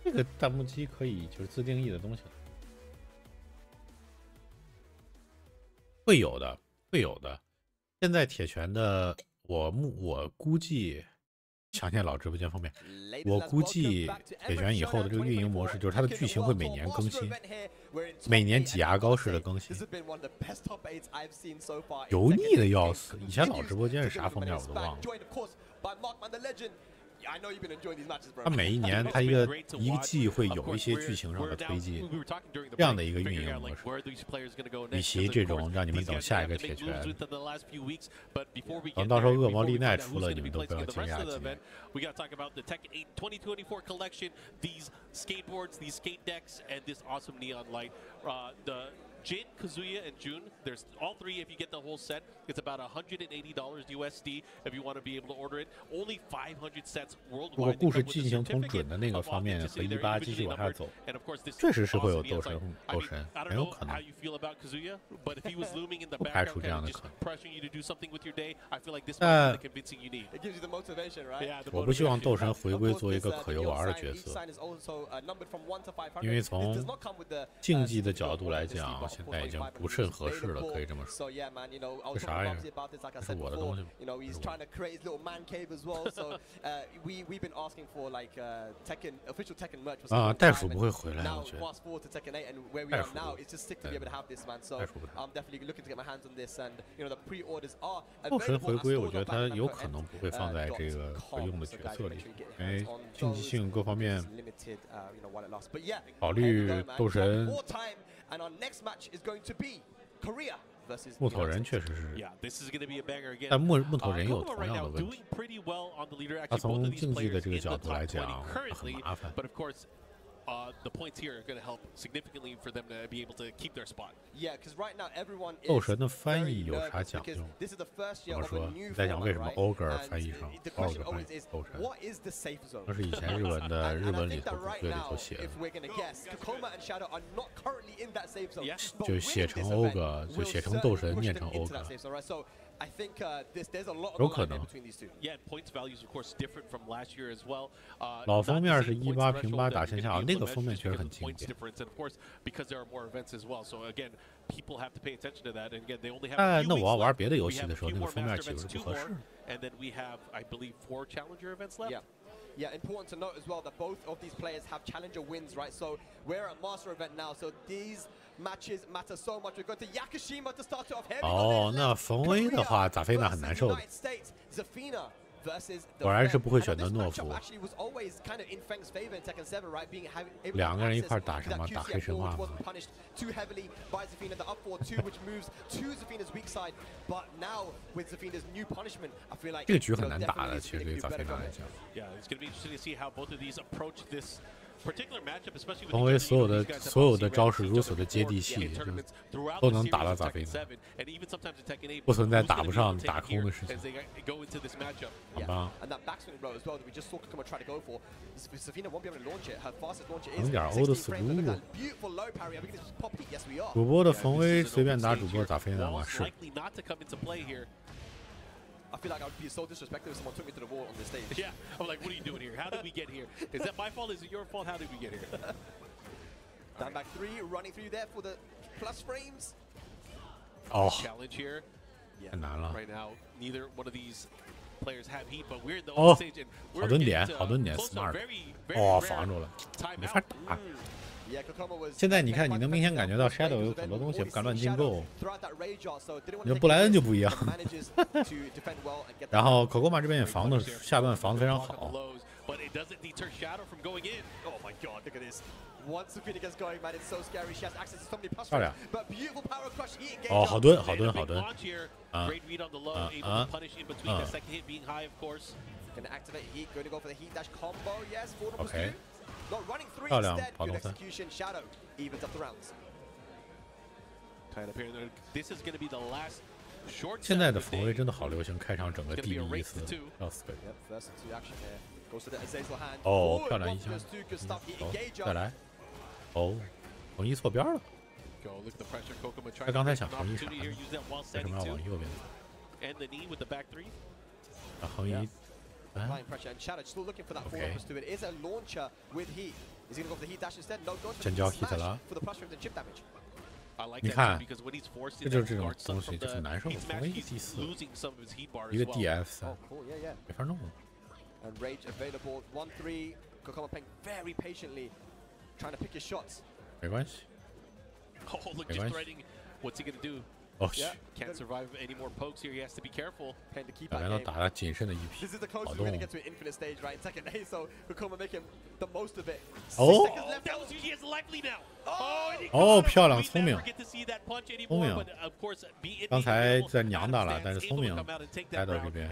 这个弹幕机可以就是自定义的东西，会有的，会有的。现在铁拳的，我估计，想念老直播间方面，我估计铁拳以后的这个运营模式就是它的剧情会每年更新，每年挤牙膏式的更新，油腻的要死。以前老直播间是啥封面我都忘了。它每一年它一个季会有一些剧情上的推进，这样的一个运营模式。与其这种让你们等下一个铁拳，等到时候恶魔丽奈出了，你们都不要惊讶惊讶。We got to talk about the Tekken 8 2024 collection, these skateboards, these skate decks, and this awesome neon light. The Jin, Kazuya, and Jun, there's all three. If you get the whole set, it's about $180 USD if you want to be able to order it. Only 500 sets 如果 worldwide. 故事进行从准的那个方面和18继续往下走，确实是会有斗神，很有可能。不排除这样的可能。但我不希望斗神回归做一个可游玩的角色，因为从竞技的角度来讲。现在已经不甚合适了，可以这么说。这啥呀？这是我的东西吗？啊，袋鼠不会回来，我觉得。袋鼠不太。斗神回归，我觉得它有可能不会放在这个可用的角色里，因为竞技性各方面考虑斗神。木头人确实是，但木头人有同样的问题。他从竞技的这个角度来讲，很麻烦。The points here are going to help significantly for them to be able to keep their spot. Yeah, because right now everyone is 斗神的翻译有啥讲究？怎么说？你在讲为什么 ogre 翻译成 ogre 翻译斗神？那是以前日文的日文里头部队里头写的，就写成 ogre， 就写成斗神，念成 ogre。I think there's a lot 有可能。Yeah, points values of course different from last year as well. 老封面是18平8打线下，那个封面确实很经典。And of course, because there are more events as well, so again, people have to pay attention to that. And again, they only have. 那我要玩别的游戏的时候，那个封面岂不是不合适 ？And then we have, I believe, 4 challenger events left. Yeah, important to note as well that both of these players have challenger wins, right? So we're at master event now, so these matches matter so much. We're going to Yakushima to start it off. 哦，那冯威的话，咋飞那很难受的。果然是不会选择懦夫。两个人一块打什么？打黑神话吗？这个局很难打的，其实对于扎菲娜来讲。冯威所有的招式如此的接地气，都能打到咋飞呢？不存在打不上、打空的事情。好吧。整点欧的思路。主播的冯威随便打主播咋飞呢？嘛是。I feel like I would be so disrespectful if someone took me to the wall on this stage. Yeah, I'm like, what are you doing here? How did we get here? Is that my fault? Is it your fault? How did we get here? Down back 3, running through there for the plus frames. Challenge here. Yeah. Right now, neither one of these players have heat, but we're in the old stage and we're好蹲点 ，smart。防住了，没法打。现在你看，你能明显感觉到 Shadow 有很多东西不敢乱进攻。你说布莱恩就不一样，然后可可玛这边也防的下段防的非常好。漂亮。好蹲。OK。漂亮，跑动3。现在的冯威真的好流行，开场整个地利斯，要死个人。漂亮一下。再来。冯一错边了。他刚才想横一闪，为什么要往右边走？横一。Applying pressure and Shadow still looking for that forward push to it. Is a launcher with heat. Is he going to go for the heat dash instead? No, goes for the smash for the plus frames and chip damage. 你看，这就是这种东西，就是难受。冯威第4，一个 DF3，没法弄。And rage available 1-3. Kokoma playing very patiently, trying to pick his shots. 没关系。没关系。What's he gonna do? Can't survive any more pokes here. He has to be careful. 两边都打得谨慎的一批，好动。漂亮，聪明。刚才在娘打了，但是聪明，来到这边。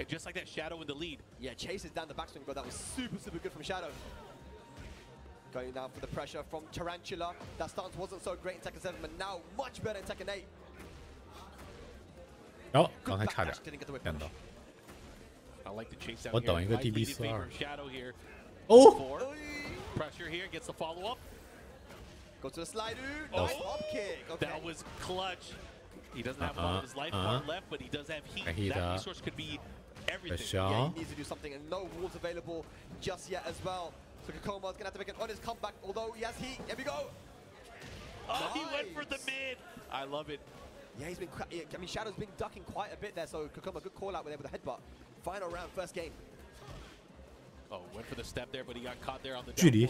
Going down for the pressure from Tarantula. That stance wasn't so great in Tekken 7, but now much better in Tekken 8. 刚才差点骗到。我等一个 DB42。Pressure here gets the follow up. Go to the slide. Nice hop kick. That was clutch. He doesn't have a lot of his life bar left, but he does have heat. That resource could be everything. Yeah, he needs to do something, and no walls available just yet as well. So Kokoma's gonna have to make an honest comeback, although he has heat. Here we go. Nice. He went for the mid. I love it. Yeah, he's been. I mean, Shadow's been ducking quite a bit there. So Kokoma, good call out with a headbutt. Final round, first game. Went for the step there, but he got caught there on the 距离。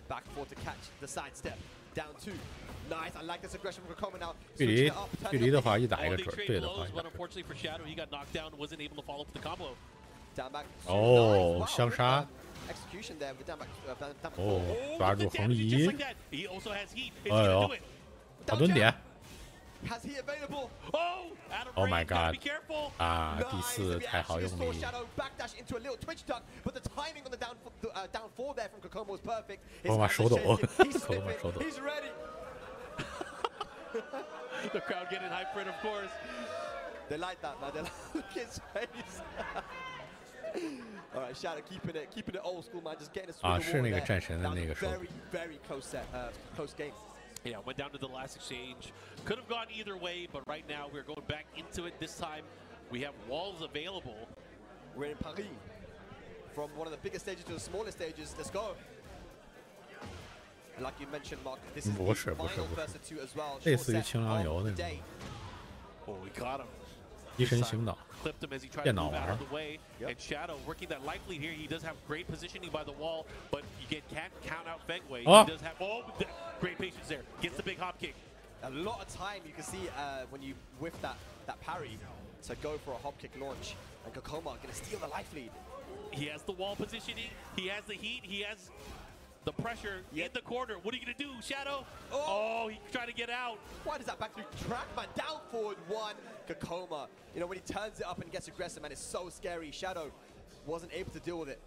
Back four to catch the side step. Down 2. Nice. I like this aggression from Kokoma now. 距离的话，一打一个准，对的话。But unfortunately for Shadow, he got knocked down, wasn't able to follow up the combo. Down back. 相杀。Execution there with down back. 抓住横移。He also has heat. 好蹲点。Has he available? Oh my god. 第4太好用力。Shadow backdash into a little twitch duck, but the timing on the down 4 there from Kokoma was perfect. 手抖。He's ready. The crowd getting hyped for it, of course. They like that, man. They like his face. All right, Shadow keeping it old school, man. Just getting a swing. 是那个战神的那个手。Very close game. Yeah, went down to the last exchange. Could have gone either way, but right now we're going back into it. This time we have walls available. We're in Paris. From one of the biggest stages to the smallest stages. Let's go. And like you mentioned, Mark, this is the final Versa 2 as well. 类似于清凉游那种。We got him. 一身行导。 Clipped him as he tried to move out of the way. And Shadow working that life lead here. He does have great positioning by the wall, but you can't count out Fengway. He does have great patience there. Gets the big hop kick. A lot of time you can see when you whiff that parry to go for a hop kick launch. And Kokoma gonna steal the life lead. He has the wall positioning. He has the heat. He has the pressure in the corner. What are you gonna do, Shadow? He tried to get out. Why does that back through Trackman down forward 1? Kokoma, you know, when he turns it up and gets aggressive, man, it's so scary. Shadow wasn't able to deal with it.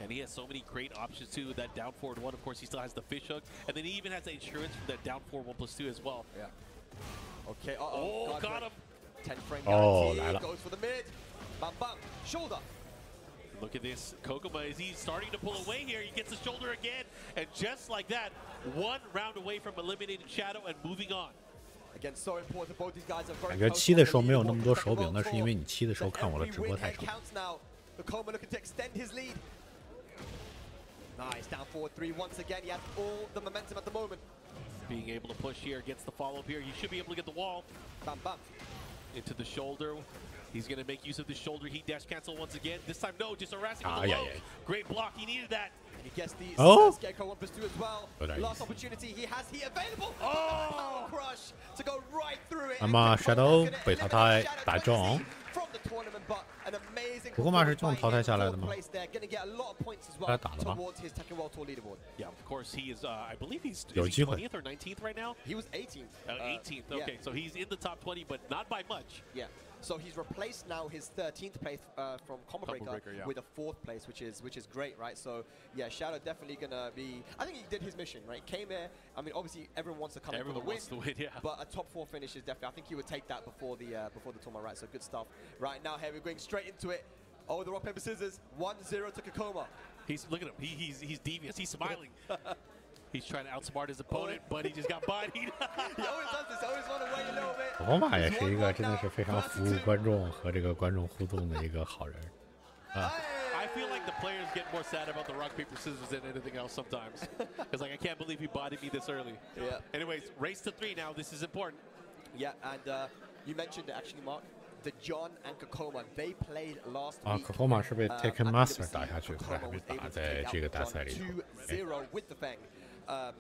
And he has so many great options too. That down forward one, of course, he still has the fish hook, and then he even has the insurance for that down forward 1+2 as well. Yeah. Okay. Oh, got him. 10 frame Oh, guarantee. Goes for the mid. Bam bam. Shoulder. Look at this. Kokoma, is he starting to pull away here? He gets the shoulder again, and just like that, 1 round away from eliminating Shadow and moving on. Again, so important. Both these guys are very 感觉7的时候没有那么多手柄，那是因为你7的时候看我的直播太少。Kokoma looking to extend his lead. Nice, down forward 3 once again. He has all the momentum at the moment. Being able to push here, gets the follow-up here. He should be able to get the wall. Bam, bam. Into the shoulder. He's going to make use of the shoulder heat dash cancel once again. This time, no, just harassing with the low. Great block, he needed that. And he gets the Scarecrow 1+2 as well. Last opportunity, he has heat available. Power crush to go right through it. 那么 Shadow 被淘汰打中。 不过嘛是这种淘汰下来的吗？他打了吗？ Yeah, of course he is. I believe he's 有机会。 20th or 19th right now. He was 18th. 18th. Okay, so he's in the top 20, but not by much. Yeah. So he's replaced now his 13th place from Combo Breaker with a 4th place, which is great, right? So yeah, Shadow definitely gonna be. I think he did his mission, right? Came here. I mean, obviously everyone wants to come in for the win. Wants to win, yeah. But a top 4 finish is definitely. I think he would take that before the tournament, right? So good stuff. Right now, here we're going straight into it. Oh, the rock paper scissors. 1-0 to Kokoma. Look at him. He's devious. He's smiling. He's trying to outsmart his opponent, but he just got bodied. He always does this. Always want to wait a little bit. 罗马也是一个真的是非常服务观众和这个观众互动的一个好人。I feel like the players get more sad about the rock paper scissors than anything else sometimes. Because like I can't believe he bodied me this early. Yeah. Anyways, race to 3 now. This is important. Yeah, and you mentioned it actually, Mark. The John and Kokoma, they played last week. Kokoma 是被 TWT2024 打下去，还没打在这个大赛里。 2-0 with the Feng.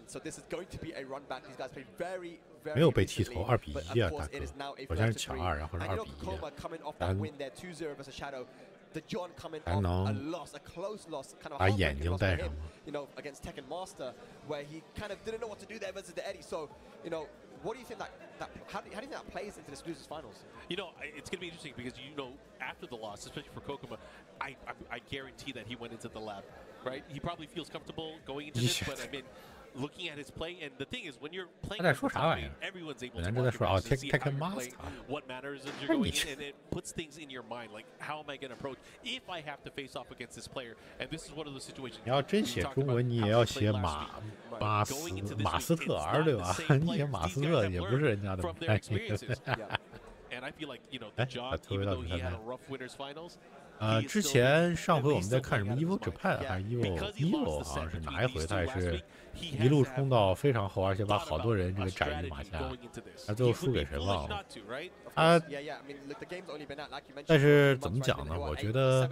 So this is going to be a run back. These guys played very, very. 没有被剃头2-1啊，大哥！好像是抢2，然后是2-1。 Kokoma coming off that win there, 2-0 versus Shadow. The John coming off a loss, a close loss, kind of a heartbreaking loss for him, you know, against Tekken Master, where he kind of didn't know what to do there versus the Eddie. So, you know, what do you think how do you think that plays into this losers finals? You know, it's going to be interesting because, you know, after the loss, especially for Kokoma, I guarantee that he went into the lab, right? He probably feels comfortable going into this, but I mean, looking at his play, and the thing is, when you're playing, everyone's able to watch and see how you're playing, what matters as you're going in, and it puts things in your mind, like, how am I going to approach if I have to face off against this player? And this is one of those situations. 你要真写中文，你也要写马斯特尔，对吧？你写马斯特也不是人家的。And I feel like, you know, the job, even though he had a rough winners finals. 之前上回我们在看什么 Evil Japan 还是 Evil 好像是哪一回，他也是一路冲到非常后，而且把好多人这个斩于马下，他最后输给谁忘了？但是怎么讲呢？我觉得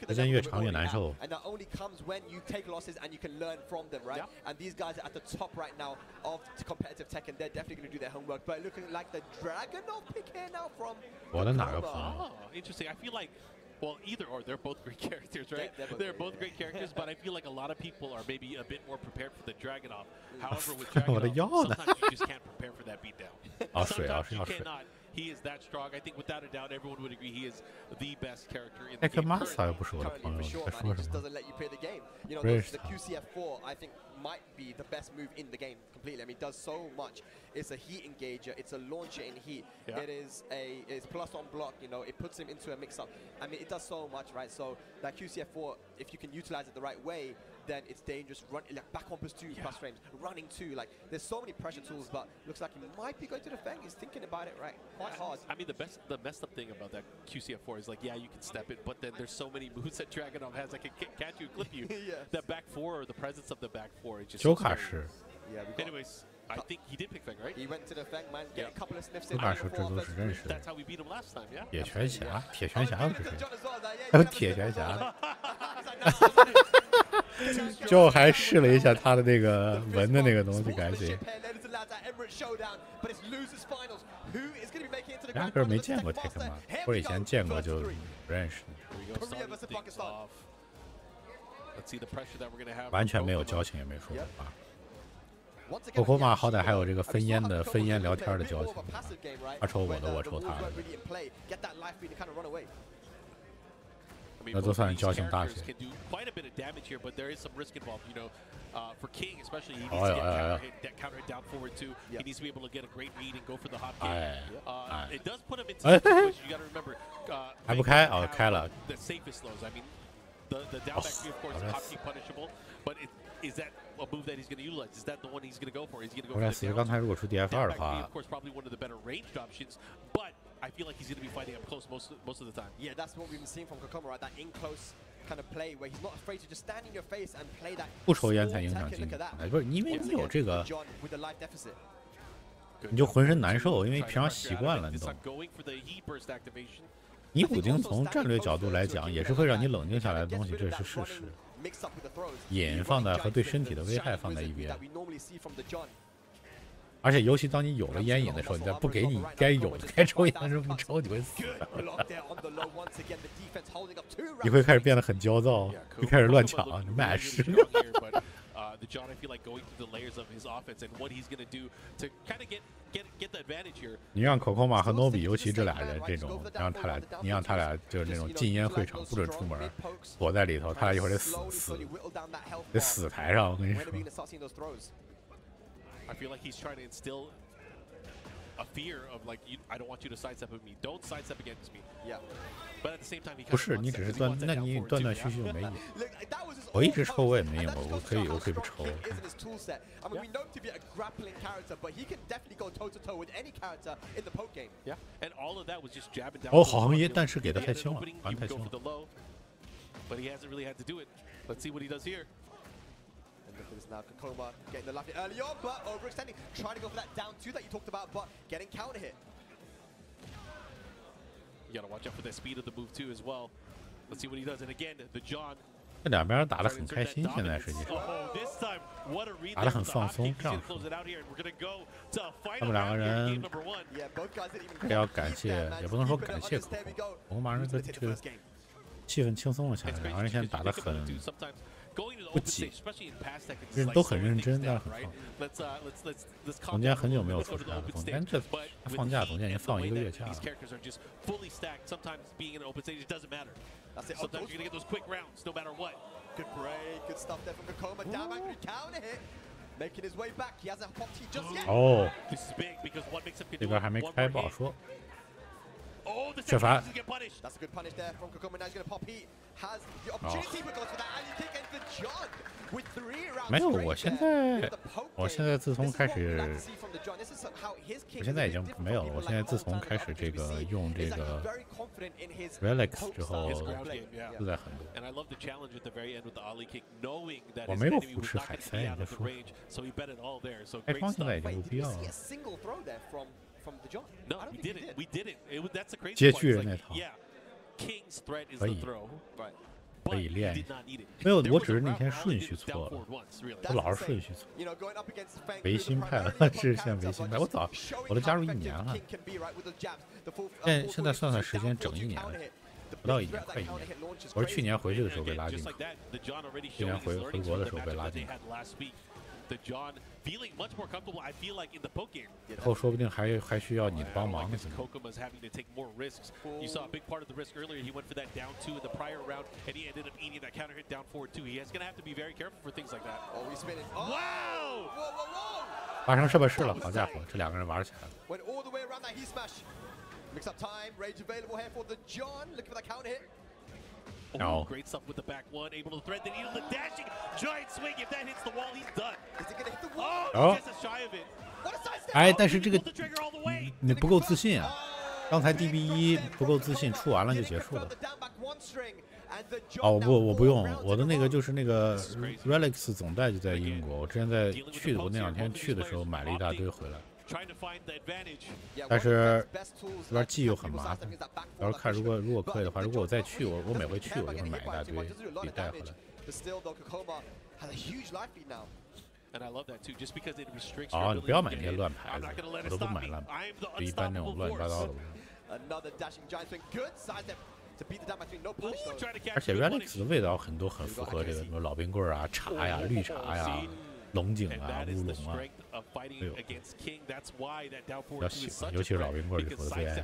时间越长越难受。And that only comes when you take losses and you can learn from them, right? And these guys are at the top right now of competitive Tekken. They're definitely going to do their homework. But looking like the Dragunov pick here now from. 我的哪个朋友 Interesting. I feel like, well, either or, they're both great characters, right? They're both great characters, but I feel like a lot of people are maybe a bit more prepared for the Dragunov. However, with Dragunov, sometimes you just can't prepare for that beatdown. Sometimes you cannot. He is that strong. I think without a doubt, everyone would agree he is the best character in the game. TWT2024 不是我的朋友，在说什么？ doesn't let you play the game. You know, the QCF4, I think, might be the best move in the game completely. I mean, it does so much. It's a heat engager. It's a launcher in heat. It's plus on block. You know, it puts him into a mix-up. I mean, it does so much, right? So that QCF4, if you can utilize it the right way, then it's dangerous. Run like back 1+2 plus frames, running 2. Like there's so many pressure tools, but looks like he might be going to the Feng. He's thinking about it, right? Quite hard. I mean, the messed up thing about that QCF4 is like, yeah, you can step it, but then there's so many moves that Dragunov has that can catch you, clip you. That back 4 or the presence of the back 4 is just. 周卡是。 Anyways, I think he did pick Feng, right? He went to the Feng, man. Get a couple of sniffs in. 周卡是这都是认识的。 That's how we beat him last time, yeah. 铁拳侠，铁拳侠是谁？还有铁拳侠。就还试了一下他的那个纹的那个东西，感觉。压根儿没见过 Tekken 或者以前见过就不认识。完全没有交情，也没说过话。Kokoma 好歹还有这个分烟聊天的交情，他抽我的，我抽他的。那都算交情大些。For King, especially, he needs to get counter hit down forward too. He needs to be able to get a great read and go for the hop kick. It does put him into situations. You got to remember. 还不开？哦，开了。 The safest throws. I mean, the down back three, of course, is hop kick punishable. But is that a move that he's going to utilize? Is that the one he's going to go for? He's going to go for the down. 刚才如果出 DF2 的话 of course, probably one of the better ranged options. But I feel like he's going to be fighting up close most of the time. Yeah, that's what we've been seeing from Kokoma, right? That in close kind of play where he's not afraid to just stand in your face and play that. 不抽烟才影响精力，不是因为你有这个，你就浑身难受，因为平常习惯了，你懂。尼古丁从战略角度来讲，也是会让你冷静下来的东西，这是事实。瘾放在和对身体的危害放在一边。而且尤其当你有了烟瘾的时候，你再不给你该有的该抽烟的时候不抽，你会死。你会开始变得很焦躁，就开始乱抢，你买是。你让可口玛和诺比，尤其这俩人这种，你让他俩就是那种禁烟会场，不准出门，躲在里头，他俩一会儿得死台上，我跟你说。I feel like he's trying to instill a fear of like, I don't want you to sidestep with me. Don't sidestep against me. Yeah. But at the same time, he 不是你只是那你断断续续没瘾。我一直抽我也没瘾，我可以不抽。I mean, we know to be a grappling character, but he can definitely go toe to toe with any character in the poke game. Yeah. And all of that was just jabbing down. 哦，好像也，但是给的太轻了，玩太轻了。 But he hasn't really had to do it. Let's see what he does here. Now Kokoma getting the left early on, but overextending, trying to go for that down two that you talked about, but getting counter hit. You gotta watch out for the speed of the move too as well. Let's see what he does. And again, the John. 这两边打得很开心，现在实际上打得很放松，这样说。他们两个人也要感谢，也不能说感谢可口，我们马上这个气氛轻松了下来，两个人现在打得很。 不急，都很认真，但是很放。总监很久没有出差了，总监这放假，总监已经放1个月假了。哦，这边还没开，不好说。 缺乏。没有，我现在自从开始，我现在已经没有了。我现在自从开始这个用这个 Relics 之后，自在很多。我没有胡吃海塞，你在说？开窗现在已经不必要了。 No, we didn't. That's a crazy 接巨人那套，可以练。没有，我只是那天顺序错了，我老是顺序错。维新派了，是现在维新派，我都加入1年了。现在算算时间，整1年了，不到1年，快1年。我是去年回去的时候被拉进去，去年回国的时候被拉进去。 以后说不定还需要你的帮忙呢。发生什么事了？好家伙，这两个人玩起来了。 Oh, great stuff with the back one, able to thread the needle, the dashing giant swing. If that hits the wall, he's done. Is it gonna hit the wall? Oh, just shy of it. 哎，但是这个你不够自信啊！刚才 DB1不够自信，出完了就结束了。哦，我不用，我的那个就是那个 Relics 总代就在英国。我之前我那2天去的时候买了一大堆回来。 但是这边寄又很麻烦，到时候看如果可以的话，如果我再去，我每回去我就会买一大堆，自己带回来。哦，你不要买那些乱牌子，我都不买乱牌，就一般那种乱七八糟的。而且 Relics 的味道很多，很符合这个什么老冰棍啊、茶呀、绿茶呀。龙井啊、乌龙啊，哎呦，比较喜欢，尤其是老冰棍儿里头的最爱。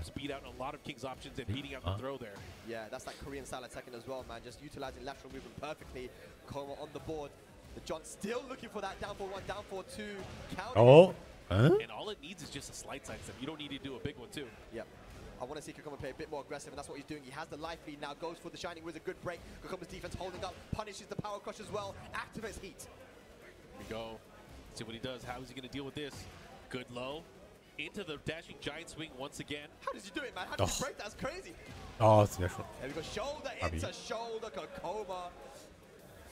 Yeah, that's that Korean style attacking as well, man. Just utilizing lateral movement perfectly. Koma on the board. The John still looking for that down 4-1, down 4-2 counter. Oh, and all it needs is just a slight sidestep. You don't need to do a big one too. Yep. I want to see Kokoma play a bit more aggressive, and that's what he's doing. He has the life lead now, goes for the Shining Wizard, good break. Kokoma's defense holding up, punishes the power crush as well, activates heat. Here we go. See what he does. How is he going to deal with this? Good low. Into the dashing giant swing once again. How did you do it, man? How did you break? That's crazy. 哦，直接说。There we go, shoulder into shoulder, Kokoma.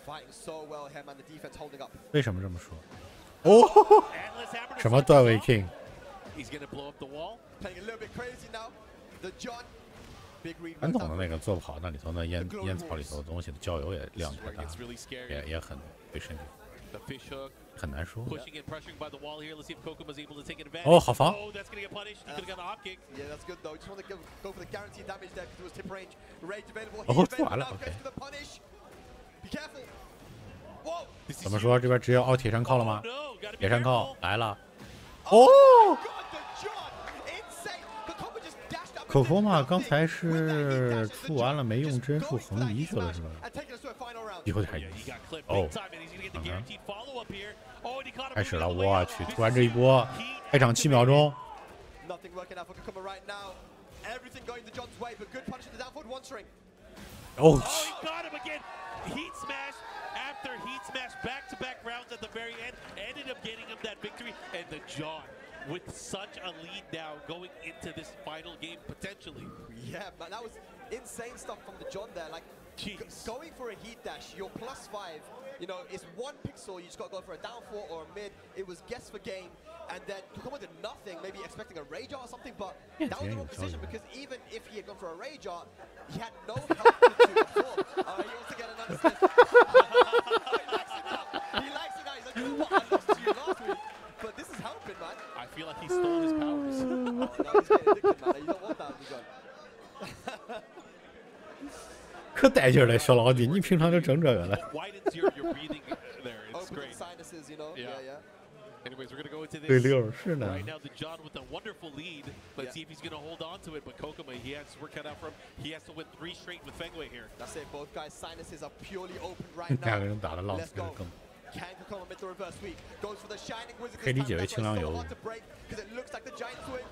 Fighting so well here, man. The defense holding up. 为什么这么说？哦，什么段位 King？ He's going to blow up the wall. Playing a little bit crazy now. The John. Big read. 传统的那个做不好，那里头那烟草里头的东西的焦油也量太大，也很对身体。很难说。哦，好防！哦，做完了 ，OK。怎么说？这边直接凹铁山靠了吗？铁山靠来了。哦！可可嘛，刚才是出完了没用帧数横移去了是吧？有点意思。哦，开始了，我去！突然这一波，开场7秒钟。哦。After heat smash back-to-back rounds at the very end, ended up getting him that victory, and the John with such a lead now going into this final game potentially. Yeah, man, that was insane stuff from the John there. Like going for a heat dash, you're +5. You know, it's 1 pixel. You just got to go for a down 4 or a mid. It was guess for game, and then Kokoma did nothing. Maybe expecting a rage art or something, but that was the wrong position because even if he had gone for a rage art, he had no help to absorb. He wants to get another step. He likes it now. He's like, you know what? I lost to you last week, but this is helping, man. I feel like he stole his powers. No, he's getting addicted, man. You don't want that, John. 可带劲了，小老弟，你平常就整这个了。Sinuses, you know? Yeah. Anyways, we're gonna go into this. 对溜是呢。 Right now, the John with a wonderful lead. Let's see if he's gonna hold on to it. But Kokoma, he has work cut out for him. He has to win 3 straight with Fengwei here. That's it. Both guys' sinuses are purely open right now. 两个人打的浪 Let's 费 go. 的更。 Can Kokoma make the reverse sweep? Goes for the Shining Wizard. 可以理解为清凉油。 Because it looks like the giant swing.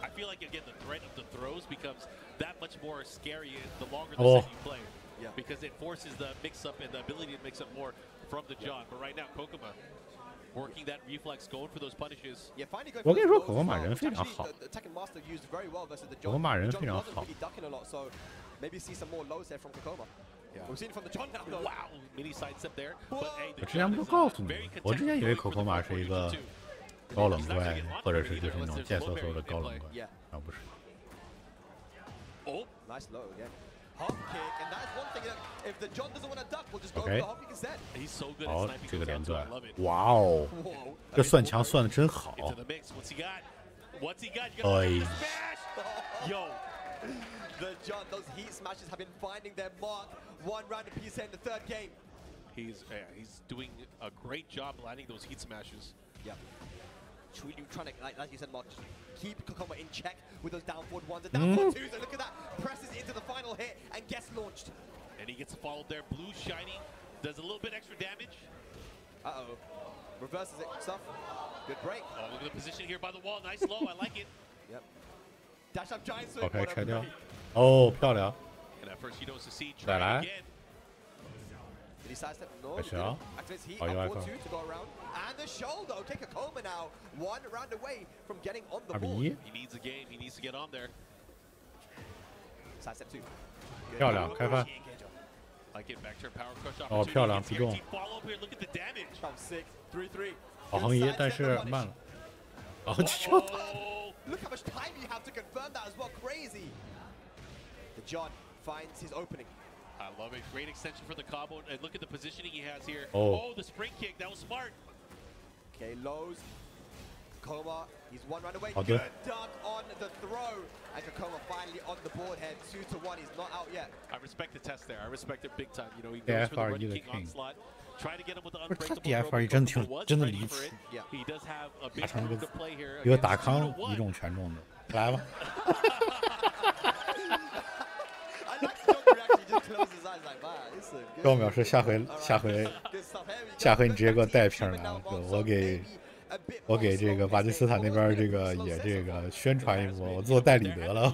I feel like again the threat of the throws becomes that much more scary the longer the set you play. Yeah. Because it forces the mix-up and the ability to mix up more from the John. But right now, Kokoma working that reflex, going for those punishes. 我跟你说，可可马人非常好。可可马人非常好。 Maybe see some more lows there from Kokoma. We've seen from the John now. Wow, mini sidestep there. But hey, 我之前不告诉你，我之前以为可可马是一个高冷怪，或者是就是那种贱嗖嗖的高冷怪，啊不是。 Oh, nice low again. Hop kick, and that's one thing that if the John doesn't want to duck, we'll just go for the hop kick instead. He's so good at 好， sniping. 这个连段， love it. 哇哦，这算墙算的真好。 Into the mix. What's he got? What's he got? Oi. Smash! Yo. The John, those heat smashes have been finding their mark. 1 round apiece in the 3rd game. He's doing a great job landing those heat smashes. Yeah. Truly trying to, like you said, Mark, keep Kokoma in check with those down forward 1s and down forward 2s. And look at that, presses into the final hit and gets launched. And he gets followed there. Blue shining, does a little bit extra damage. Uh-oh. Reverses it, stuff. Good break. Oh, look at the position here by the wall. Nice low, I like it. Yep. Dash up giant swing. OK， 拆掉。哦，漂亮。 And at first he knows to see. Try again. Did he sidestep? No. Activates heat. 4-2 to go around. And the shoulder. Okay, Kokoma now 1 round away from getting on the board. He needs a game. He needs to get on there. Sidestep 2. 漂亮，开翻。 Like it, back turn power crush 哦，漂亮，不中。 Follow here. Look at the damage. 3-3. 好横移，但是慢了。哦，就 Look how much time you have to confirm that as well. Crazy. The John finds his opening. I love it. Great extension for the combo. And look at the positioning he has here. Oh, the spring kick. That was smart. Okay, lows. Kokoma He's one round away. 好的。 Good duck on the throw. And Kokoma finally on the board here. 2-1. He's not out yet. I respect the test there. I respect it big time. You know, he goes for the running king onslaught. Try to get him with the unbreakable DFR 真的离谱， He does have a 打 big 成 move to play here. 一个打康一中全中的，来吧。I like the Joker reaction. He just closes his eyes like, wow, listen. 跟我表示下回你直接给我带瓶来，我给这个巴基斯坦那边这个也这个宣传一波，我做代理得了。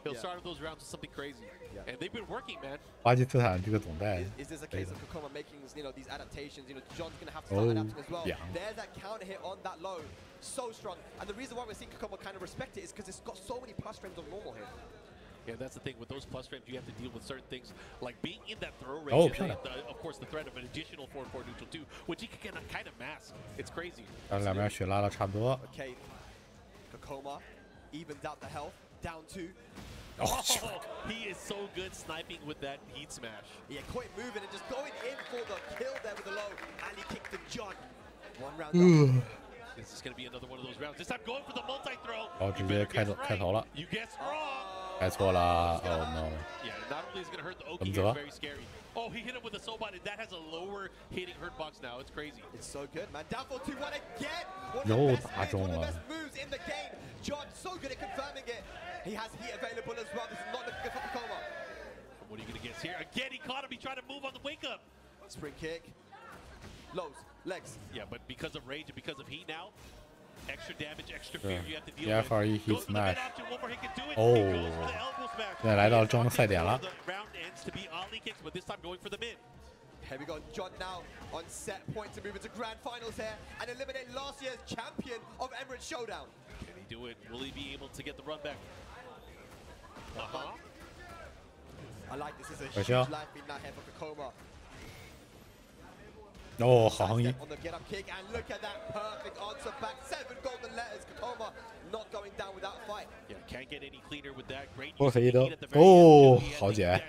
He'll start those rounds with something crazy, and they've been working, man. 巴基斯坦这个总代。 Is this a case of Kokoma making these adaptations? John's gonna have to start adapting as well. There's that counter hit on that low, so strong. And the reason why we're seeing Kokoma kind of respect it is because it's got so many plus frames on normal here. Yeah, that's the thing. With those plus frames, you have to deal with certain things, like being in that throw range. Of course, the threat of an additional 4-4 neutral too, which he can kind of mask. It's crazy. 两边血拉的差不多。 Okay, Kokoma evens out the health, down 2. Oh, he is so good sniping with that heat smash. Yeah, quite moving and just going in for the kill there with the low. And he kicked the John. 1 round up. This is going to be another one of those rounds. This time going for the multi-throw. 哦，直接开头了。 You guessed wrong. 开错了。Oh no. Yeah, not only is it going to hurt the Oki, it's very scary. Oh, he hit him with a Sobot, and that has a lower hitting hurt box now. It's crazy. It's so good, man. Down for 2-1 again. One of 又 the best 打 hits, 中 one of the 了。 best moves in the game. John so good at confirming it. He has heat available as well. This is not looking good for Kokoma. What are you going to guess here? Again, he caught him. He tried to move on the wake up. Spring kick. Lows. Legs. Yeah, but because of rage and because of heat now, extra damage, extra fear you have to deal with. DFR heat Goes for the smash. mid option. One more hit can do it. Oh. He goes for the elbow smash. 现在来到争赛点了。 The round ends to be Ollie kicks, but this time going for the mid. Here we go. John now on set point to move into grand finals here and eliminate last year's champion of Emirates Showdown. Can he do it? Will he be able to get the run back? I like this. This is a huge life beat now here for Kokoma. 哦，好横移。 On the get up kick and look at that perfect answer back. 7 golden letters. Kokoma not going down without a fight. Yeah, can't get any cleaner with that. Great. 不可以的。哦，好解。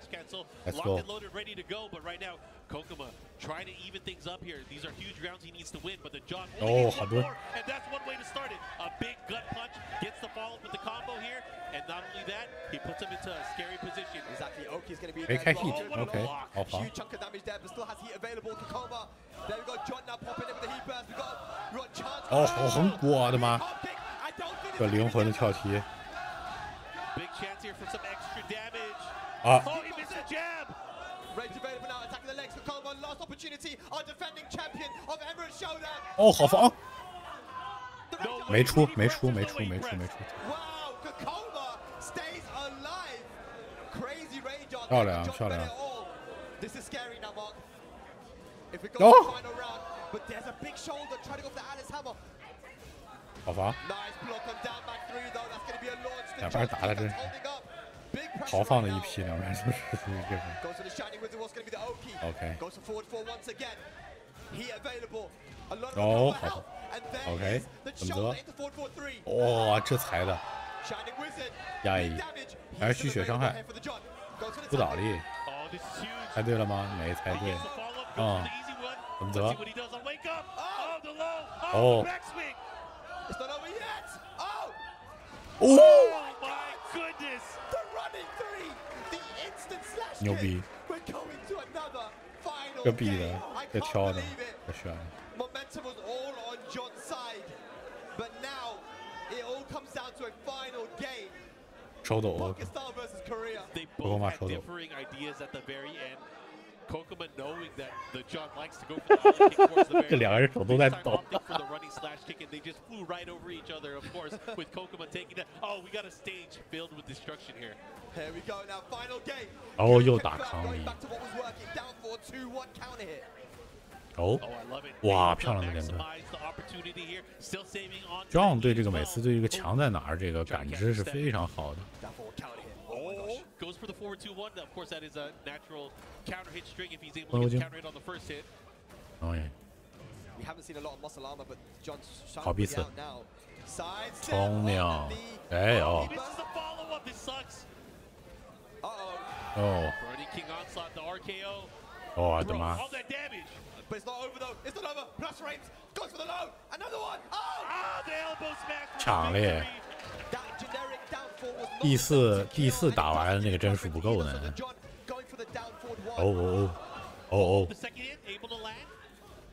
Let's go. Locked and loaded, ready to go. But right now, Kokoma trying to even things up here. These are huge rounds he needs to win. But the John only gets 1 more, and that's one way to start it. A big gut punch gets the follow with the combo here, and not only that, he puts him into a scary position. Exactly. Oki's going to be there. Heat. Okay. Huge chunk of damage there, but still has heat available. Kokoma. There we go. John now popping in with the heat burst. We got chance. 哦，好横！我的妈！这灵魂的跳踢。 Big chance here for some extra damage. 啊！ Oh, he missed a jab. Rage available now, attacking the legs. Kokoma, last opportunity. Our defending champion of Emirates Showdown. 哦，好防！ 没出。 Wow, Kokoma stays alive. Crazy rage on. 漂亮。 This is scary now, Mark. If we go to the final round, but there's a big shoulder trying to go for the Alice Hammer. 好防！ Nice block on down back 3 though. That's going to be a launch. 两边打的真是 holding up. Big pressure. 豪放的一批，两边就是这种。 Goes for the shining wizard. What's going to be the Oki? Okay. Goes for forward 4 once again. He available. A lot of好。 And then Okay. the shoulder into forward 4-3. 哇，这才的。 Shining wizard. 压 Big 抑， damage. 还是吸血伤害。 不倒立。 Oh, this is huge. 猜对了吗？没猜对。啊。怎么得？ Oh, the low. 哦。 Back swing. It's not over yet. Oh. 哦。 Oh my goodness. The running 3. The instant slash. 牛逼。 We're going to another final. 这逼的，这挑的，这选。 Momentum was all on John's side, but now it all comes down to a final game. 手抖。 Pakistan versus Korea. They both had differing ideas at the very end. Kokoma knowing that the John likes to go for the kick towards the very 这两个人手都在抖。 for the running slash kick, and they just flew right over each other. Of course, with Kokoma taking that. Oh, we got a stage filled with destruction here. Here we go now, final game. 哦，又打康利。 Going back to what was working, down for 2-1 counter hit. 哦，哇，漂亮的连盾。John 对这个每次对这个强在哪儿这个感知是非常好的。 Goes for the forward 2-1. Of course, that is a natural counter hit string if he's able to get counter hit on the first hit. 哎。 We haven't seen a lot of muscle armor, but John's 好逼死。 聪明。哎呦。 This is the follow-up. This sucks. Uh-oh. 哦。 Running King onslaught, the RKO. 我的妈！ All that damage. But it's not over though. It's not over. Plus frames goes for the low. Another one. Oh, the elbow smash. 强烈。第四打完那个帧数不够呢。哦。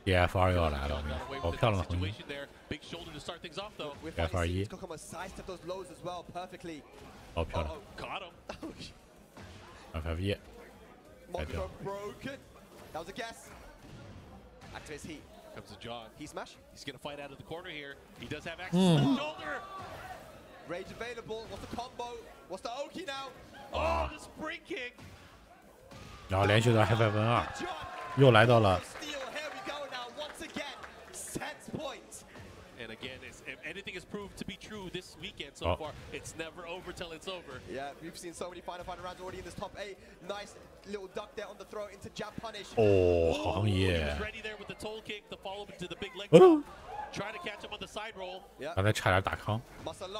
DF2 又要来了，好漂亮的横移。DF21。好漂亮。FF1。太漂亮。That was a guess. Back to his heat. Comes to John. He smash. He's going to fight out of the corner here. He does have access to the shoulder. Rage available. What's the combo? What's the Oki now? Oh, the spring kick. 然后连续的 FF2 又来到了。And again, if anything is proved to be true this weekend so far, it's never over till it's over. Yeah, we've seen so many final rounds already in this top 8. Nice little duck there on the throw into jab punish. 哦，好横移。Ready there with the toe kick, the follow into the big leg. Try to catch him on the side roll. 刚才差点打康。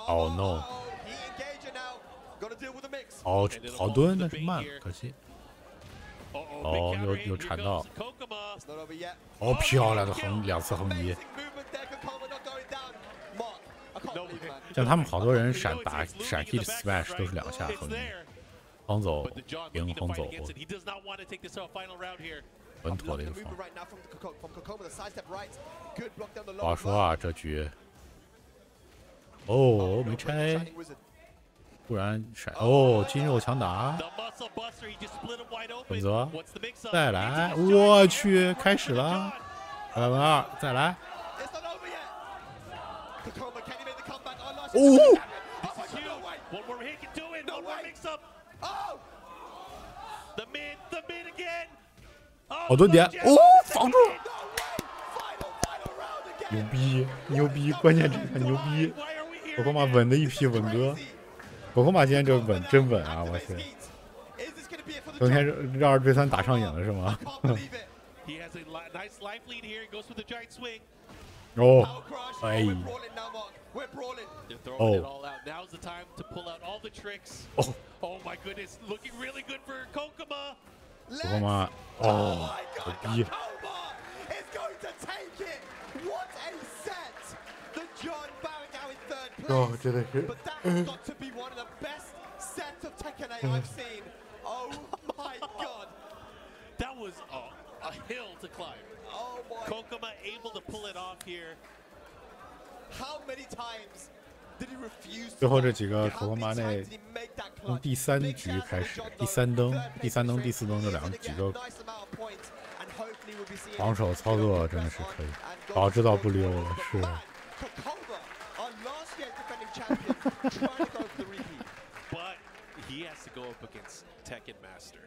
Oh no. 哦，好蹲，但是慢，可惜。哦，又缠到。哦，漂亮的2次横移。像他们好多人闪 T 的 Smash 都是2下横移，横走赢横走，稳妥的一个方法。不好说啊，这局。哦，没拆。突然闪哦，筋肉强打，混泽，再来，我去，开始了，2，再来，哦，好多点，哦，防住，牛逼，牛逼，关键这个牛逼，我他妈稳的一批稳哥。狗狗马今天这稳真稳啊！我去，昨天绕着对3打上瘾了是吗？哦，哎，哦，哦，狗狗马，哦，牛逼！哦，真的是。Got to be one of the best sets of Tekken 8 I've seen. Oh my god. That was a hill to climb. Oh my. Kokoma able to pull it off here. How many times did he refuse? 最后这几个可可马内从第3局开始，第3灯、第4灯这几个防守操作真的是可以，保知道不溜了，是。Trying to go for the repeat. But he has to go up against Tekken Master.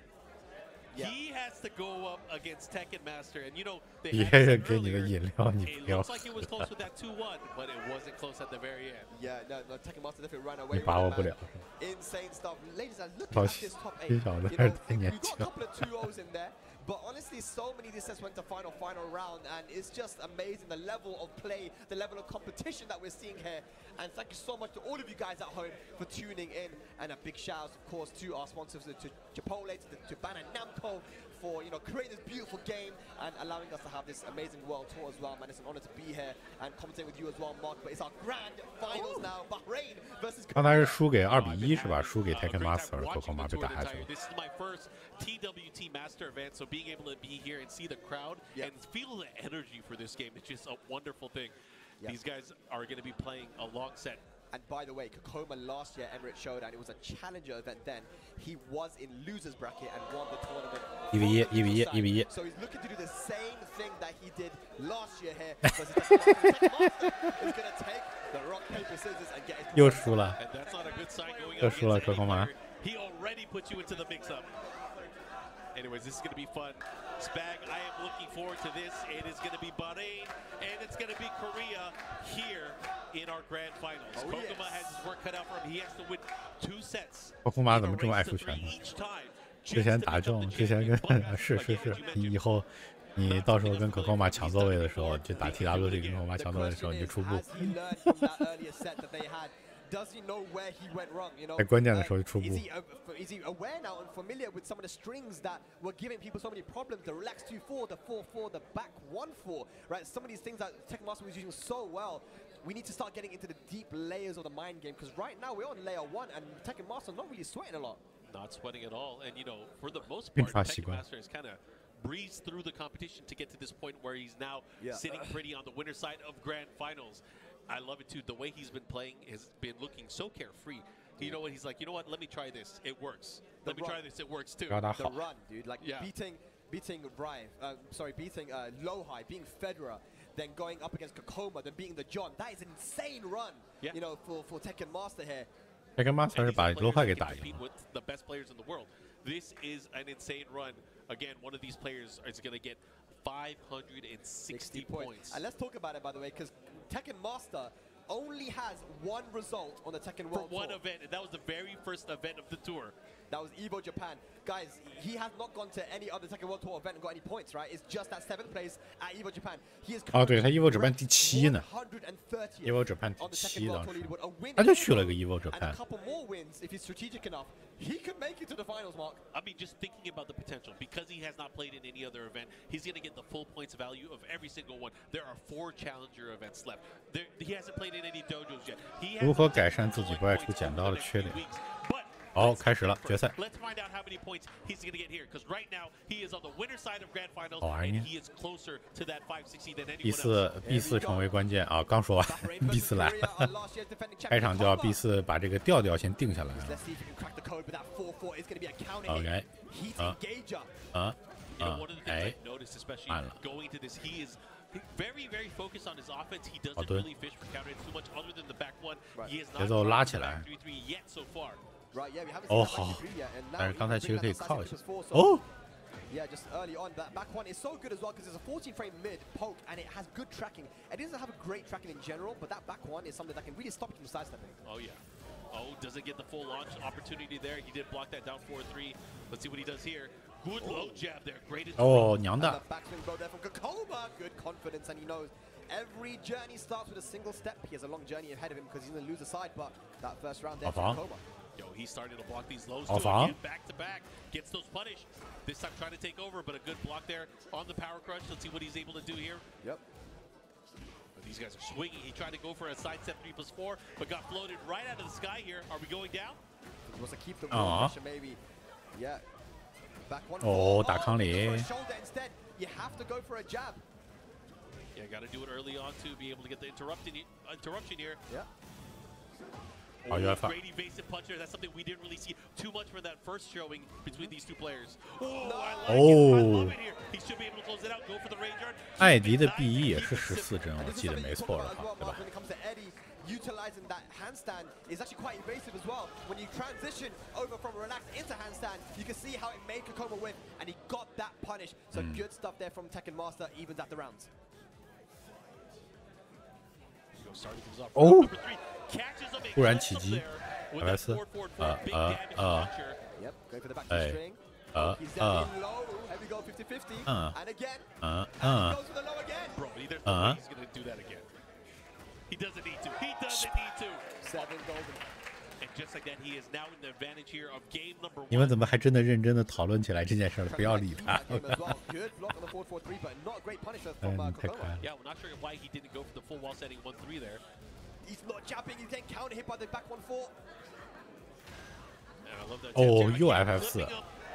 Yeah. He has to go up against Tekken Master, and you know they had it looks like it was close with that 2-1, but it wasn't close at the very end. Yeah, no, Tekken Master definitely ran away with it. Insane stuff. Ladies, look at this top 8. You know, we got a couple of 2-0s in there. But honestly, so many of these sets went to final round, and it's just amazing the level of play, the level of competition that we're seeing here. And thank you so much to all of you guys at home for tuning in, and a big shout out, of course, to our sponsors, to Chipotle, to Ban and Namco, for creating this beautiful game and allowing us to have this amazing world tour as well. Man, it's an honor to be here and commentating with you as well, Mark. But it's our grand finals now, Bahrain versus. 刚才是输给2-1是吧？输给 Tekken Master， 可可马被打下去了。 This is my first TWT Master event, so being able to be here and see the crowd and feel the energy for this game, it's just a wonderful thing. These guys are going to be playing a long set. And by the way, Kokoma last year, Emirates Showdown, it was a challenger event then. He was in loser's bracket and won the tournament. 1v1 So he's looking to do the same thing that he did last year here. Because he's going to take the rock, paper, scissors and get his 又输了， And that's not a good sign going 又 up 输了 against 可 any 可马。 player. He already put you into the mix-up. Anyways, this is going to be fun. Spag, I am looking forward to this. It is going to be Bahrain, and it's going to be Korea here in our grand finals. Kokoma has his work cut out for him. He has to win 2 sets. 可可马怎么这么爱出拳呢？ 之前打中，之前跟是，你以后你到时候跟可可马抢座位的时候，就打 TWT 跟可可马抢座位的时候，你就出步。Does he know where he went wrong? You know, 在关键的时候就出步。Is he aware now and familiar with some of the strings that were giving people so many problems? The relax 2-4, the 4-4, the back 1-4, right? Some of these things that Tekken Master was using so well. We need to start getting into the deep layers of the mind game because right now we're on layer 1 and Tekken Master not really sweating a lot. Not sweating at all, and you know, for the most part, Tekken Master has kind of breezed through the competition to get to this point where he's now sitting pretty on the winner's side of grand finals. I love it too. The way he's been playing has been looking so carefree. You know what? He's like, you know what? Let me try this. It works. Let me try this. It works too. The run, dude. Like beating Lohai, beating Federer, then going up against Kokoma, then beating the John. That is an insane run. You know, for Tekken Master here. Tekken Master 是把Lohai给打赢。 With the best players in the world. This is an insane run. Again, one of these players is going to get 560 points. And let's talk about it, by the way, because Tekken Master only has one result on the Tekken World Tour. For one Tour. event, and that was the very first event of the tour. That was Evo Japan. Guys, he has not gone to any other Tekken World Tour event and got any points, right? It's just that 7th place at Evo Japan. He is 对，他 Evo Japan 第7呢。Evo Japan 第7当时，他就去了个 Evo Japan。And a couple more wins, if he's strategic enough, he could make it to the finals, Mark. I mean, just thinking about the potential, because he has not played in any other event, he's going to get the full points value of every single one. There are 4 challenger events left. He hasn't played in any dojos yet. 如何改善自己不爱出剪刀的缺点？ 好，开始了决赛。Let's find out how many points he's going to get here, because right now he is on the winner side of grand finals, and he is closer to that 560 than anyone else. B4成为关键啊！刚说完 B4 来了，开场就要 B4 把这个调调先定下来。OK， 哎，慢了。 Very, very focused on his offense. He doesn't really fish for counter too much other than the back one. He is not 节奏拉起来。 3-3 yet so far. 哦好，但是刚才其实可以靠一下。哦。 Yeah, just early on, that back one is so good as well because it's a 14-frame mid poke and it has good tracking. It doesn't have a great tracking in general, but that back one is something that can really stop you from sidestepping. Oh yeah. Oh, doesn't get the full launch opportunity there. He did block that down 4-3. Let's see what he does here. Good low jab there. Great. Oh, 娘的。 Backswing blow there from Kokoma. Good confidence, and he knows every journey starts with a single step. He has a long journey ahead of him because he's going to lose a side, but that first round there from Kokoma. Yo, he's starting to block these lows too. Again, back to back. Gets those punished. This time trying to take over, but a good block there on the power crunch. Let's see what he's able to do here. Yep. But these guys are swinging. He tried to go for a sidestep 3+4, but got floated right out of the sky here. Are we going down? He wants to keep the pressure, maybe. Yeah. Back one. 哦，打康里。 Shoulder instead. You have to go for a jab. Yeah, got to do it early on to be able to get the interruption here. Yeah. Oh, great evasive puncher. That's something we didn't really see too much for that first showing between these two players. Oh, I love it here. He should be able to close it out. Go for the range guard. 艾迪的 B1 也是14帧，我记得没错的话，对吧？ When it comes to Eddie, utilizing that handstand is actually quite evasive as well. When you transition over from relaxed into handstand, you can see how it made Kokoma win, and he got that punish. So good stuff there from Tekken Master, evens out the rounds. Oh. 突然起击 ，S， Yep, go for the back string. He's down low. Heavy go 50-50. And again. And he goes for the low again. Bro, there's no way he's going to do that again. He doesn't need to. He doesn't need to. 7 golden. And just like that, he is now in the advantage here of game number 1. 你们怎么还真的认真的讨论起来这件事了？不要理他。 Good block on the 4-4-3, but not a great punisher from Kokoma. Yeah, we're not sure why he didn't go for the full wall setting 1-3 there. He's not jabbing. He's getting counter hit by the back 1-4. And I love that. Oh, you FF4.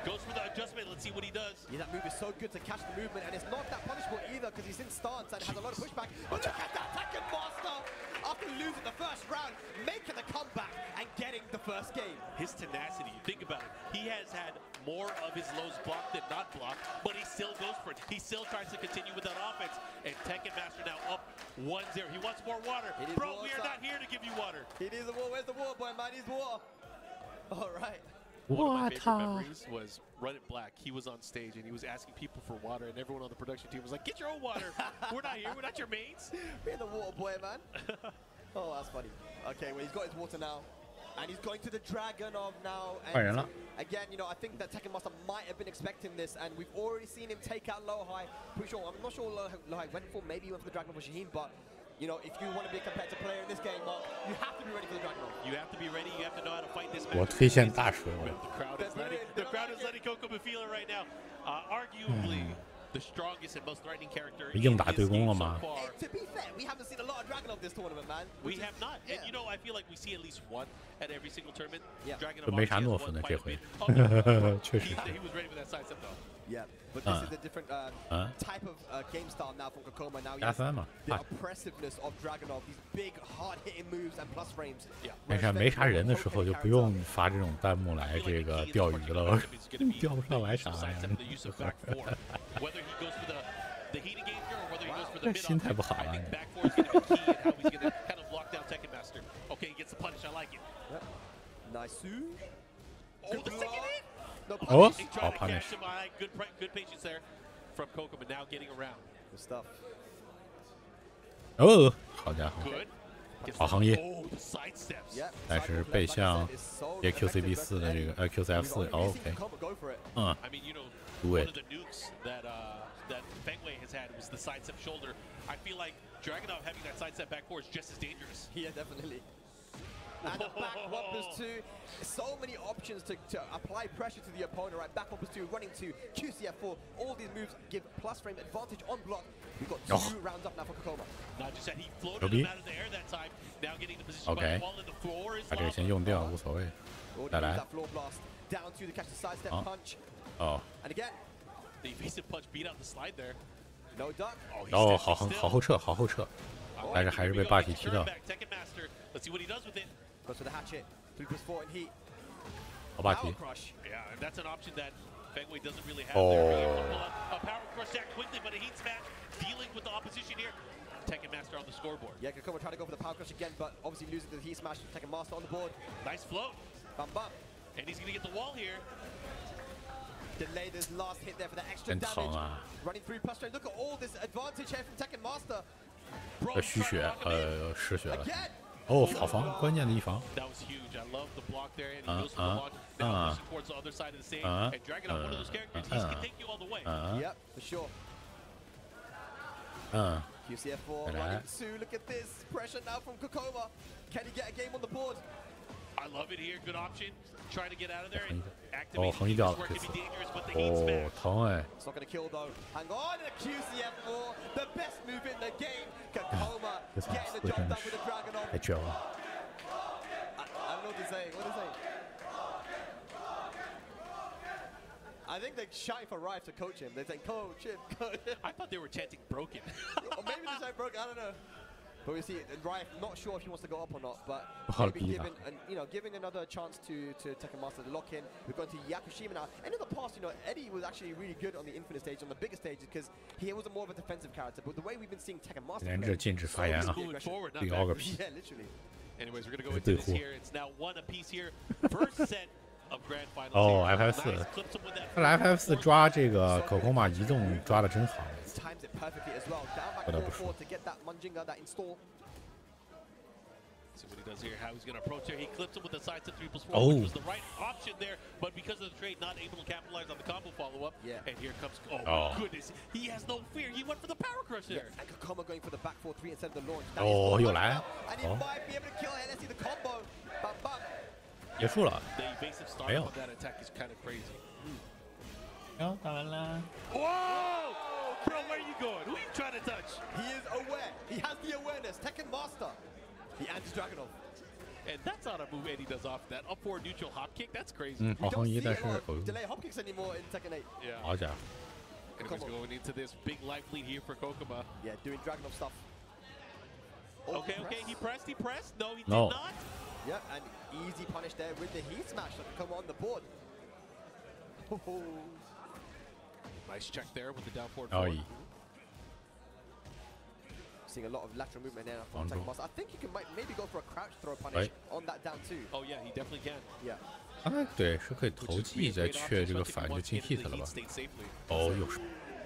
Goes for the adjustment. Let's see what he does. Yeah, that move is so good to catch the movement, and it's not that punishable either because he's in stance and has a lot of pushback. But look at that Tekken Master after losing the first round, making the comeback and getting the first game. His tenacity. Think about it. He has had more of his lows blocked than not blocked, but he still goes for it. He still tries to continue with that offense. And Tekken Master now up 1-0. He wants more water. Bro, we are not here to give you water. He needs the water. Where's the water, boy, man? He needs water. All right. One of my favorite memories was Run It Black. He was on stage and he was asking people for water, and everyone on the production team was like, "Get your own water. We're not here. We're not your mates." Be the water boy, man. Oh, that's funny. Okay, well, he's got his water now. And he's going to the Dragon of now. And again, you know, I think that Tekken Master might have been expecting this, and we've already seen him take out Lohai. Pretty sure, I'm not sure Lohai went for, maybe he went for the Dragon of Shaheen, but You know, if you want to be a competitive player in this game, Mark, you have to be ready for the Dragunov. You have to be ready. You have to know how to fight this match. 我推荐大蛇。The crowd is letting Kokoma feel it right now. Arguably the strongest and most threatening character. 硬打对攻了吗 To be fair, we haven't seen a lot of Dragunov this tournament, man. We have not, and you know, I feel like we see at least one at every single tournament. Dragunov 就没啥懦夫呢，这回。确实。 He was ready for that side step though. Yeah, but this is a different type of game style now from Kokoma. Now you 加三嘛。 the oppressiveness of Dragunov, these big, hard-hitting moves and plus frames. 没啥没啥人的时候，就不用发这种弹幕来这个钓鱼了，钓不上来啥呀？心态不好啊。 Nice. Oh, I'll punish. Good patience there from Kokoma now getting around. Good stuff. 哦，好家伙， Good. 好横移， Oh, the side steps. 但是背向也 QCB 4的这个QCF 4 ，OK， I mean, you know, Do one it. of the nukes that that Fengwei has had was the side step shoulder. I feel like Dragunov having that side step back four is just as dangerous. Yeah, definitely. And the back whoppers too. So many options to apply pressure to the opponent, right? Back whoppers two, running to QCF4. All these moves give plus frame advantage on block. We've got 2 rounds up now for Kokoma. Not just that he floated him out of the air that time. Now getting the position by the wall in the floor is 把这个先用掉无所谓。 再来。 That floor blast down to the catch the side step punch. 哦。 And again. The evasive punch beat out the slide there. No duck. 哦，好后撤，好后撤，但是还是被霸体踢到。 Let's see what he does with it. Goes for the hatchet. 3+4 in heat. 好霸体。 Yeah, and that's an option that Fengwei doesn't really have. A power crush that quickly, but a heat smash dealing with the opposition here. Tekken Master on the scoreboard. Yeah, Kokoma trying to go for the power crush again, but obviously losing to the heat smash. Tekken Master on the board. Nice float. Bam bam. And he's gonna get the wall here. Delay this last hit there for the extra damage. Running through plus strength. Look at all this advantage here from Tekken Master. 虚血，失血了。哦，好防，关键的一防。 That was huge. I love the block there, and he goes for the launch. Now pushing towards the other side of the stage. And Dragunov, one of those characters, he can take you all the way. Yep, for sure. QCF4 running two. Look at this pressure now from Kokoma. Can he get a game on the board? I love it here. Good option. Trying to get out of there. 哦，横移掉了这次。哦，疼哎。 It's not going to kill though. Hang on, the QCF4, the best move in the game. Kokoma getting the job done with the Dragunov. 太绝了。 I don't know what to say. What to say? I think they're shouting for Rife to coach him. They're saying, coach him, coach him. I thought they were chanting broken. Or maybe they're saying broken. I don't know. But we see Rife, not sure if he wants to go up or not, but maybe giving another chance to Tekken Master to lock in. We're going to Yakushima now. And in the past, you know, Eddie was actually really good on the Infinite stage, on the bigger stages, because he was more of a defensive character. But the way we've been seeing Tekken Master, 连着禁止发言啊，聊个屁。 yeah, literally. Anyways, we're gonna go into this here. It's now 1 apiece here. First set of grand finals. 哦 ，FF4，看来 FF4抓这个可空马移动抓的真好。 Times it perfectly as well. Down back 4-4 to get that Munjinga, that install. See what he does here, how he's going to approach here. He clips him with the side step 3+4, which was the right option there, but because of the trade, not able to capitalize on the combo follow-up. Yeah. And here comes, oh my goodness, he has no fear. He went for the power crush there. And Kokoma going for the back 4-3 instead of the launch. 哦，又来。 And he might be able to kill it. Let's see the combo. Bam bam. 结束了。 The evasive start on that attack is kind of crazy. 哦，打完了。 Whoa! Bro, where are you going? Who are you trying to touch? He is aware. He has the awareness. Tekken Master. The anti-Dragunov. And that's not a move Eddie does off that. Up forward neutral hop kick, that's crazy. 好横移，但是 delay hop kicks anymore in Tekken 8. Yeah. 好家伙。 And he's going into this big life lead here for Kokoma. Yeah, doing Dragunov stuff. Okay, he pressed. No, he did No. not. Yep, and easy punish there with the heat smash that can come on the board. Nice check there with the down forward. Oh, Seeing a lot of lateral movement there from Tekken Master. I think he can maybe go for a crouch throw punish on that down too. Oh yeah, he definitely can. Yeah. 啊，对，是可以投技再去这个反就进 hit 了吧？哦，又是。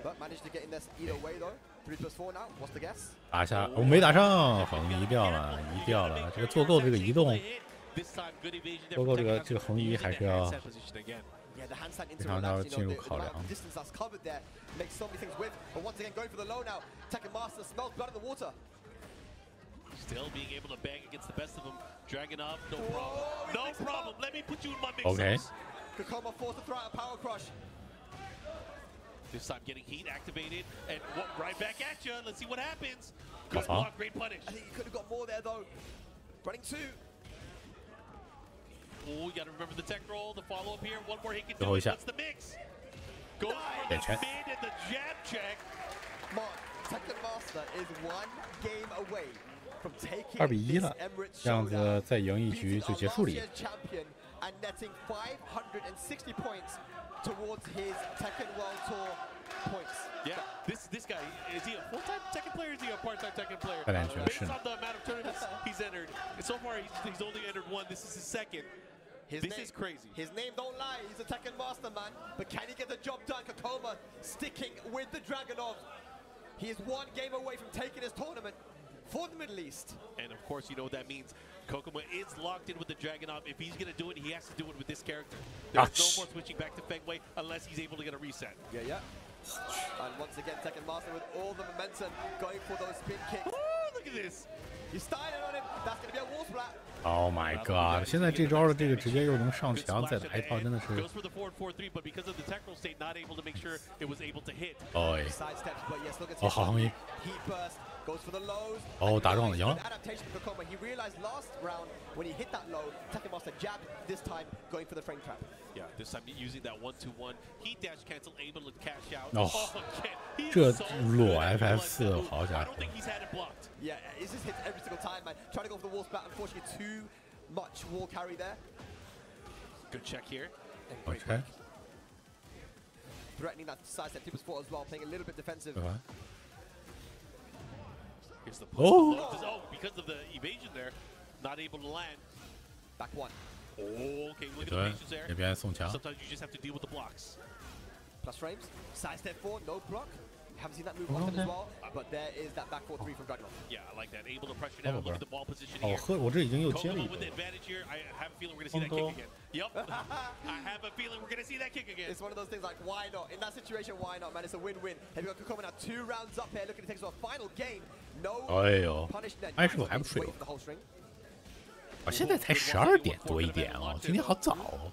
But managed to get in this either way though. 3+4 now. What's the guess? 打下，我没打上，横移掉了，移掉了。这个做够这个移动，做够这个横移还是要。 Yeah, the handstand into 非常要 relax, 进入考量。 the distance that's covered there makes so many things with. But once again, going for the low now. Tekken Master smells blood in the water. Still being able to bang against the best of them. Dragunov, no problem. No problem. Let me put you in my mix. Okay. Kakoma forced to throw out a power crush. This time getting heat activated and right back at you. Let's see what happens. Good block, great punish. I think he could have got more there though. Running 2. Oh, you got to remember the tech roll, the follow up here. One more hit can do it. What's the mix? Goes for the mid and the jab check. Mark, Tekken Master is 1 game away from taking 2比1 this 了， Emirates 这样子 showdown, 再赢一局 beating 就 our 结束 last 了。 year's champion and netting 560 points towards his Tekken World Tour points. Yeah, this guy, is he a full-time Tekken player or is he a part-time Tekken player? 快点全 Based 是。 on the amount of tournaments he's entered, and so far he's only entered 1. This is his 2nd. This is crazy. His name don't lie. He's a Tekken Master, man. But can he get the job done? Kakoma sticking with the Dragunov. He is 1 game away from taking his tournament for the Middle East. And of course, you know what that means. Kokoma is locked in with the Dragunov. If he's going to do it, he has to do it with this character. There's no more switching back to Fengwei unless he's able to get a reset. Yeah. And once again, Tekken Master with all the momentum going for those spin kicks. Ooh, look at this. He's styling on him. That's going to be a wall splat. Oh my god！ 现在这招的这个直接又能上墙，再打一套，真的是。Goes for the forward 4-3, but because of the tech roll state, not able to make sure it was able to hit. 哦， Sidesteps, but yes, look at 哦，好容易。 Heat burst goes for the lows. 哦，打中了，赢了。 Adaptation for Kokoma. He realized last round when he hit that low, Tekken Master jabbed. This time going for the frame trap. Yeah, this time using that 1-2-1 heat dash cancel, able to cash out. 哦， again. 这裸 FF4， 好家 I 伙！ don't think he's had it blocked. Yeah, it just hits every single time, man. Trying to go for the wall splat. Unfortunately, too much wall carry there. Good check here. OK， Threatening that sidestep tip spot as well, playing a little bit defensive. Here's the Oh, because of the evasion there, not able to land. Back 1. Oh, okay, look at the 对 patience there. 这边送墙。 Sometimes you just have to deal with the blocks. Plus frames. Sidestep 4, no block. Haven't seen that move often as well, but there is that back 4-3 from Dragunov. Yeah, I like that. Able to pressure down. Look at the ball positioning 哦， here. 呵，我这已经又接了 Kokoma 一 with 个 the。advantage here. I have a feeling we're going to see that kick again. Yep. I have a feeling we're going to see that kick again. It's one of those things like, why not? In that situation, why not, man? It's a win-win. Have you got Kokoma now 2 rounds up here, looking to take us to a final game. No 哎呦， punish net. 哎，是不是还不睡 Wait？ for the whole string. 我现在才12点多一点哦，今天好早哦。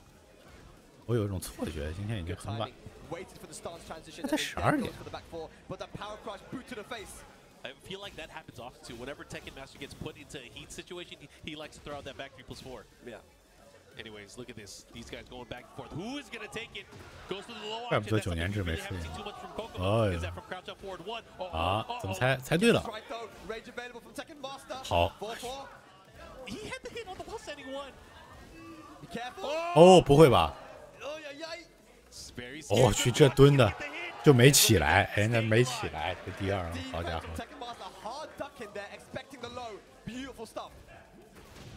我有一种错觉，今天已经很晚。 Waited for the stance transition. 才12点。 For the back 4, but the power crush boot to the face. I feel like that happens often too. Whenever Tekken Master gets put into a heat situation, he likes to throw out that back 3+4. Yeah. Anyways, look at this. These guys going back and forth. Who is going to take it? Goes to the low 怪不 option. 得 That's 9年制 something we 没 really 睡 haven't seen too much from Kokoma. Is that from crouch up forward 1? 啊，怎么猜对了？ Right though, rage available from Tekken Master. 好。 4-4. He had the hit on the wall setting 1. Be careful. 哦，不会吧？ Oh yeah. 我去，这蹲的就没起来，哎，那没起来，这第2，好家伙！ Tekken Master hard ducking there, expecting the low. Beautiful stuff.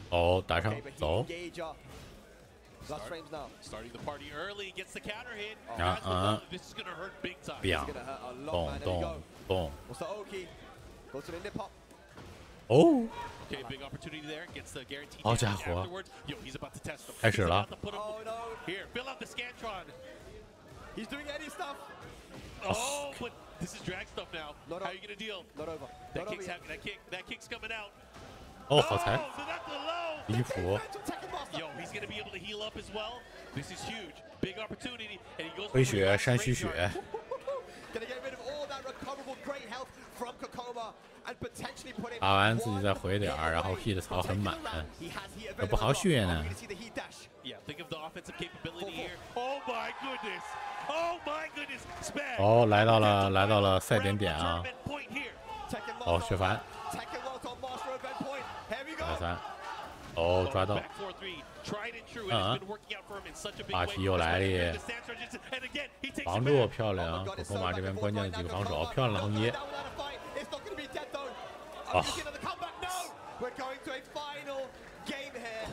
哦，打上 Okay, but he 走。 engage Last frames now. Starting the party early, gets the counter hit. This is going to hurt big time. 两， Gonna hurt a lot, 咚 man. There you 咚 go. 咚。 What's the Oki? Goes to the nip hop. 哦， Okay, big opportunity there. Gets the guaranteed 好 damage 家伙 afterwards. Yo, he's about to test him. 开始 He's 了 about to put him. Oh no. Here, fill out the Scantron. He's doing any stuff. Oh, but this is drag stuff now. Not How over. you going to deal? Not over. That Not over kick's yet. having that kick's coming out. 哦，好裁， Oh, so that's the low. 离谱。 Tekken Master. Yo, he's going to be able to heal up as well. This is huge. Big opportunity. And he goes 回血，山虚血。 Gonna get rid of all that recoverable great health from Kokoma and potentially put him 打完自己再回点儿，然后 hit 槽很满，这不好血呢。 Yeah, think of the offensive capability here. Oh my goodness. Oh my goodness. Spaz. 哦，来到了赛点点啊！ Point here. 哦，血凡，来3，哦，抓到， Back 4-3. Tried and true. And it's been working out for him in such a big 马 way. 蹄又来了耶， And again, he takes 防 it 住 back. 漂亮，可波马这边关键的几个防守，漂亮的横移。 Oh. We're going to a final game here.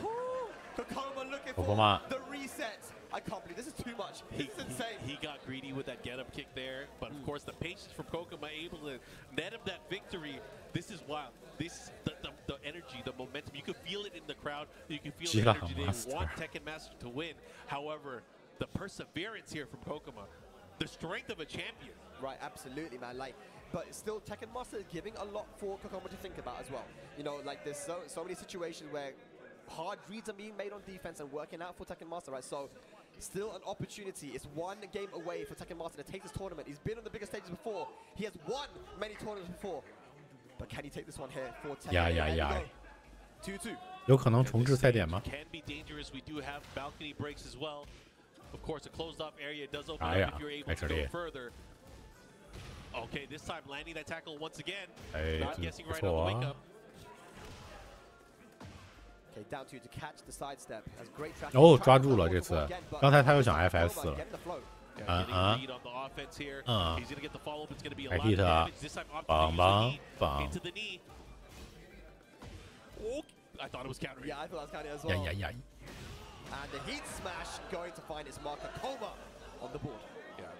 Kokoma looking for the reset. I can't believe this is too much. This is insane. He got greedy with that get-up kick there, but of course the patience from Kokoma able to net him that victory. This is wild. This the energy, the momentum. You can feel it in the crowd. You can feel the energy. They want Tekken Master to win. However, the perseverance here from Kokoma, the strength of a champion. Right, absolutely, man. Like but still Tekken Master is giving a lot for Kokoma to think about as well. You know, like there's so many situations where hard reads are being made on defense and working out for Tekken Master, right? So still an opportunity. It's one game away for Tekken Master to take this tournament. He's been on the biggest stages before. He has won many tournaments before. But can he take this one here for Tekken? 2-2. 有可能重置赛点吗？ Can be dangerous. We do have balcony breaks as well. Of course, a closed-off area does open up if you're able to go further. Okay, this time landing that tackle once again. Not guessing right on the wake up. Okay, down to catch the sidestep. Has great track. 哦，抓住了这次。刚才他又想 FS 了。hit 啊，棒棒棒。I thought it was countering. Yeah, I thought it was countering as well. Yeah. And the heat smash going to find its marker Koma on the board.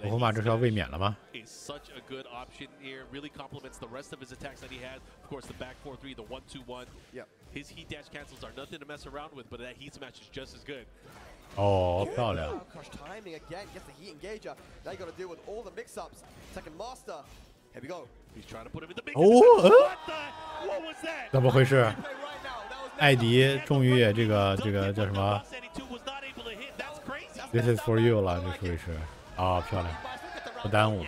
国后马这是要卫冕了吗 ？Is such a good option here. Really complements the rest of his attacks that he has. Of course, the back 4-3, the 1-2-1. Yeah. His heat dash cancels are nothing to mess around with, but that heat smash is just as good. 哦，漂亮。Crush timing again. Gets the heat engager. Now you got to deal with all the mix-ups. Second master. Here we go. He's trying to put him in the big. 哦， What was that? 怎么回事？艾迪终于也这个叫什么 ？This is for you 了，这属于是啊，漂亮，不耽误。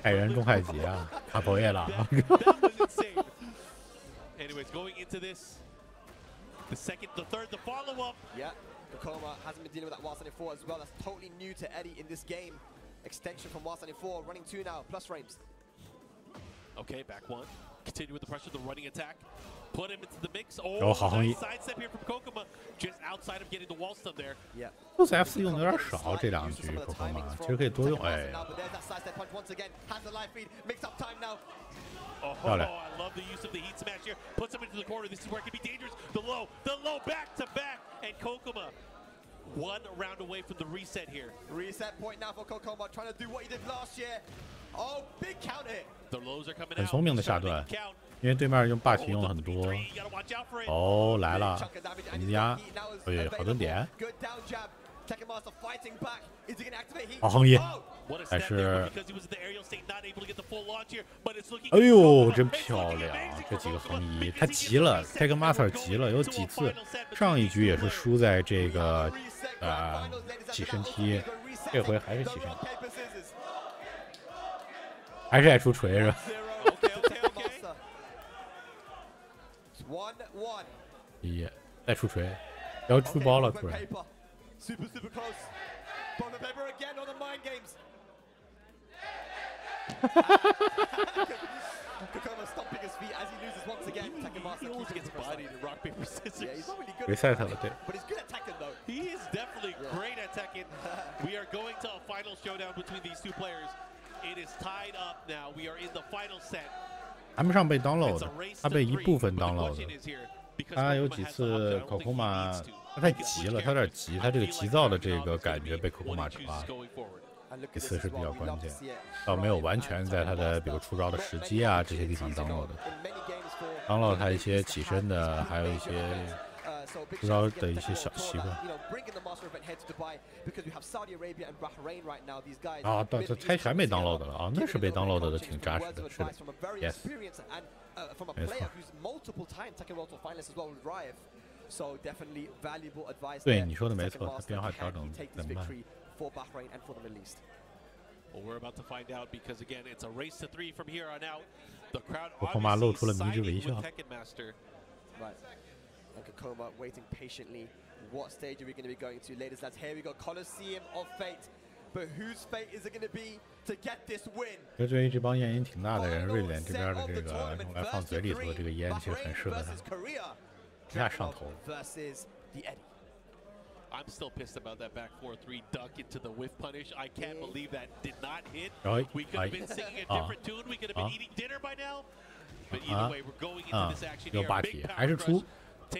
害人中害己啊，卡婆耶了。Anyways, going into this, the second, the third, the follow-up. Yeah, Kokoma hasn't been dealing with that Wild 74 as well. That's totally new to Eddie in this game. Extension from Wild 74, running 2 now, plus frames. Okay, back 1. Continue with the pressure, the running attack. Put him into the mix. Oh, nice sidestep here from Kokoma. Just outside of getting the wall stun there. Yeah. 就是 F4 用的有点少，这两局可控嘛，其实可以多用。哎，漂亮。 I love the use of the heat smash here. Puts him into the corner. This is where it can be dangerous. The low back to back, and Kokoma 1 round away from the reset here. Reset point now for Kokoma, trying to do what he did last year. Oh, big count hit. The lows are coming out. 很聪明的下段，因为对面用霸体用了很多。哦，来了，人家，哎，好蹲点。好横移，还是，哎呦，真漂亮！这几个横移，他急了 ，Tekken Master 急了，有几次上一局也是输在这个起身踢，这回还是起身踢，还是爱出锤是吧？也再出锤，要出包了突然。 Super close. Bond of paper again on the mind games. Kokoma stomping his feet as he loses once again. Tekken Master keeps gets bodied in rock paper scissors. Yeah, he's not really good. Reset 了，对。 But he's good at Tekken though. He is definitely great at Tekken. We are going to a final showdown between these two players. It is tied up now. We are in the final set. 还没上被 download， 他被一部分 download。他有几次可控嘛。 他太急了，他有点急，他这个急躁的这个感觉被可控马抓，这次是比较关键，倒没有完全在他的比如出招的时机啊这些地方 download 的，download 他一些起身的，还有一些出招的一些小习惯。啊，他猜全被 download 了啊，那是被 download 的挺扎实的，是的 ，yes， 没错。 So definitely valuable advice. 对，你说的没错，它变化调整很慢。 For Bahrain and for the Middle East. Well, we're about to find out because again, it's a race to 3 from here on out. The crowd 可控马露出了迷之微笑。 Right. And Kokoma waiting patiently. What stage are we going to be going to, ladies and lads? Here we go, Colosseum of Fate. But whose fate is it going to be to get this win? 这对于这帮烟瘾挺大的人，瑞典这边的这个用来放嘴里头的这个烟，其实很适合他。 一下上头。 I'm still pissed about that back 4-3 duck into the whiff punish. I can't believe that did not hit. We could have been singing a different tune. We could have been eating dinner by now. But either way, we're going into this action here. 有霸体，还是出，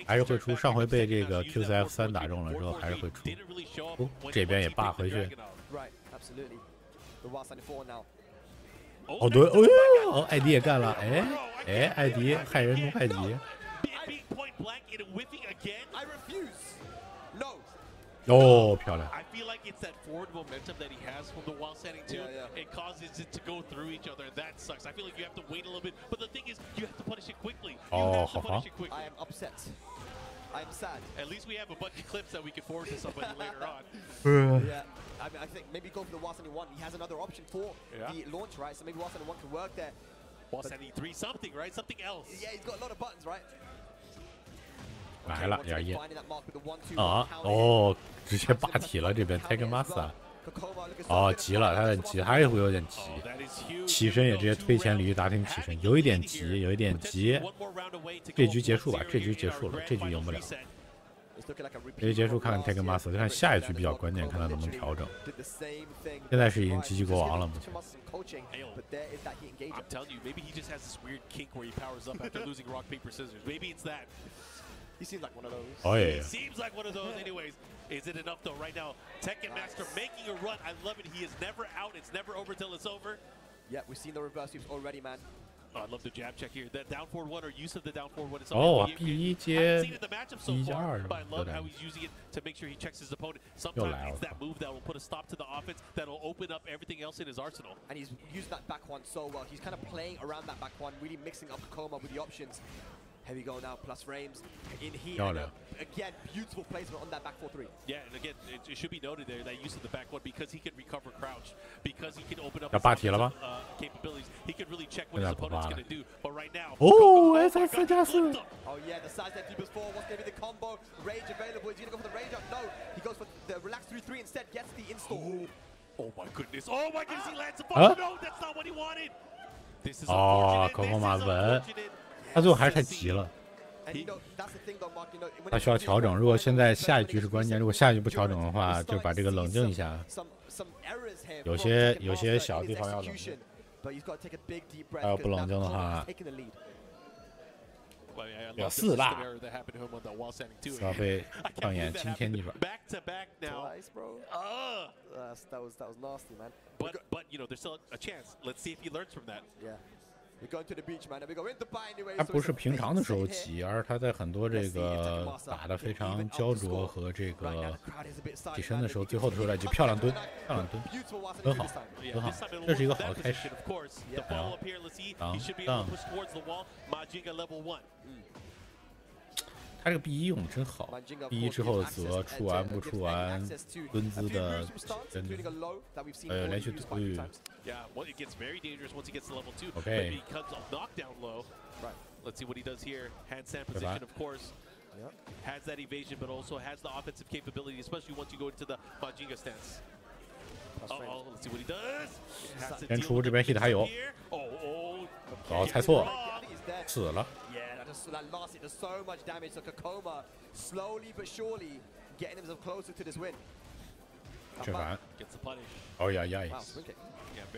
还是会出。上回被这个 QCF3 打中了之后，还是会出。这边也霸回去。哦对，哦，艾迪也干了，哎，艾迪害人中害己。哦，漂亮。 I feel like it's that forward momentum that he has from the wall standing too. It causes it to go through each other, and that sucks. I feel like you have to wait a little bit, but the thing is, you have to punish it quickly. You have to punish it quickly. I am upset. I'm sad. At least we have a bunch of clips that we can forward to somebody later on. Yeah, I mean, I think maybe go for the wall standing 1. He has another option for the launch, right? So maybe wall standing 1 can work there. Wall standing 3 something, right? Something else. Yeah, he's got a lot of buttons, right? 来了点烟啊！哦，直接霸体了这边 Take Master。哦，急了，他很急，他也会有点急，起身也直接推前鲤鱼打挺起身，有一点急，有一点急。这局结束吧，这局结束了，这局赢不了。这局结束，看看 Take Master， 看下一局比较关键，看他能不能调整。现在是已经积极国王了目前。 I'm telling you, maybe he just has this weird kink where he powers up after losing rock paper scissors. Maybe it's that. He seems like one of those. Oh yeah. It seems like one of those, anyways. Is it enough though? Right now, Tekken Master making a run. I love it. He is never out. It's never over till it's over. Yeah, we've seen the reverse sweeps already, man. Oh, I love the jab check here. That down forward 1 or use of the down forward 1 is something we haven't seen in the matchup so far, but I love how he's using it to make sure he checks his opponent. Sometimes it's that move that will put a stop to the offense, that will open up everything else in his arsenal. And he's used that back one so well. He's kind of playing around that back one, really mixing up Kokoma with the options. Here we go now, plus frames in heat. Again, beautiful placement on that back 4-3. Yeah, and again, it should be noted there that use of the back one because he can recover crouch, because he can open up capabilities. He can really check what his opponent's going to do. But right now, oh, yeah, the size that deep before. What's going to be the combo? Rage available. Is he going to go for the rage up? No, he goes for the relax 3-3 instead. Gets the install. Oh my goodness! Oh my goodness! He lands a punch. No, that's not what he wanted. This is unfortunate. 他最后还是太急了，他需要调整。如果现在下一局是关键，如果下一局不调整的话，就把这个冷静一下。有些小地方要冷静，要不冷静的话，要4大，小飞上演惊天逆转。But you know, there's still a chance. Let's see if he learns from that. Yeah. 他不是平常的时候急，而他在很多这个打得非常焦灼和这个起身的时候，最后的时候来急，漂亮蹲，漂亮蹲，很好，很好，这是一个好的开始。他这个 B1 用的真好 ，B1 之后的则出完不出完，蹲姿的真的，连续突遇。OK。Let's see what he does here. Handstand position, of course. Has that evasion, but also has the offensive capability, especially once you go into the Majinga stance. Uh-oh, let's see what he does. 先出这边 hit 还有，哦，猜错了，死了。 That last hit does so much damage to Kokoma, slowly but surely getting himself closer to this win. 正反 Gets the punish. 哦呀呀！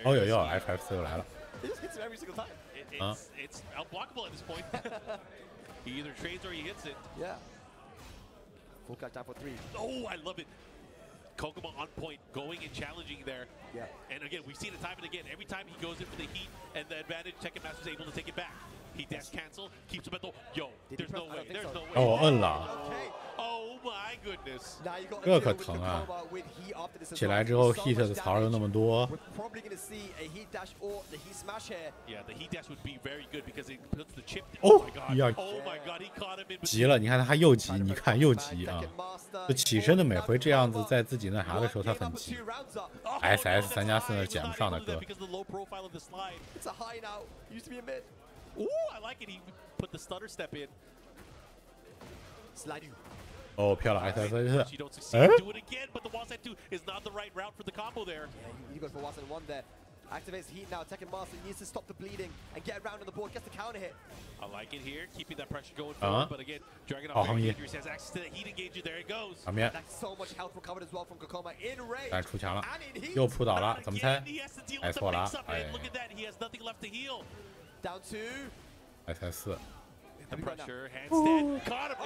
哦哟哟 ，FF4 又来了。He just hits him every single time. It's unblockable at this point. He either trades or he hits it. Yeah. Full catch down for 3. Oh, I love it. Kokoma on point, going and challenging there. Yeah. And again, we've seen it time and again. Every time he goes in for the heat and the advantage, Tekken Master's able to take it back. He dash cancel, keeps him at the. Yo, there's no way. There's no way. 哦，摁了。 Oh my goodness. 这可疼啊！起来之后 hit 的槽又那么多。Yeah, the heat dash would be very good because it puts the chip. Oh my god, he caught him in. 急了，你看他又急，你看又急啊！就起身的每回这样子，在自己那啥的时候，他很急。SS 3+4那减不上的哥。 Ooh, I like it. He put the stutter step in. Slide you. 哦，漂亮 SS。 You don't succeed. Do it again, but the wall set 2 is not the right route for the combo there. Yeah, you go for wall set 1 there. Activates heat now. Tekken Master needs to stop the bleeding and get around on the board. Gets the counter hit. I like it here, keeping that pressure going forward. But again, dragging off very dangerous. Has access to the heat engager. There it goes. 旁边。 That's so much health recovered as well from Kokoma in range. 但出墙了，又扑倒了，怎么猜？猜错了，哎。 Look at that. He has nothing left to heal. Down 2. SS4。 The pressure, handstand, caught him.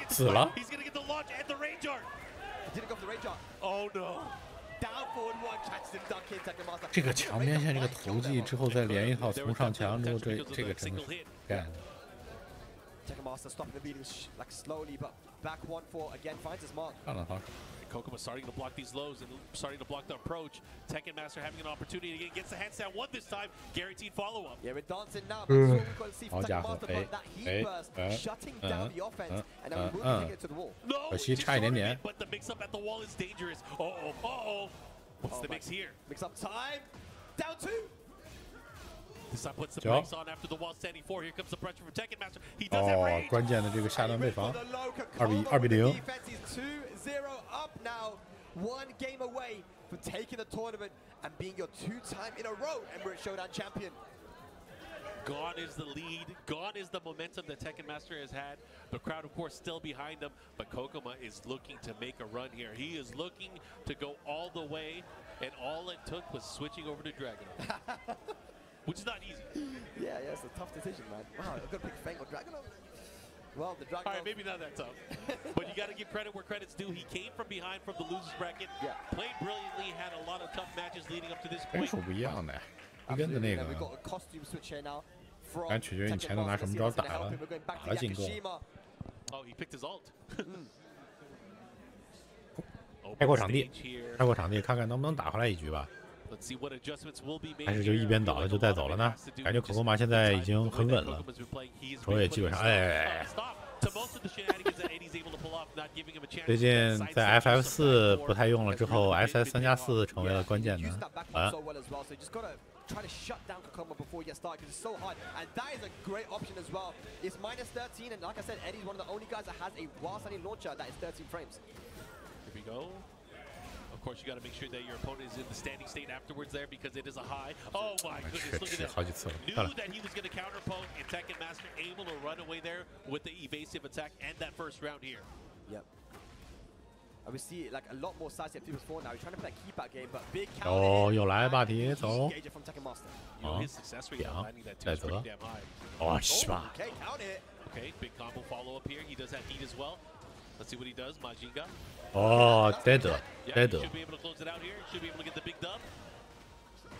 死了。 He's gonna get the launch and the range art. He didn't go for the range art. Oh no. Down forward 1, catches him, duck in, Tekken Master. 这个强边线这个投技之后再连一套从上墙之后，这个真的是干。 Tekken Master stopping the bleeding like slowly, but 看了防守。 Kokoma starting to block these lows and starting to block the approach. Tekken Master having an opportunity again, gets the handstand one this time. Guaranteed follow up. Yeah, we're dancing now. 好家伙，shutting down the offense, and now we will take it to the wall. 可惜差一点点。 But the mix up at the wall is dangerous. What's the mix here? Mix up time. Down 2. This time puts the brakes on after the wall standing 4. Here comes the pressure from Tekken Master. He does have range. 关键的这个下段被防，2比0。 2-0 up now. 1 game away from taking the tournament and being your 2-time in a row Emirates Showdown champion. Gone is the lead. Gone is the momentum that Tekken Master has had. The crowd, of course, still behind them. But Kokoma is looking to make a run here. He is looking to go all the way. And all it took was switching over to Dragon. Which is not easy. Yeah, it's a tough decision, man. Wow, I've got to pick Fang or Dragon. Well, the Dragon. All right, maybe not that tough. But you got to give credit where credit's due. He came from behind from the losers bracket. Yeah. Played brilliantly. Had a lot of tough matches leading up to this 人 point. 数不一样的，一根的那个， We've got a costume switch here now. 咱取决于你前头拿什么招打了，打了进攻。 Oh, he picked his ult. 开阔场地，开阔场地，看看能不能打回来一局吧。 Let's see what adjustments will be made. 还是就一边倒了就带走了呢？感觉可口马现在已经很稳了，手也基本上最近在 FF4 不太用了之后 SS3+4 成为了关键的。Try to shut down Kokoma before he gets started because it's so hard, and that is a great option as well. It's -13, and like I said, Eddie's one of the only guys that has a while-standing launcher that is 13 frames. Here we go. Of course, you got to make sure that your opponent is in the standing state afterwards there because it is a high. Oh my goodness, look at that. Knew that he was going to counterpose, and Tekken Master able to run away there with the evasive attack and that first round here. Yep. We see like a lot more sides at people's 4 now. He's trying to play a keep-out game, but big count. 哦，又来霸体走。 His success rate on landing that 2 is pretty damn high. 哦，是吧？ Okay, count it. Okay, big combo follow-up here. He does have heat as well. Let's see what he does. Majinga. 哦，得得 Yeah, he should be able to close it out here. Should be able to get the big dub.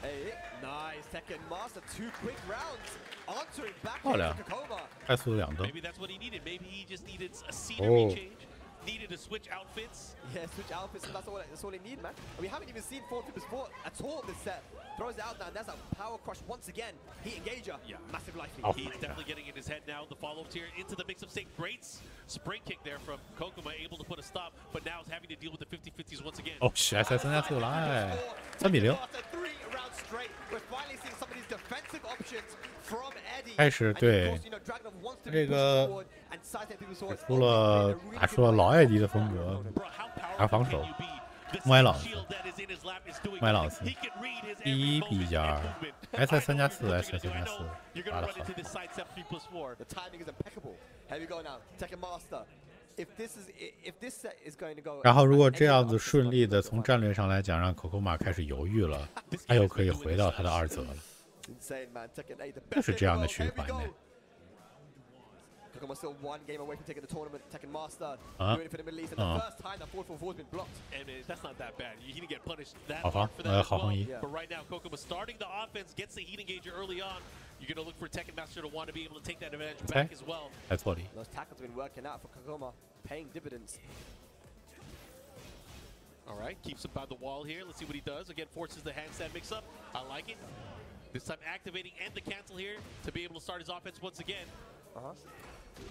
Hey, nice. Tekken Master, 2 quick rounds. Answering back 漂亮 to Kokoma. 快速2灯。 Maybe that's what he needed. Maybe he just needed a scenery change. Needed to switch outfits. Yeah, switch outfits, and that's all they need, man. We haven't even seen 4 before at all this set. Throws it out now, and that's a power crush once again. Heat engager, massive life lead. He's definitely getting in his head now. The follow-ups here into the mix-up state. Great spring kick there from Kokoma, able to put a stop, but now is having to deal with the 50-50s once again. 哦，是 SS3+4 来，3比0。 开始对这个出了打出了老艾迪的风格，打防守，歪老斯1比2 SS3+4 SS3+4 打得好。然后如果这样子顺利的从战略上来讲，让可口马开始犹豫了，他又可以回到他的2则了。 就是这样的循环的。Kokoma still 1 game away from taking the tournament. Tekken Master doing it for the Middle East, and the first time that 4-4-4 has been blocked. And that's not that bad. You didn't get punished that hard for that as well. But right now, Kokoma starting the offense, gets the heat engager early on. You're going to look for Tekken Master to want to be able to take that advantage back as well. That's what he. Those tackles have been working out for Kokoma, paying dividends. All right, keeps him by the wall here. Let's see what he does. Again, forces the handstand mix-up. I like it. This time activating and the cancel here to be able to start his offense once again.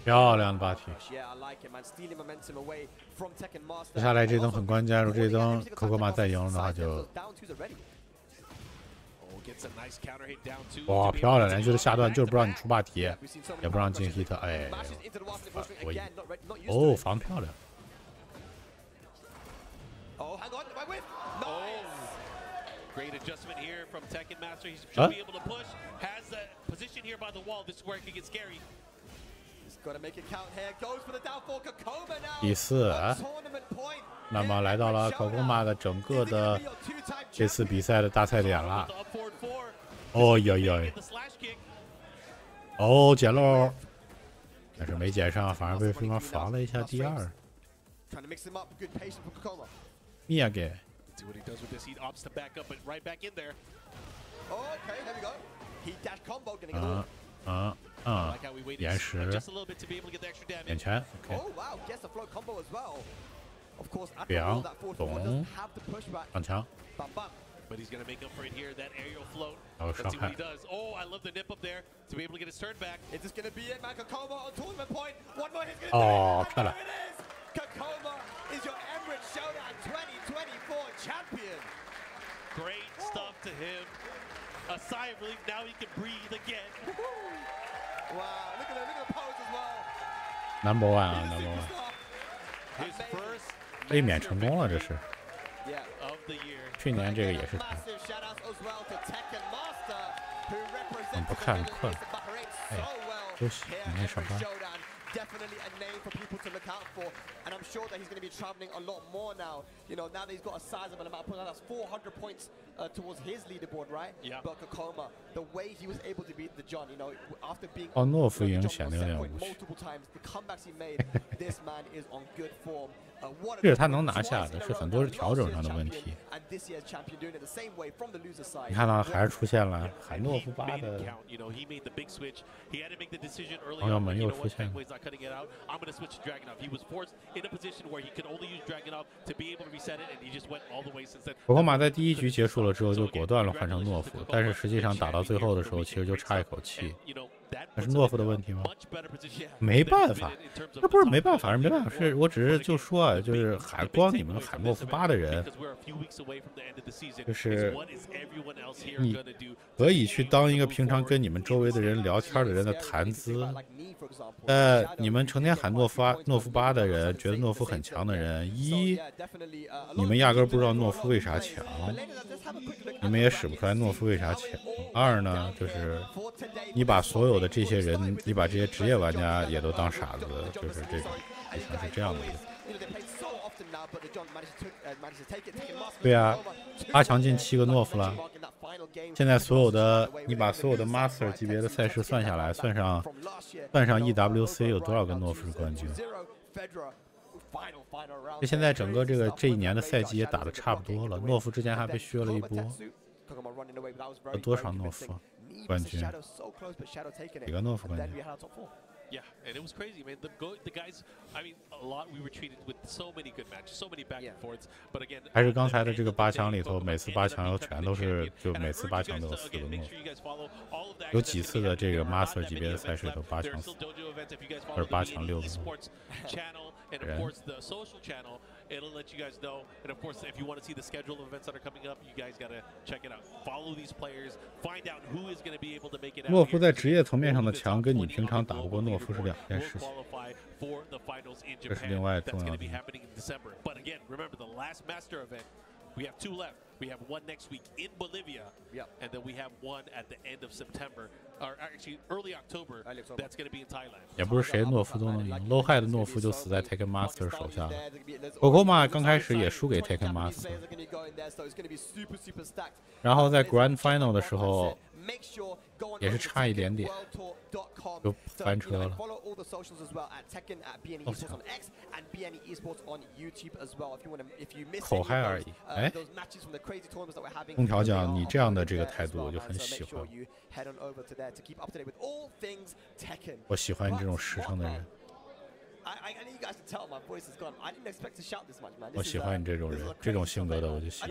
漂亮的霸体。 Yeah, I like it, man. Stealing momentum away from Tekken Master. 接下来这灯很关键，如果这灯可口马再赢了的话，就 哇漂亮！连续的下段就是不让你出霸体，也不让进 hit， 哎，我赢。哦，防漂亮。 Oh, hang on, my whip. Great adjustment here from Tekken Master. He should be able to push. Has the position here by the wall. This is where it could get scary. He's got to make it count here. Goes for the downfall. Kokoma now. 第4，那么来到了可口马的整个的这次比赛的大赛点了。哦哟哟！哦，捡漏，但是没捡上，反而被对方防了一下第2。米亚给。 See what he does with this. He opts to back up, but right back in there. Okay, there we go. He dash combo, getting it all. 延时，眼前 ，OK。表扬总上墙。But he's going to make up for it here. That aerial float. Let's see what he does. Oh, I love the nip up there to be able to get his turn back. Is this going to be it, man? Kakoma on tournament point. One more hit. Oh, there it is. Kakoma is your Emirates Showdown 2024 champion. Great stuff to him. A sigh of relief. Now he can breathe again. Wow, look at the pose as well. Number one, number one. His first 卫冕成功了，这是。 of the year. 去年这个也是他。不看了，困了。哎，休息，明天上班。 Definitely a name for people to look out for, and I'm sure that he's going to be traveling a lot more now. You know, now that he's got a sizable amount of points, that's 400 points towards his leaderboard, right? Yeah. But Kakoma, the way he was able to beat the John, you know, after being 诺夫赢显得有点无趣。 multiple times, the comebacks he made, this man is on good form. 这是他能拿下的，是很多是调整上的问题。你看到还是出现了海诺夫8的朋友们又出现了。可可马在第一局结束了之后就果断了换成诺夫，但是实际上打到最后的时候其实就差一口气。 那是诺夫的问题吗？没办法，那不是没办法，是没办法，是我只是就说啊，就是光你们海诺夫8的人，就是你可以去当一个平常跟你们周围的人聊天的人的谈资。你们成天喊诺夫8的人，觉得诺夫很强的人，一，你们压根不知道诺夫为啥强，你们也使不出来诺夫为啥强。二呢，就是你把所有的这些人，你把这些职业玩家也都当傻子，就是这种，就像是这样的。对啊，8强进7个诺夫了。现在所有的，你把所有的 Master 级别的赛事算下来，算上 EWC 有多少个诺夫是冠军？就现在整个这一年的赛季也打得差不多了，诺夫之前还被削了一波。 有多少诺夫冠军？几个诺夫冠军？ Yeah, and it was crazy, man. The guys, I mean, a lot. We were treated with so many good matches, so many back and forths. But again, 还是刚才的这个8强里头，每次8强全都是，就每次8强都有4个诺夫。有几次的这个 Master 级别的赛事里头8强4，或者8强6个诺夫。人。 It'll let you guys know, and of course, if you want to see the schedule of events that are coming up, you guys gotta check it out. Follow these players, find out who is going to be able to make it out. 诺夫在职业层面上的强，跟你平常打不过诺夫是2件事情。这是另外重要的。But again, remember the last Master event. We have 2 left. We have one next week in Bolivia, and then we have one at the end of September, or actually early October. That's going to be in Thailand. 也不是谁诺夫都能赢 ，low high 的诺夫就死在 Tekken Master 手下了。可可马刚开始也输给 Tekken Master， 然后在 Grand Final 的时候也是差一点点就翻车了。口嗨而已。哎，空调讲你这样的这个态度我就很喜欢。我喜欢你这种实诚的人。我喜欢你这种人，这种性格的我就喜欢。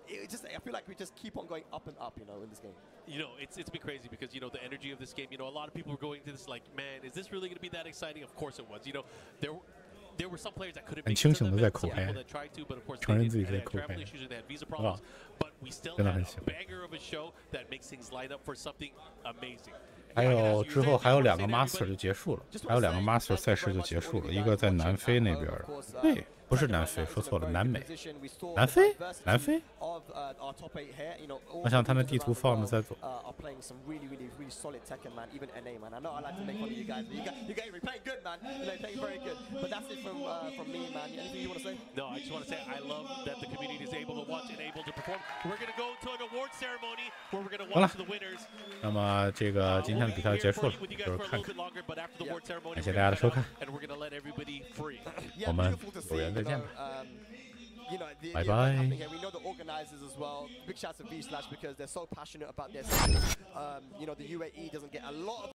I feel like we just keep on going up and up, you know, in this game. You know, it's been crazy because, you know, the energy of this game, you know, a lot of people were going to this like, man, is this really going to be that exciting? Of course it was. You know, there were some players that couldn't make it to the event, people that tried to, but of course they had travel issues and they had visa problems. But we still had a banger of a show that makes things light up for something amazing. 还有之后还有2个 Master 就结束了，还有2个 Master 赛事就结束了，一个在南非那边，对，不是南非，说错了，南美，南非，南非。我想他们地图放的在左。No, I just want to say I love that the community is able to watch and able to perform. We're going to go to an award ceremony where we're going to watch the winners. 那么这个今天的比赛结束了，就是看看。感谢大家的收看，我们有缘再见吧。拜拜。We know the organizers as well. Big shout to V Slash because they're so passionate about this. The UAE doesn't get a lot of